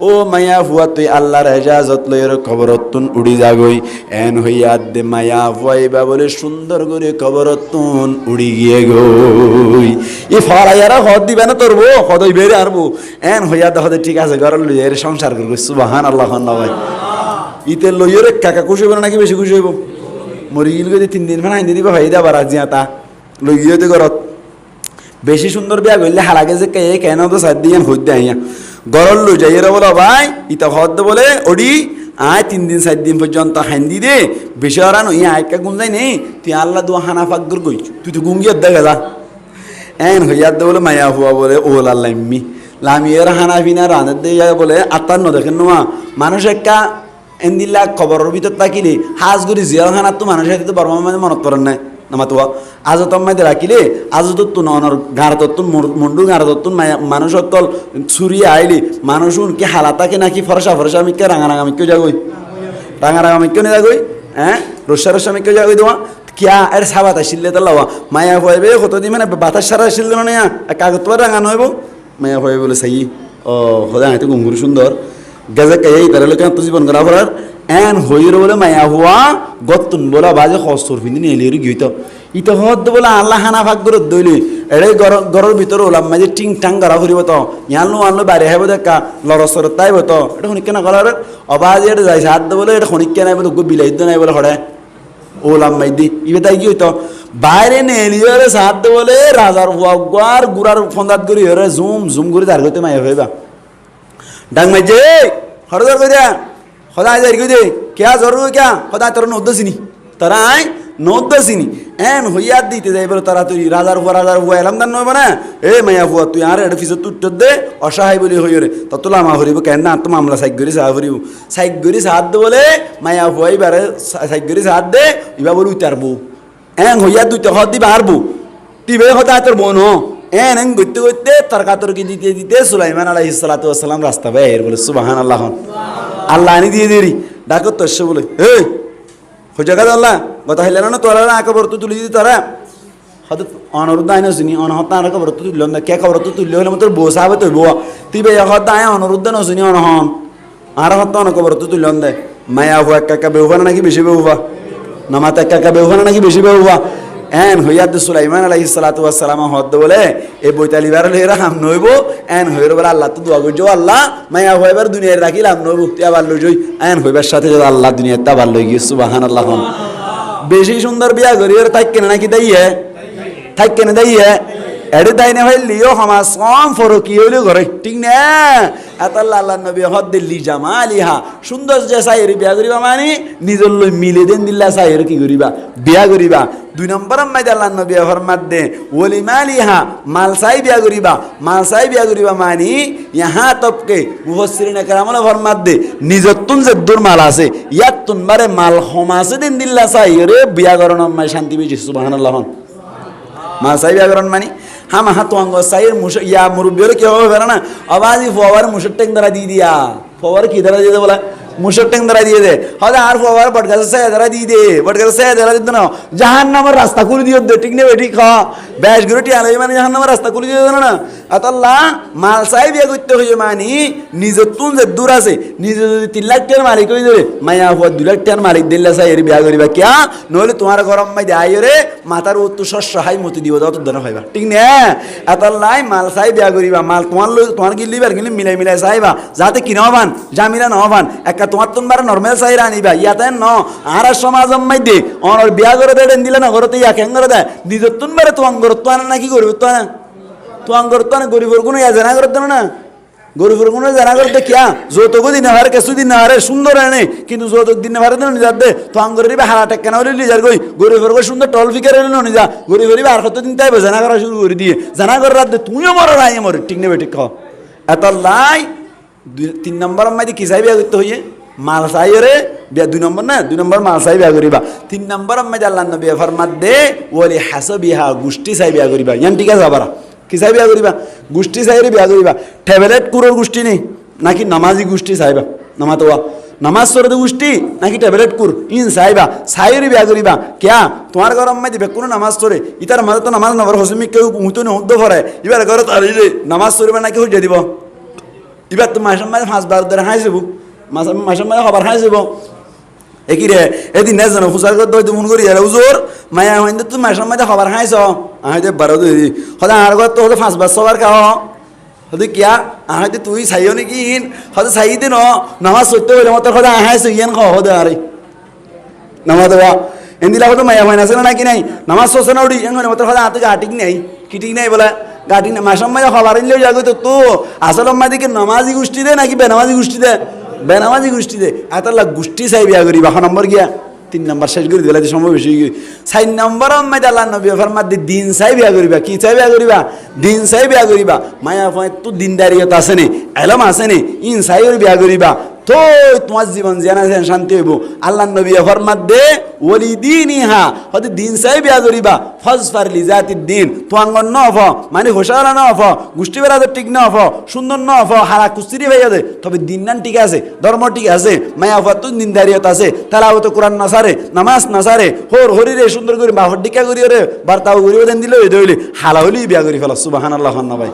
ও মায়া ফুয়া তুই আল্লাহর ইজাজত লইর কবরতুন উড়ি যাগই এন হইয়াত দে মায়া ফুয়াইবা বলে সুন্দর করে কবরতুন উড়ি গিয়ে গই ই ফরাইয়ারা হদ দিবে না তোরবো হদই বেরে আরবো এন হইয়াত হদে ঠিক আছে গরল লইয়ের সংসার করব সুবহানাল্লাহ আল্লাহ ইতে লইয়ের কাকা খুশি হবে নাকি বেশি খুশি হইব মরি গিল গদি 3 দিন ফানা দিবা ভাই দা বারা জিয়াতা লইয়েতে গরত বেশি সুন্দর বিয়া গইলে হালাগে যে কে কেন তো সাদ দিয়ান হইতে আইয়া গরল লই যাইরা বলো ভাই ইতা হদ বলে ওডি আয় 3 দিন 4 দিন পর্যন্ত হান্দি দে বেশি আরানো ই আইকা গুন যাই নেই তুই আল্লাহ দু হানা ফাকর গই তুই তো গুঙ্গিয়া দে গেলা এন হইয়াত বলে মায়া হুয়া বলে ও আল্লাহ এম্মি লামিয়ের হানা বিনা রানে দে বলে আতার ন দেখেন না মানুষ একটা এন্দিল্লা খবরের ভিতর তাকিলে হাজ গুরি জিয়াল খানা তো মানুষের তো বর্মা মানে মনত পড়েন না নামাতুয়া আজত মাইতে রাখিলে আজত তো নর গাড়ত মুন্ডু গাড়ত মানুষ অকল ছুরি আইলি মানুষ কি হালাতাকে নাকি ফরসা ফরসা আমি কে রাঙা রাঙা আমি কেউ যাগই রাঙা রাঙা আমি কেউ নে যাগই হ্যাঁ রসা রসা আমি কেউ যাগই দেওয়া কিয়া এর সাবাত আসিলে তো লাওয়া মায়া হইবে কতদিন মানে বাতাস সারা আসিল না কাগজ তো রাঙানো হইব মায়া হইবে বলে সাই ও খোদা এত গুঙ্গুর সুন্দর গেজে কে এই তারে লোকে তো জীবন করা ফরার এন হইর বলে মায়া হুয়া গতুন বলা বাজে খস্তর ফিনি নেলির গিত ইতো হদ বলে আল্লাহ হানা ভাগ করে দইলি এড়ে গরর ভিতর ওলাম মাঝে টিং টাং করা করিব তো ইয়ানলো আনলো বাইরে হেব দেখা লরসর তাইব তো এটা খনিক কেন করার অবাজ এটা যাই হাত বলে এটা খনিক কেন বলে বিলাই তো নাই বলে হড়ে ওলাম মাইদি ইবে তাই কি হইতো বাইরে নেলিয়রে সাত বলে রাজার হুয়ার গুড়ার ফন্দাত করি হরে জুম জুম করে দাঁড় করতে মায়া হইবা ডাং মাইজে হরদার কইরা খোদাই যাই কই দে কিয়া জরুর কিয়া খোদাই তোর নদ্দছিনি তারাই নদ্দছিনি এন হইয়াত দিতে যাই বলে তারা তুই রাজার হুয়া এলাম দান নয় না এ মায়া হুয়া তুই আর এটা ফিসে তুই দে অসহায় বলি হইরে তত লামা হরিব কেন না তো মামলা সাইক গরি সাহা হরিব সাইক গরি সাহাত দে বলে মায়া হুয়াই বারে সাইক গরি সাহাত দে ইবা বলে উতারবো এন হইয়াত দুইটা হদ দিবা হারবো টিবে খোদাই তোর বোন এন এন গইতে গইতে তর্কাতর্কি দিতে দিতে সুলাইমান আলাইহিস সালাতু ওয়াস সালাম রাস্তা বাইর বলে সুবহানাল্লাহ আল্লাহ আনি দিয়ে দেরি ডাকো তো সে বলে এই হজাগা আল্লাহ কথা হইলে না তোরা আকবর তো তুলি দিতে তারা হয়তো অনুরোধ আইন শুনি অনহত আর খবর তো তুললাম না কে খবর তো তুললে হলে মতো বসা হবে তুই বউ তুই বে হত আয় অনুরোধ না শুনি অনহন আর হত অন খবর তো তুললাম দে মায়া হুয়া একা বেহুয়া নাকি বেশি বেহুয়া নামাতে একা বেহুয়া নাকি বেশি বেহুয়া এন হইয়াদ সুলাইমান আলাইহিস সালাতু ওয়াস সালাম হদ বলে এই বইতালিবার লইরা হাম নইব এন হইর বলে আল্লাহ তো দোয়া করছো আল্লাহ মায়া হইবার দুনিয়ার রাখিলাম নইব তিয়াবার লই জই এন হইবার সাথে যদি আল্লাহ দুনিয়ার তাবার লই গিয়ে সুবহানাল্লাহ বেশি সুন্দর বিয়া করিয়ার তাই কেন নাকি দাইয়ে থাক কেন দাইয়ে এডে দাই না ভাই লিও হামাস কম ফরকি হইলো ঘরে ঠিক না আতাল্লাহ আল্লাহ নবী হদ দিল্লি জামালিহা সুন্দর যে সাইর বিয়া করিবা মানে নিজের লই মিলে দেন দিল্লা সাইর কি করিবা বিয়া করিবা দুই নম্বর মাইদ আল্লাহ নবী ফরমাত দে ওলি মালিহা মাল সাই বিয়া করিবা মানে ইহা তবকে মুফাসসিরিন کرامনে ফরমাত দে নিজতুন যে দূর মাল আছে ইয়াতুন বারে মাল হমাসে দেন দিল্লা সাইর বিয়া করন মাই শান্তি বেজি সুবহানাল্লাহ মাল সাই বিয়া করন মানে हम हाँ तो अंगो साइर मुश या मुरुबियों क्या हो गया ना आवाज़ ही फवार मुशट्टेंग दरा दी दिया फवार की दरा दिया बोला मुशट्टेंग दरा दिए दे हाँ तो आर फवार बटकर से दरा दी दे बटकर से दरा दी ना जहाँ नमर रास्ता कुल दियो दे ठीक नहीं बैठी खा बैश गुरुटी आले माने जहाँ नमर रास्ता कुल दियो ना अतल्ला माल साइब या कुत्ते हुए मानी निजतुन से दूरा से निज 3 लाख टेन मालिक कोई दे मैं यहाँ हुआ 2 लाख टेन मालिक दिल्ला सा ये ब्याह करी बा क्या नोले तुम्हारा गरम में जाइयो रे मातार वो तू सहाय मोती दियो दाओ तो दना फाइबा ठीक नहीं अतल्ला माल साइब ब्याह करी बा माल तुम्हार गिल्ली बार गिल्ली मिलाई साइबा जाते किनावान जामिला नवान एक তোমার তুন বারে নরমাল সাইরা আনিবা ইয়াতে ন আর সমাজম মাইদে অনর বিয়া করে দেন দিলে না ঘরতে ইয়া কেন করে দেয় নিজের তুন বারে তো অঙ্গরত্ব আনা নাকি গরিব তো অঙ্গরত্ব না গরিবর কোনো ইয়া জানা করতে না গরিবর কোনো জানা করতে কিয়া যৌতুক দিন হারে কিছু দিন হারে সুন্দর আনে কিন্তু যৌতুক দিন হারে তো নিজার দে তো অঙ্গরের হারা টেক্কা না হলে লিজার গই গরিবর কো সুন্দর টল ফিকার হলে নিজা গরিবর আর কত দিন তাই জানা করা শুরু করে দিয়ে জানা করে রাত তুইও মর রাই মর ঠিক নেবে ঠিক খাও এত লাই 3 নম্বর মাইদে কি চাই বিয়া করতে হইয়ে মাল সাইরে বিয়া 2 নম্বর না 2 নম্বর মাল সাই বিয়া করিবা 3 নম্বর মাইদে আল্লাহ নবী ফরমাত দে ওলি হাসাবিহা গুষ্টি সাই বিয়া করিবা ইয়ান ঠিক আছে আবার কি সাই বিয়া করিবা গুষ্টি সাইরে বিয়া করিবা ট্যাবলেট কুরোর গুষ্টি নেই নাকি নামাজি গুষ্টি সাইবা নামাতোয়া নামাজ সরদে গুষ্টি নাকি ট্যাবলেট কুর ইন সাইবা সাইরে বিয়া করিবা কিয়া তোমার গরম মাইদে বেকুনো নামাজ সরে ইতার মাঝে তো নামাজ নবর হসমি কেউ হুতো ন হদ্দ করে এবার ঘরে তারিলে নামাজ সরিবা নাকি হইয়া দিব এবার তো মাসের মাঝে 5 বার ধরে হাই যাব মাসের মাঝে খবর খাই যাব একই রে এদিন না জানো ফুসার করতে হয়তো ফোন করি আর হুজুর মায়া হইতে তুই মাসের মাঝে খবর খাইছ হয়তো 12 দিই হয়তো আর করতে হলে 5 বার সবার খাও হয়তো কিয়া হয়তো তুই চাইও নাকি হয়তো চাই দিন নামাজ সত্য হইলে মতো হয়তো আহাইছো ইয়ান খাও হতে আরে নামাজ দেওয়া এদিলা হয়তো মায়া হয় না নাকি নাই নামাজ সোসে না উড়ি এমন মতো হয়তো হাতে গাটিক নেই কি ঠিক নাই বলে গাটি না মাসের মাঝে খবর আনলেও যাগো তো আসল মাদিকে নামাজি গোষ্ঠী দে নাকি বেনামাজি গোষ্ঠী দে বেনামাজি গোষ্ঠী দে এতলা গোষ্ঠী চাই বিয়া করি 12 নম্বর গিয়া 3 নম্বর শেষ করে দিলা সম্ভব বেশি 4 নম্বর মাইদা আল্লাহ নবী ফরমাত দি দিন চাই বিয়া করিবা কি চাই বিয়া করিবা দিন চাই বিয়া করিবা মায়া ফয় তো দিনদারিয়ত আছে নে এলম আছে নে ইন চাই বিয়া করিবা তো তোমার জীবন জানা শান্তি হইব আল্লাহ নবী ফরমাত দে ওলি দিনিহা হতে দিন চাই বিয়া করিবা ফজফার লিজাতিদ দিন তো আঙ্গন ন হফ মানে হোসারা ন হফ গোষ্ঠী বেড়াতে ঠিক ন হফ সুন্দর ন হফ হারা কুস্তিরি ভাইয়া দে তবে দিন নান ঠিক আছে ধর্ম ঠিক আছে মায়া হফ তো দিনদারিয়ত আছে তালাওয়াত কোরআন না সারে নামাজ না সারে হরিরে সুন্দর করে বাহর ডিকা করি রে বার্তাও করিও দেন দিলে ওই দইলে হালা হলি বিয়া করি ফেলা সুবহানাল্লাহ না ভাই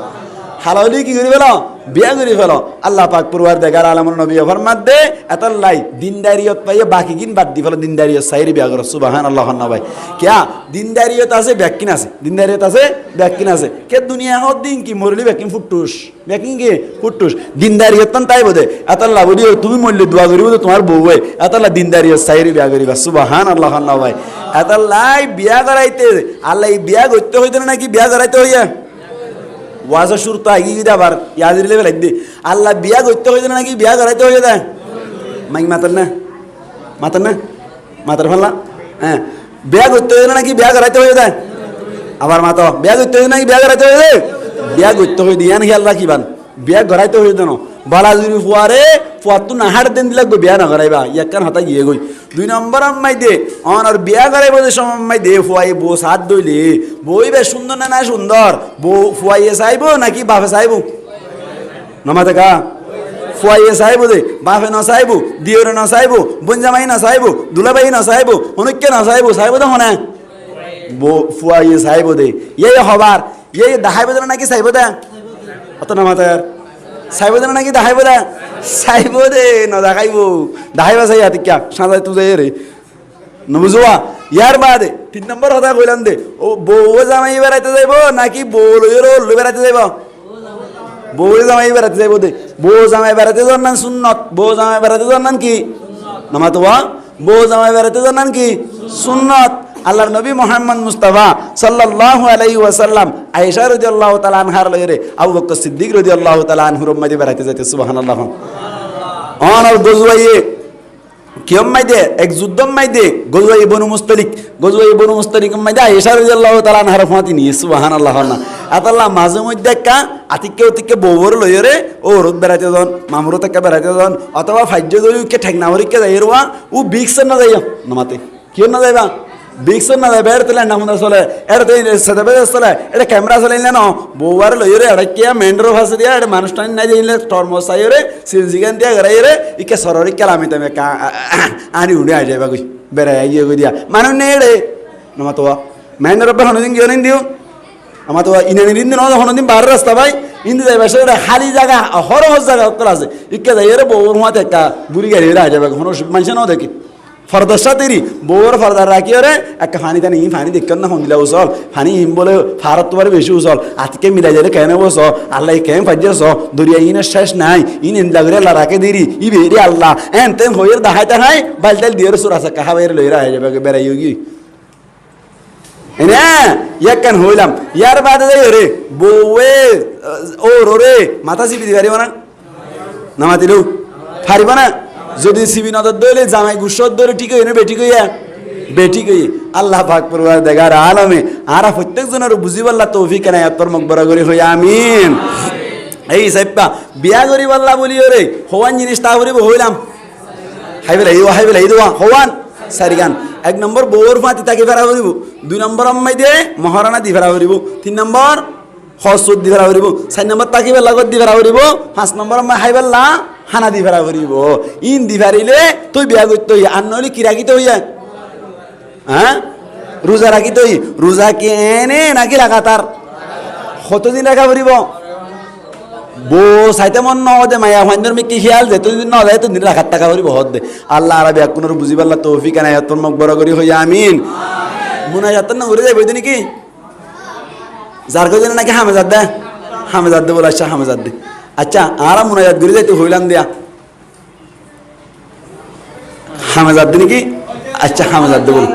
হালাউলি কি করি ফেলো বিয়া করি ফেলো আল্লাহ পাক পরওয়ারদিগার আলমের নবী ফরমাত দে এতলাই দিনদারিয়ত পাইয়ে বাকি কিন বাদ দি ফেলো দিনদারিয়ত সাইরি বিয়া করো সুবহানাল্লাহ না ভাই কিয়া দিনদারিয়ত আছে ব্যাকিন আছে দিনদারিয়ত আছে ব্যাকিন আছে কে দুনিয়া হদ দিন কি মরলি ব্যাকিন ফুটুস ব্যাকিন কি ফুটুস দিনদারিয়ত তাই বদে এতলা বলি তুমি মরলি দোয়া করিব তো তোমার বউ হয় এতলা দিনদারিয়ত সাইরি বিয়া করিবা সুবহানাল্লাহ না ভাই এতলাই বিয়া করাইতে আল্লাহ বিয়া করতে হইতে নাকি বিয়া করাইতে হইয়া ওয়াজা শুরু তো আগে গিয়ে আবার ইয়াদের লেভেল একদি আল্লাহ বিয়া করতে হয়েছে নাকি বিয়া করাইতে হয়ে যায় মাইক মাতার না মাতার ফেললা হ্যাঁ বিয়া করতে হয়েছে নাকি বিয়া করাইতে হয়ে যায় আবার মাতো বিয়া করতে হয়েছে নাকি বিয়া করাইতে হয়ে যায় বিয়া করতে হয়ে দিয়ান খেয়াল রাখিবান বিয়া করাইতে হয়ে দেন বালাজুরি ফুয়ারে ফুয়ার তো নাহার দেন দিলে বিয়া না করাইবা ইয়াকান হাতা গিয়ে গই 2 নম্বর আম্মাই দে অনার বিয়া করাইব যে সময় দে ফুয়াই বউ সাত দইলে বই বে সুন্দর না সুন্দর বউ ফুয়াইয়ে চাইবো নাকি বাপে চাইবো নমাতে কা ফুয়াইয়ে চাইবো দে বাপে না চাইবো দিওরে না চাইবো বঞ্জামাই না চাইবো দুলাবাই না চাইবো অনেককে না চাইবো তো হনে বউ ফুয়াইয়ে চাইবো দে এই হবার এই দেখাইবো নাকি চাইবো দে অত নমাতে চাইবো নাকি দেখাইবো দে চাইব দে নদেখাইব দেখাইবা চাই হাতিকা সাঁজাই তু যাই রে নবুঝোয়া ইয়ার বাদে 3 নম্বর কথা কইলাম দে ও বউ জামাই বেড়াইতে যাইব নাকি বউ লই বেড়াইতে যাইব বউ জামাই বেড়াতে যাইব দে বউ জামাই বেড়াতে যান না সুন্নত বউ জামাই বেড়াতে যান না কি নামাতোয়া বউ জামাই বেড়াতে যান না কি সুন্নত আল্লাহর নবী মুহাম্মদ মুস্তাফা সাল্লাল্লাহু আলাইহি ওয়াসাল্লাম আয়েশা রাদিয়াল্লাহু তাআলা আনহার লইরে আবু বকর সিদ্দিক রাদিয়াল্লাহু তাআলা আনহুর মধ্যে বেড়াতে যাইতে সুবহানাল্লাহ অনর গজওয়াইয়ে কিয়ম মাইদে এক যুদ্ধম মাইদে গজওয়াই বনু মুস্তালিক মাইদে আয়েশা রাদিয়াল্লাহু তাআলা আনহার ফাতি নি সুবহানাল্লাহ না আতাল্লাহ মাঝে মধ্যে কা আতিকে বউর লইরে ও রোদ বেড়াতে যান মামরো থেকে বেড়াতে যান অথবা ফাজ্য দরিকে ঠেকনা হরিকে যাইরওয়া ও বিক্সন না যাইয়া নমাতে কিয় না যাইবা বিক্সন না যাইবা এর তেলে নামদা চলে এর তেই সেদাবে চলে এটা ক্যামেরা চলাইলে না বউয়ার লইরে এড়াকিয়া মেন্ড্রো ফাসে দিয়া এটা মানুষটা না যাইলে টর্মস আইরে সিলজিগান দিয়া গরাইরে ইকে সররি কালামি তুমি আনি উড়ে আই যাইবা কই বেড়াই আইয়ে কই দিয়া মানুষ নেড়ে নমাতোয়া মেন্ড্রো রব্বে হনদিন গিয়ে নিন দিও আমার তো ইনানি দিন না হনদিন বার রাস্তা ভাই ইন্দি যাইবা সেটা খালি জায়গা হরহর জায়গা উত্তর আছে ইকে যাইরে বউর মাতে একটা বুড়ি গাড়ি আই যাইবা কোনো মানুষ নাও দেখি ফরদার সাথেই বউর ফরদার রাখি রে একটা ফানি টানি ফানি দেখেন না হন্দিলা উচল ফানি হিম বলে ফারত তোমার বেশি উচল আজকে মিলাই যাবে কেন বস আল্লাহ কেন ফাইজেছ দরিয়া ইনের শেষ নাই ইন ইন্দা করে আল্লাহ রাখে দিরি ই বেরি আল্লাহ এন তেন হইয়ের দাহাই তাহাই বালতাল দিয়ে সুর আছে কাহা বাইরে লইরা হয়ে যাবে বেড়াই গি এনে ইয়াকান হইলাম ইয়ার বাদে যাই রে বউয়ে ও রে মাথা চিপি দিবারি না নামাতিলু ফারিবা না যদি সিবি নদর দইলে জামাই গুসর ধরে ঠিক হই না বেটি কইয়া বেটি কই আল্লাহ পাক পরওয়ার দেগার আলমে আরা প্রত্যেক জনের বুঝিবাল্লাহ তৌফিক না আয়াত মক বরাবরি হই আমিন এই সাইপা বিয়া করি আল্লাহ বলি রে হওয়ান জিনিস তা করিব হইলাম হাইবেলা এই দোয়া হওয়ান সারিগান 1 নম্বর বউর ফাতি তাকে ফেরা করিব 2 নম্বর আম্মাই দে মহারানা দি ফেরা করিব 3 নম্বর হসুদ দি ফেরা করিব 4 নম্বর তাকে লাগত দি ফেরা করিব 5 নম্বর আম্মাই হাইবেলা হানা দি ফেরা করিব ইন দি ফেরিলে তুই বিয়া করতে হই আর নইলে কি রাখিতে হইয়া হ্যাঁ রোজা রাখিতে হই রোজা কি এনে নাকি লাগাতার কতদিন রাখা করিব বউ সাইতে মন নদে মায়া ফাইন্দর মে কি খেয়াল দে তুই ন যায় তো দিন রাখাত টাকা করিব হদ দে আল্লাহ আরবি কোন বুঝিবাল্লাহ তৌফিক না আয়াত মক বড় করি হই আমিন মুনাজাত না উড়ে যাইব দিন কি যার কদিন নাকি হামেজাদ দে বলা আচ্ছা হামেজাদ দে আচ্ছা আরা মুনাজাত গরি যাইতে হইলাম দিয়া হামেজাদ দিন কি আচ্ছা হামেজাদ দে বল